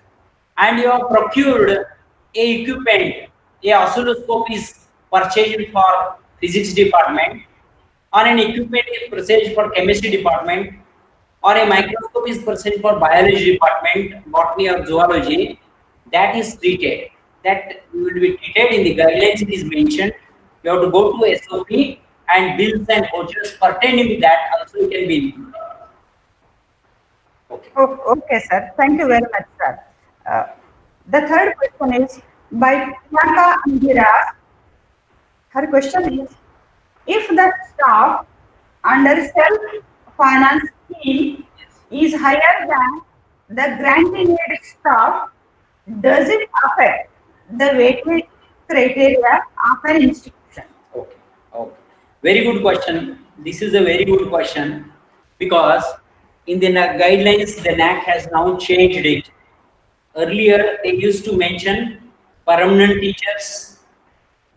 And you have procured a equipment, a oscilloscope is purchased for physics department, or an equipment is purchased for chemistry department, or a microscope is purchased for biology department, botany or zoology. That is treated. That will be treated in the guidelines. It is mentioned. You have to go to SOP, and bills and vouchers pertaining to that also can be included. Okay. Okay, sir. Thank you very much, sir. The third question is by Janata Andira. Her question is, if the staff under self-finance scheme is higher than the granting aid staff, does it affect the weightage criteria of an institution? Okay. Very good question. This is a very good question because in the guidelines, the NAAC has now changed it. Earlier, they used to mention permanent teachers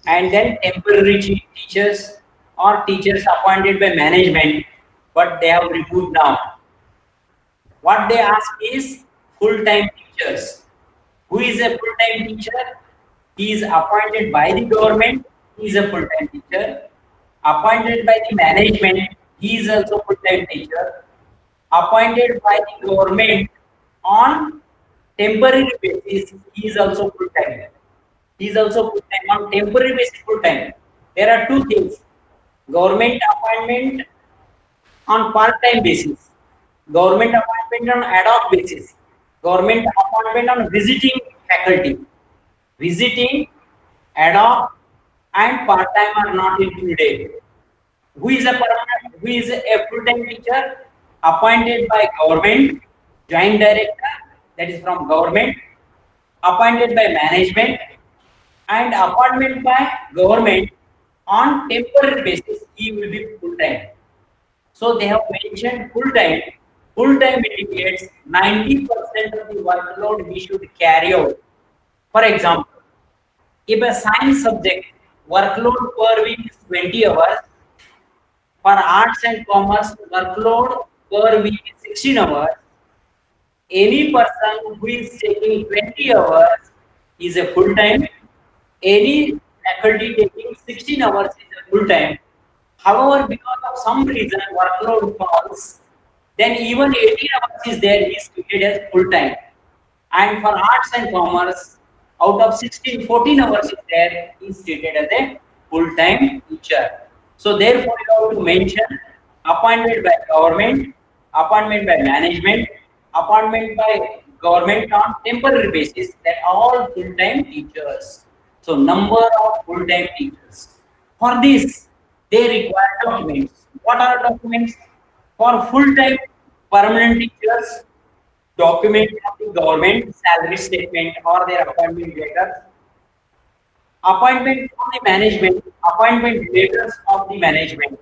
and then temporary teachers or teachers appointed by management, but they have removed now. What they ask is full-time teachers. Who is a full-time teacher? He is appointed by the government. He is a full-time teacher. Appointed by the management. He is also full-time teacher. Appointed by the government on temporary basis. He is also full-time. He is also full-time on temporary basis. Full-time. There are two things: government appointment on part-time basis, government appointment on ad hoc basis, government appointment on visiting faculty. Visiting, ad hoc and part-time are not included. Who is a permanent? Who is a full-time teacher? Appointed by government, joint director, that is from government, appointed by management, and appointment by government on temporary basis. He will be full-time. So they have mentioned full-time. Full-time indicates 90% of the workload we should carry out. For example, if a science subject workload per week is 20 hours, for arts and commerce workload per week is 16 hours, any person who is taking 20 hours is a full-time. Any faculty taking 16 hours is a full-time. However, because of some reason workload falls, then even 18 hours is there, is treated as full-time. And for arts and commerce, out of 16, 14 hours is there, is treated as a full-time teacher. So therefore, you have to mention appointed by government, appointment by management, appointment by government on temporary basis, that all full-time teachers. So number of full-time teachers. For this, they require documents. What are documents? For full-time permanent teachers, document of the government, salary statement or their appointment letter. Appointment from the management, appointment letters of the management.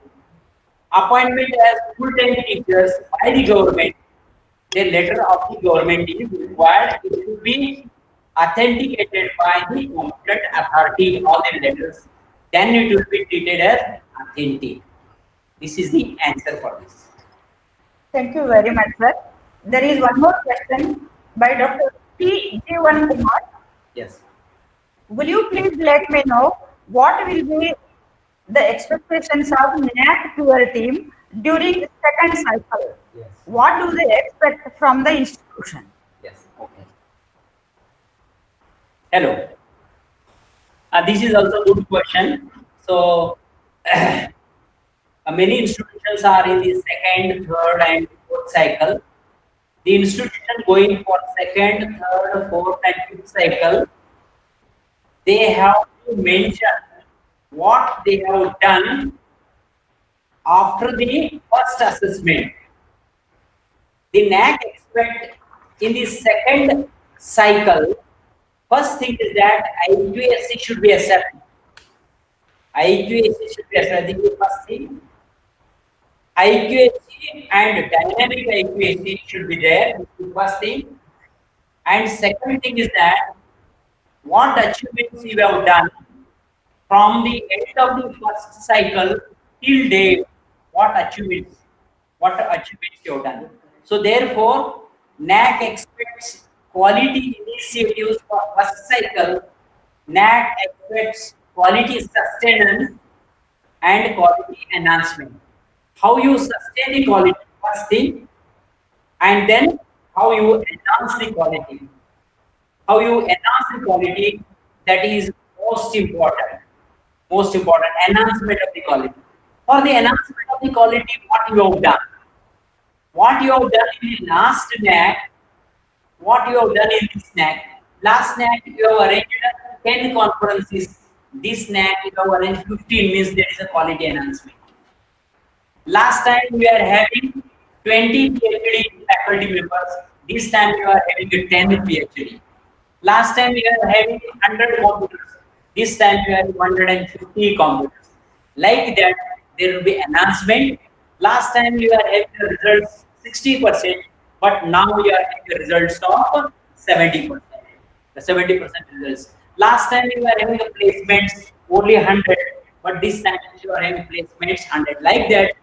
appointment as full-time teachers by the government, the letter of the government is required. It should be authenticated by the competent authority, all the letters. Then it will be treated as authentic. This is the answer for this. Thank you very much, sir. There is one more question by Dr. P. Jeevan Kumar. Yes. Will you please let me know what will be the expectations of NAAC to your team during the second cycle? Yes. What do they expect from the institution? Yes. Okay. Hello. This is also a good question. So, many institutions are in the second, third, and fourth cycle. The institution going for second, third, fourth, and fifth cycle, they have to mention what they have done after the first assessment. The NAAC expect in the second cycle, first thing is that IQAC should be assessed. IQAC should be assessed. This is the first thing. IQAC and dynamic IQAC should be there. This is the first thing. And second thing is that what achievements you have done from the end of the first cycle till date, what achievements you have done. So therefore, NAAC expects quality initiatives for first cycle. NAAC expects quality sustenance and quality enhancement. How you sustain the quality, first thing, and then how you enhance the quality. How you enhance the quality, that is most important. Most important, enhancement of the quality. For the enhancement of the quality, what you have done? What you have done in the last NAAC, what you have done in this NAAC. Last NAAC, you have arranged 10 conferences. This NAAC, you have arranged 15, means there is a quality enhancement. Last time we are having 20 PhD faculty members. This time we are having a 10 PhD. Last time we are having 100 computers. This time we are 150 computers. Like that, there will be enhancement. Last time we are having the results 60%, but now we are having the results of 70%. The 70% results. Last time we were having the placements only 100, but this time you are having placements 100. Like that,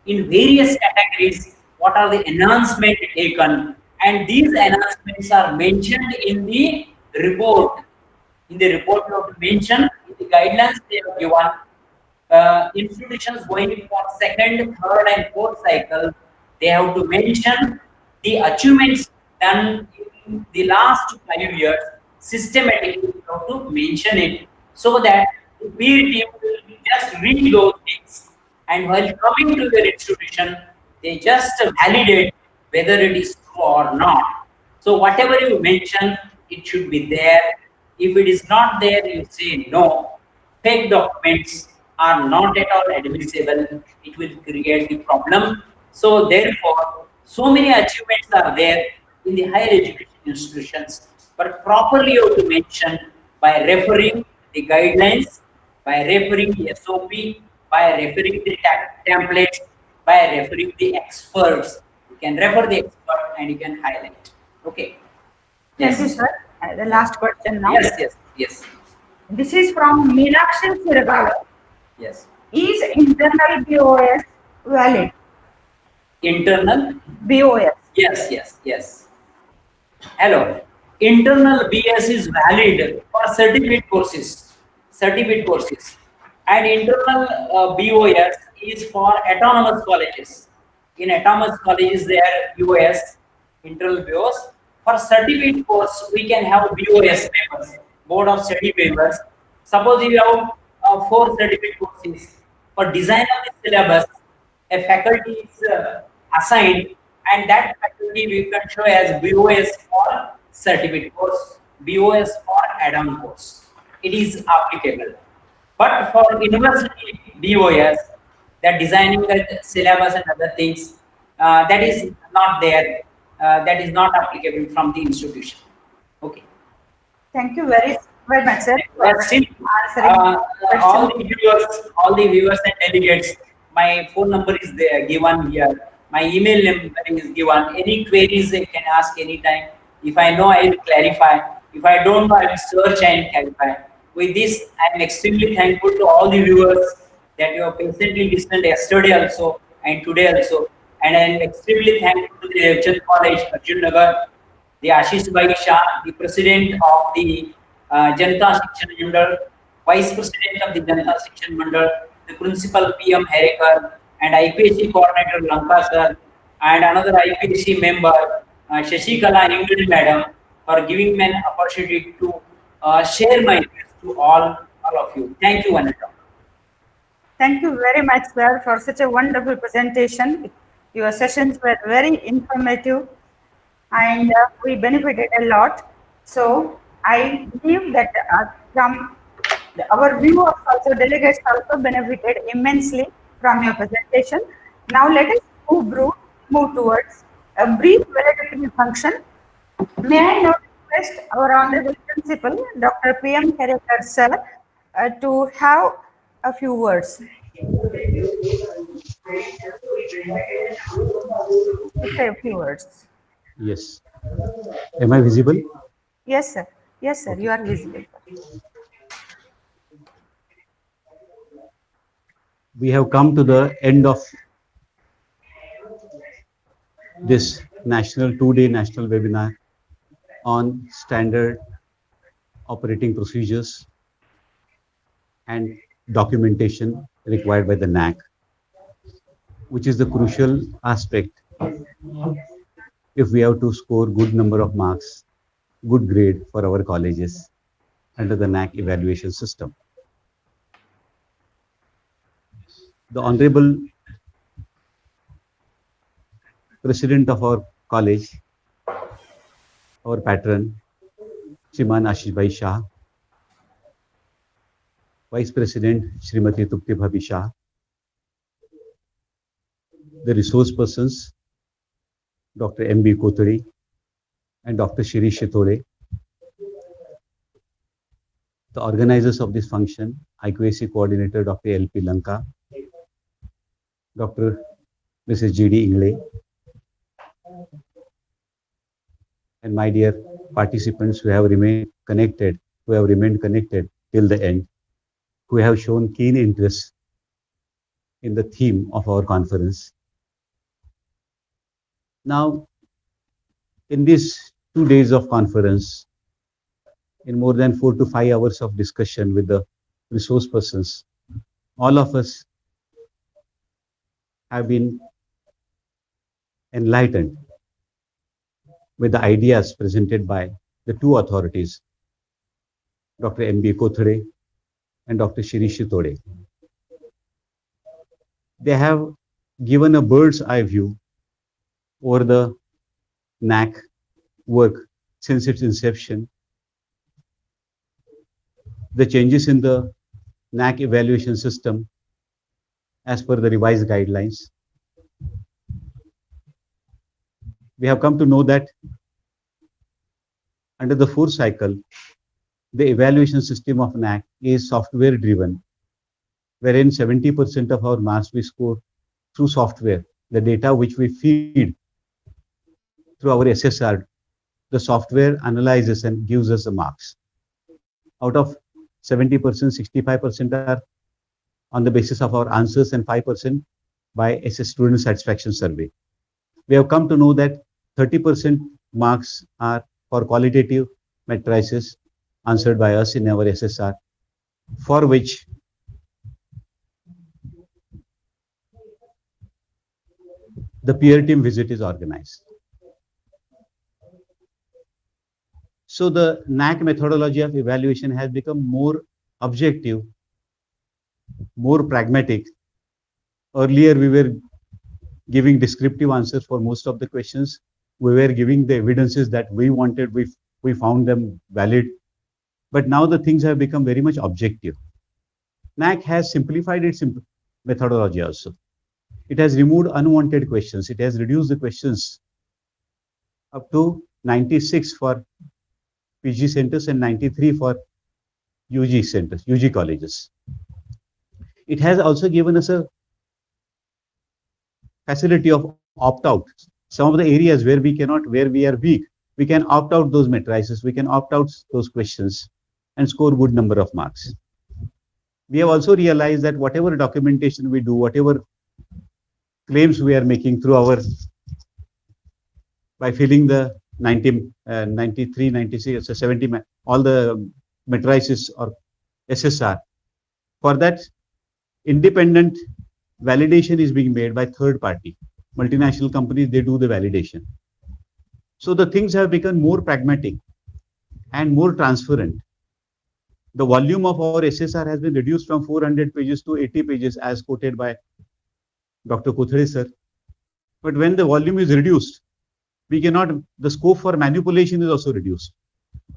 in various categories, what are the enhancements taken, and these enhancements are mentioned in the report. In the report, you have to mention in the guidelines they have given. Institutions going for second, third, and fourth cycle, they have to mention the achievements done in the last 5 years. Systematically, you have to mention it so that the peer team will just read those things, and while coming to their institution, they just validate whether it is true or not. So whatever you mention, it should be there. If it is not there, you say no. Fake documents are not at all admissible. It will create the problem. So therefore, so many achievements are there in the higher education institutions, but properly you have to mention by referring the guidelines, by referring the SOP, by referring the templates, by referring the experts. You can refer the expert and you can highlight. Okay. Thank you, sir. The last question now. Yes. This is from Meenakshi Siragala. Yes. Is internal BOS valid? Internal BOS. Yes. Hello. Internal BS is valid for certificate courses. And internal BOS is for autonomous colleges. In autonomous colleges, there BOS, internal BOS. For certificate course, we can have BOS members, Board of Study members. Suppose you have 4 certificate courses. For design of the syllabus, a faculty is assigned, and that faculty we can show as BOS for certificate course, BOS for add-on course. It is applicable. But for university BOS, that designing the syllabus and other things, that is not there. That is not applicable from the institution. Okay. Thank you very much, sir. That's it. All the viewers and delegates, My phone number is there, given here. My email number is given. Any queries they can ask anytime. If I know, I will clarify. If I don't know, I will search and clarify. With this, I am extremely thankful to all the viewers that you have patiently listened yesterday also and today also. And I am extremely thankful to the Devchand College, Arjunnagar, the Ashish Bhai Shah, the President of the Janata Shikshan Mandal, Vice President of the Janata Shikshan Mandal, the Principal PM Herekar, and IQAC Coordinator Lanka Sir, and another IQAC member, Shashikala Ingrid Madam, for giving me an opportunity to share my views to all of you. Thank you, Janata. Thank you very much, sir, for such a wonderful presentation. Your sessions were very informative and we benefited a lot. So I believe that from our viewers also, delegates also benefited immensely from your presentation. Now let us move towards a brief valedictory function. May I now request our Honorable Principal, Dr. P.M. Herekar sir, to have a few words. To say a few words. Yes. Am I visible? Yes, sir. Yes, sir. Okay. You are visible. We have come to the end of this two-day national webinar on standard operating procedures and documentation required by the NAAC, which is the crucial aspect if we have to score good number of marks, good grade for our colleges under the NAAC evaluation system. The Honorable President of our college, our patron, Shriman Ashish Bhai Shah, Vice President Srimati Tupti Bhabi Shah, the resource persons, Dr. M.B. Kothari and Dr. Shiri Shitole, the organizers of this function, IQAC Coordinator Dr. L.P. Lanka, Dr. Mrs. G.D. Ingle, and my dear participants who have remained connected till the end, who have shown keen interest in the theme of our conference. Now, in these 2 days of conference, in more than 4 to 5 hours of discussion with the resource persons, all of us have been enlightened with the ideas presented by the two authorities, Dr. M.B. Kothare and Dr. Shiri Shitole. They have given a bird's eye view over the NAAC work since its inception, the changes in the NAAC evaluation system as per the revised guidelines. We have come to know that under the 4th cycle, the evaluation system of NAAC is software driven, wherein 70% of our marks we score through software. The data which we feed through our SSR, the software analyzes and gives us the marks. Out of 70%, 65% are on the basis of our answers and 5% by SS student satisfaction survey. We have come to know that 30% marks are for qualitative matrices answered by us in our SSR, for which the peer team visit is organized. So the NAAC methodology of evaluation has become more objective, more pragmatic. Earlier, we were giving descriptive answers for most of the questions. We were giving the evidences that we wanted, we found them valid. But now the things have become very much objective. NAAC has simplified its methodology also. It has removed unwanted questions. It has reduced the questions up to 96 for PG centers and 93 for UG centers, UG colleges. It has also given us a facility of opt out. Some of the areas where we cannot, where we are weak, we can opt out those matrices, we can opt out those questions and score good number of marks. We have also realized that whatever documentation we do, whatever claims we are making through our, by filling the 90, 93, 96, 70, all the matrices or SSR, for that independent validation is being made by third party. Multinational companies, they do the validation. So the things have become more pragmatic and more transparent. The volume of our SSR has been reduced from 400 pages to 80 pages as quoted by Dr. Kothare sir. But when the volume is reduced, we cannot, the scope for manipulation is also reduced.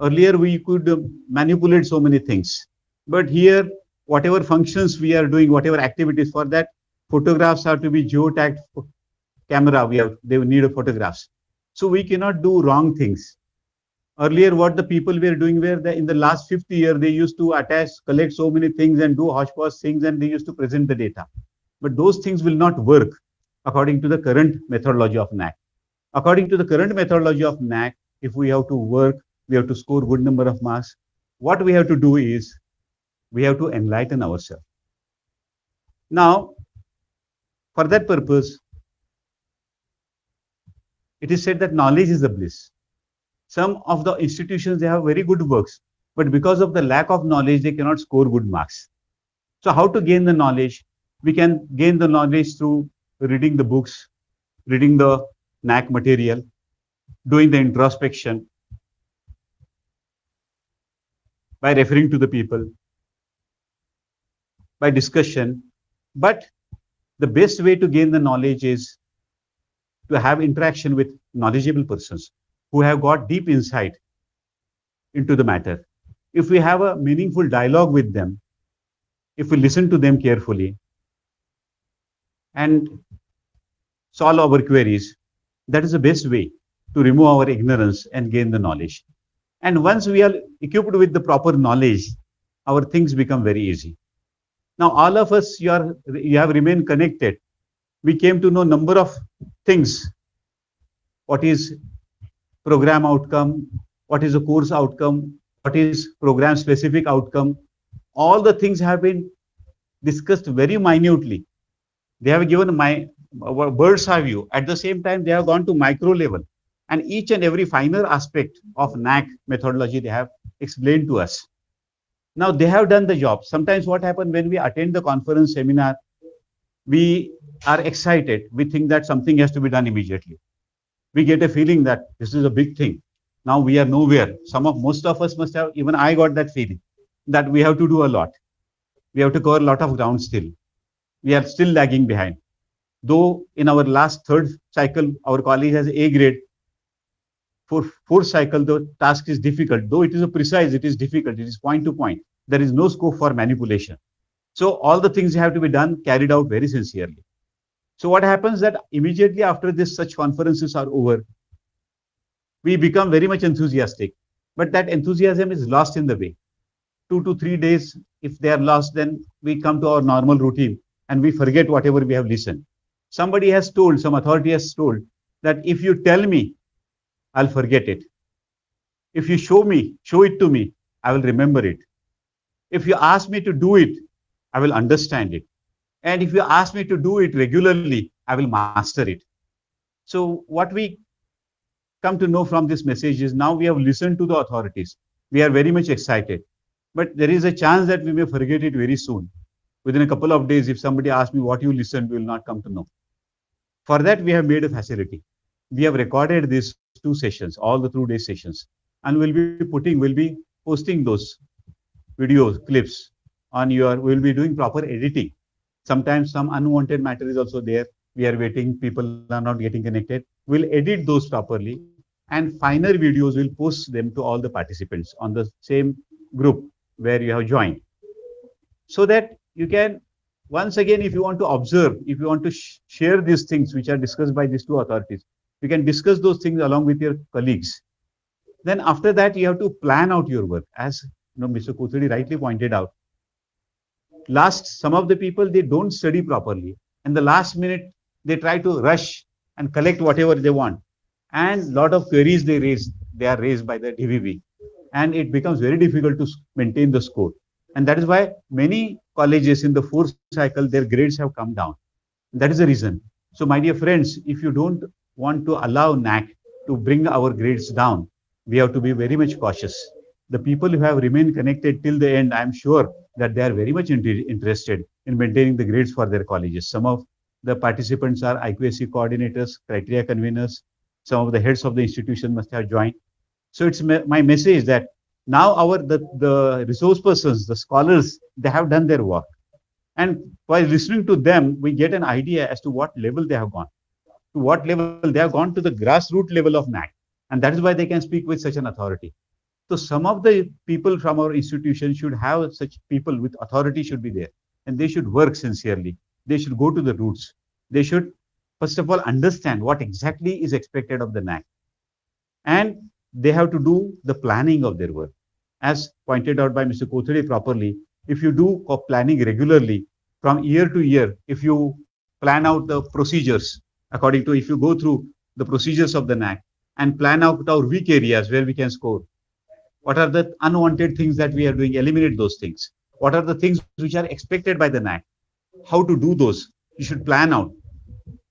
Earlier we could manipulate so many things, but here whatever functions we are doing, whatever activities, for that photographs have to be geotagged camera, they need photographs. So we cannot do wrong things. Earlier, what the people were doing were that in the last 50 years, they used to collect so many things and do hodgepodge things, and they used to present the data. But those things will not work according to the current methodology of NAAC. According to the current methodology of NAAC, if we have to work, we have to score good number of marks. What we have to do is, we have to enlighten ourselves. Now, for that purpose, it is said that knowledge is the bliss. Some of the institutions, they have very good works, but because of the lack of knowledge, they cannot score good marks. So how to gain the knowledge? We can gain the knowledge through reading the books, reading the NAAC material, doing the introspection, by referring to the people, by discussion. But the best way to gain the knowledge is to have interaction with knowledgeable persons who have got deep insight into the matter. If we have a meaningful dialogue with them, if we listen to them carefully and solve our queries, that is the best way to remove our ignorance and gain the knowledge. And once we are equipped with the proper knowledge, our things become very easy. Now, all of us, you have remained connected. We came to know number of things. What is program outcome? What is the course outcome? What is program specific outcome? All the things have been discussed very minutely. They have given our bird's eye view. At the same time, they have gone to micro level. And each and every finer aspect of NAAC methodology, they have explained to us. Now, they have done the job. Sometimes what happens when we attend the conference seminar, we are excited. We think that something has to be done immediately. We get a feeling that this is a big thing. Now we are nowhere. Most of us must have, even I got that feeling, that we have to do a lot. We have to cover a lot of ground still. We are still lagging behind. Though in our last third cycle, our college has A grade. For fourth cycle, the task is difficult. Though it is precise, it is difficult. It is point to point. There is no scope for manipulation. So all the things have to be done, carried out very sincerely. So what happens that immediately after this, such conferences are over, we become very much enthusiastic. But that enthusiasm is lost in the way. 2 to 3 days, if they are lost, then we come to our normal routine and we forget whatever we have listened. Somebody has told, some authority has told that if you tell me, I'll forget it. If you show it to me, I will remember it. If you ask me to do it, I will understand it. And if you ask me to do it regularly, I will master it. So what we come to know from this message is, now we have listened to the authorities. We are very much excited. But there is a chance that we may forget it very soon. Within a couple of days, if somebody asks me what you listened, we will not come to know. For that, we have made a facility. We have recorded these 2 sessions, all the 2-day sessions, and we'll be posting those videos, clips on we'll be doing proper editing. Sometimes some unwanted matter is also there. We are waiting, people are not getting connected. We'll edit those properly, and finer videos, we'll post them to all the participants on the same group where you have joined. So that you can, once again, if you want to observe, if you want to share these things which are discussed by these 2 authorities, you can discuss those things along with your colleagues. Then after that, you have to plan out your work. As Mr. Kothari rightly pointed out, some of the people, they don't study properly. And the last minute, they try to rush and collect whatever they want. And lot of queries they are raised by the DVB. And it becomes very difficult to maintain the score. And that is why many colleges in the fourth cycle, their grades have come down. That is the reason. So my dear friends, if you don't want to allow NAAC to bring our grades down, we have to be very much cautious. The people who have remained connected till the end, I'm sure that they are very much interested in maintaining the grades for their colleges. Some of the participants are IQAC coordinators, criteria conveners. Some of the heads of the institution must have joined. So it's my message that now the resource persons, the scholars, they have done their work. And while listening to them, we get an idea as to what level they have gone. To what level they have gone, to the grassroots level of NAAC. And that is why they can speak with such an authority. So some of the people from our institution should have such people with authority should be there. And they should work sincerely. They should go to the roots. They should, first of all, understand what exactly is expected of the NAAC. And they have to do the planning of their work. As pointed out by Mr. Kothari properly, if you do planning regularly, from year to year, if you plan out the procedures, according to if you go through the procedures of the NAAC and plan out our weak areas where we can score, what are the unwanted things that we are doing, eliminate those things. What are the things which are expected by the NAAC? How to do those? You should plan out.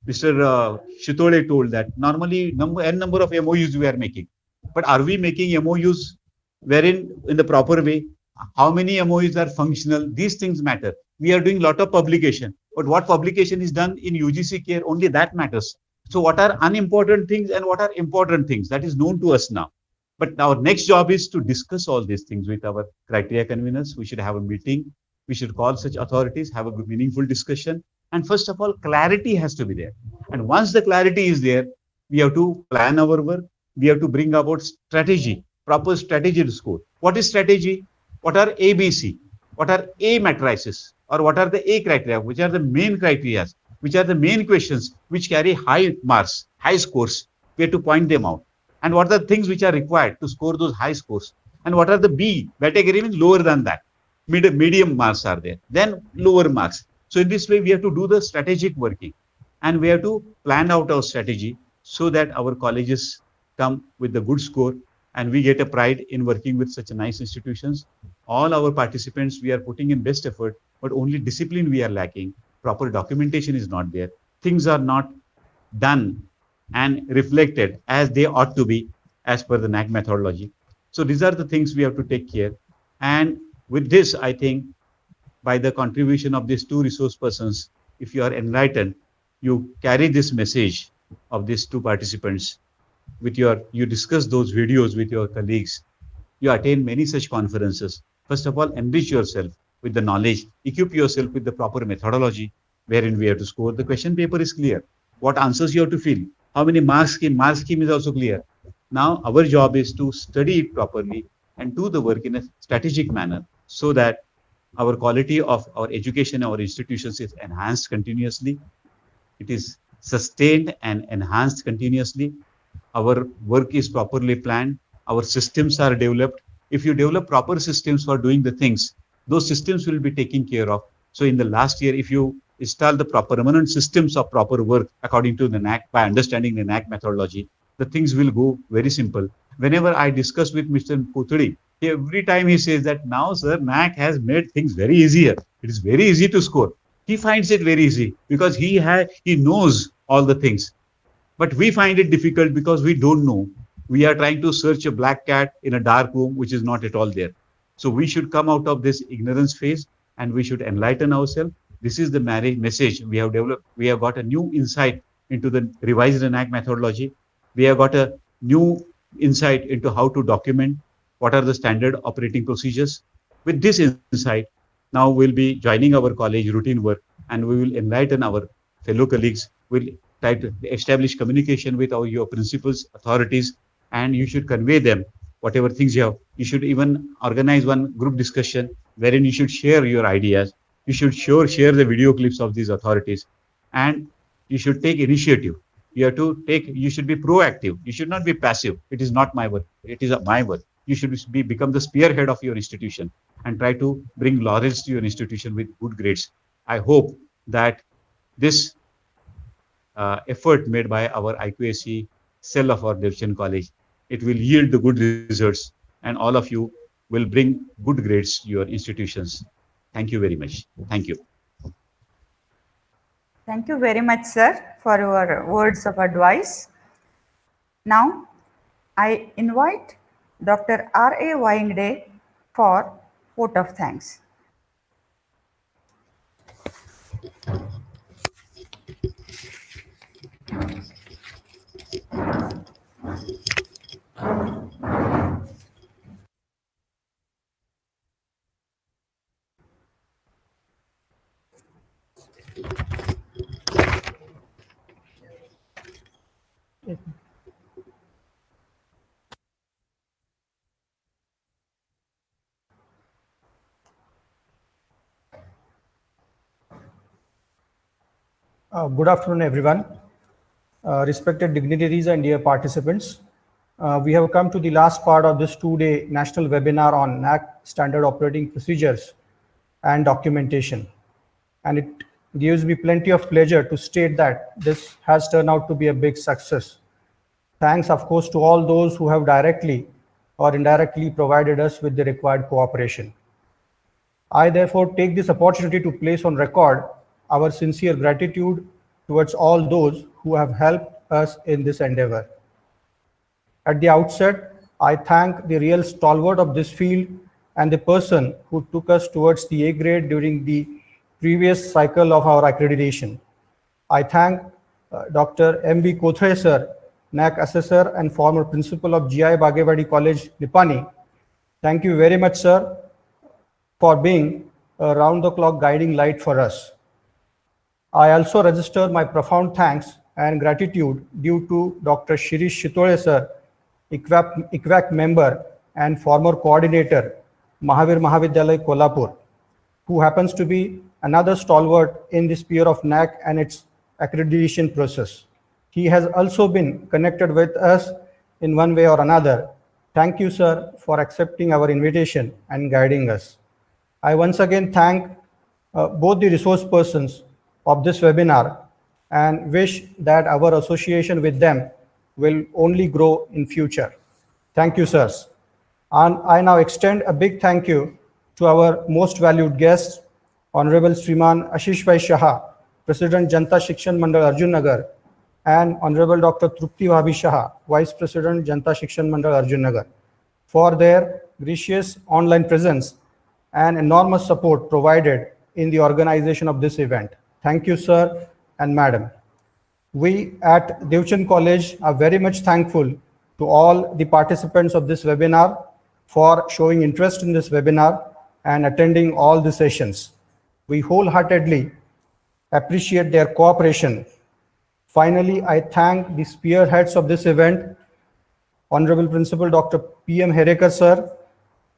Mr. Shitole told that normally n number of MOUs we are making. But are we making MOUs wherein in the proper way? How many MOUs are functional? These things matter. We are doing a lot of publication, but what publication is done in UGC care, only that matters. So what are unimportant things and what are important things? That is known to us now. But our next job is to discuss all these things with our criteria conveners. We should have a meeting. We should call such authorities, have a good, meaningful discussion. And first of all, clarity has to be there. And once the clarity is there, we have to plan our work. We have to bring about strategy, proper strategy to score. What is strategy? What are ABC? What are A matrices? Or what are the A criteria? Which are the main criteria? Which are the main questions which carry high marks, high scores? We have to point them out. And what are the things which are required to score those high scores? And what are the B category means lower than that? Medium marks are there. Then lower marks. So in this way, we have to do the strategic working. And we have to plan out our strategy so that our colleges come with the good score and we get a pride in working with such nice institutions. All our participants, we are putting in best effort, but only discipline we are lacking. Proper documentation is not there. Things are not done and reflected as they ought to be as per the NAAC methodology. So these are the things we have to take care. And with this, I think by the contribution of these two resource persons, if you are enlightened, you carry this message of these two participants with you discuss those videos with your colleagues, you attend many such conferences. First of all, enrich yourself with the knowledge, equip yourself with the proper methodology wherein we have to score. The question paper is clear. What answers you have to fill? How many mark scheme is also clear. Now our job is to study it properly and do the work in a strategic manner so that our quality of our education, our institutions is enhanced continuously. It is sustained and enhanced continuously. Our work is properly planned. Our systems are developed. If you develop proper systems for doing the things, those systems will be taken care of. So in the last year, if you install the proper permanent systems of proper work according to the NAAC, by understanding the NAAC methodology, the things will go very simple. Whenever I discuss with Mr. Kothari, every time he says that now, sir, NAAC has made things very easier. It is very easy to score. He finds it very easy because he knows all the things. But we find it difficult because we don't know. We are trying to search a black cat in a dark room, which is not at all there. So we should come out of this ignorance phase and we should enlighten ourselves. This is the message we have developed. We have got a new insight into the revised NAAC methodology. We have got a new insight into how to document what are the standard operating procedures. With this insight, now we'll be joining our college routine work and we will enlighten our fellow colleagues. We'll try to establish communication with your principals, authorities, and you should convey them whatever things you have. You should even organize one group discussion wherein you should share your ideas. You should share the video clips of these authorities, and you should take initiative. You should be proactive. You should not be passive. It is not my work. It is my work. You should become the spearhead of your institution and try to bring laurels to your institution with good grades. I hope that this effort made by our IQAC cell of our Devchand College. It will yield the good results, and all of you will bring good grades to your institutions. Thank you very much. Thank you. Thank you very much, sir, for your words of advice. Now, I invite Dr. R.A. Wayingde for vote of thanks. Good afternoon, everyone. Respected dignitaries and dear participants, we have come to the last part of this two-day national webinar on NAAC standard operating procedures and documentation. And it gives me plenty of pleasure to state that this has turned out to be a big success. Thanks, of course, to all those who have directly or indirectly provided us with the required cooperation. I therefore take this opportunity to place on record our sincere gratitude towards all those who have helped us in this endeavor. At the outset, I thank the real stalwart of this field and the person who took us towards the A grade during the previous cycle of our accreditation. I thank Dr. M.B. Kothare sir, NAAC Assessor and former principal of GI Bagewadi College, Nipani. Thank you very much, sir, for being a round-the-clock guiding light for us. I also register my profound thanks and gratitude due to Dr. Shirish Shitole sir, IQAC member and former coordinator, Mahavir Mahavidyalaya, Kolhapur, who happens to be another stalwart in the sphere of NAAC and its accreditation process. He has also been connected with us in one way or another. Thank you, sir, for accepting our invitation and guiding us. I once again thank both the resource persons of this webinar and wish that our association with them will only grow in future. Thank you, sirs. And I now extend a big thank you to our most valued guests, Honorable Sriman Ashish Bhai Shah, President Janata Shikshan Mandal Arjunnagar, and Honorable Dr. Trupti Bhabhi Shah, Vice President Janata Shikshan Mandal Arjunnagar, for their gracious online presence and enormous support provided in the organization of this event. Thank you, sir and madam. We at Devchand College are very much thankful to all the participants of this webinar for showing interest in this webinar and attending all the sessions. We wholeheartedly appreciate their cooperation. Finally, I thank the spearheads of this event, Honorable Principal Dr. P.M. Herekar sir,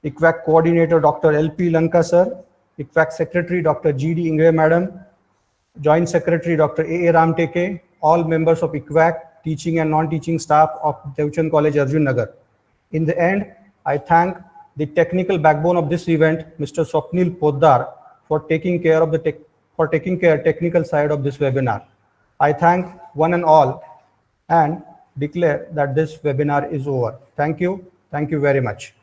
IQAC Coordinator Dr. L.P. Lanka sir, IQAC Secretary Dr. G.D. Ingre madam, Joint Secretary Dr. A.A. Ramteke, all members of IQAC, teaching and non-teaching staff of Devchand College, Arjunnagar. In the end, I thank the technical backbone of this event, Mr. Swapnil Poddar, for taking care of the technical side of this webinar. I thank one and all and declare that this webinar is over. Thank you. Thank you very much.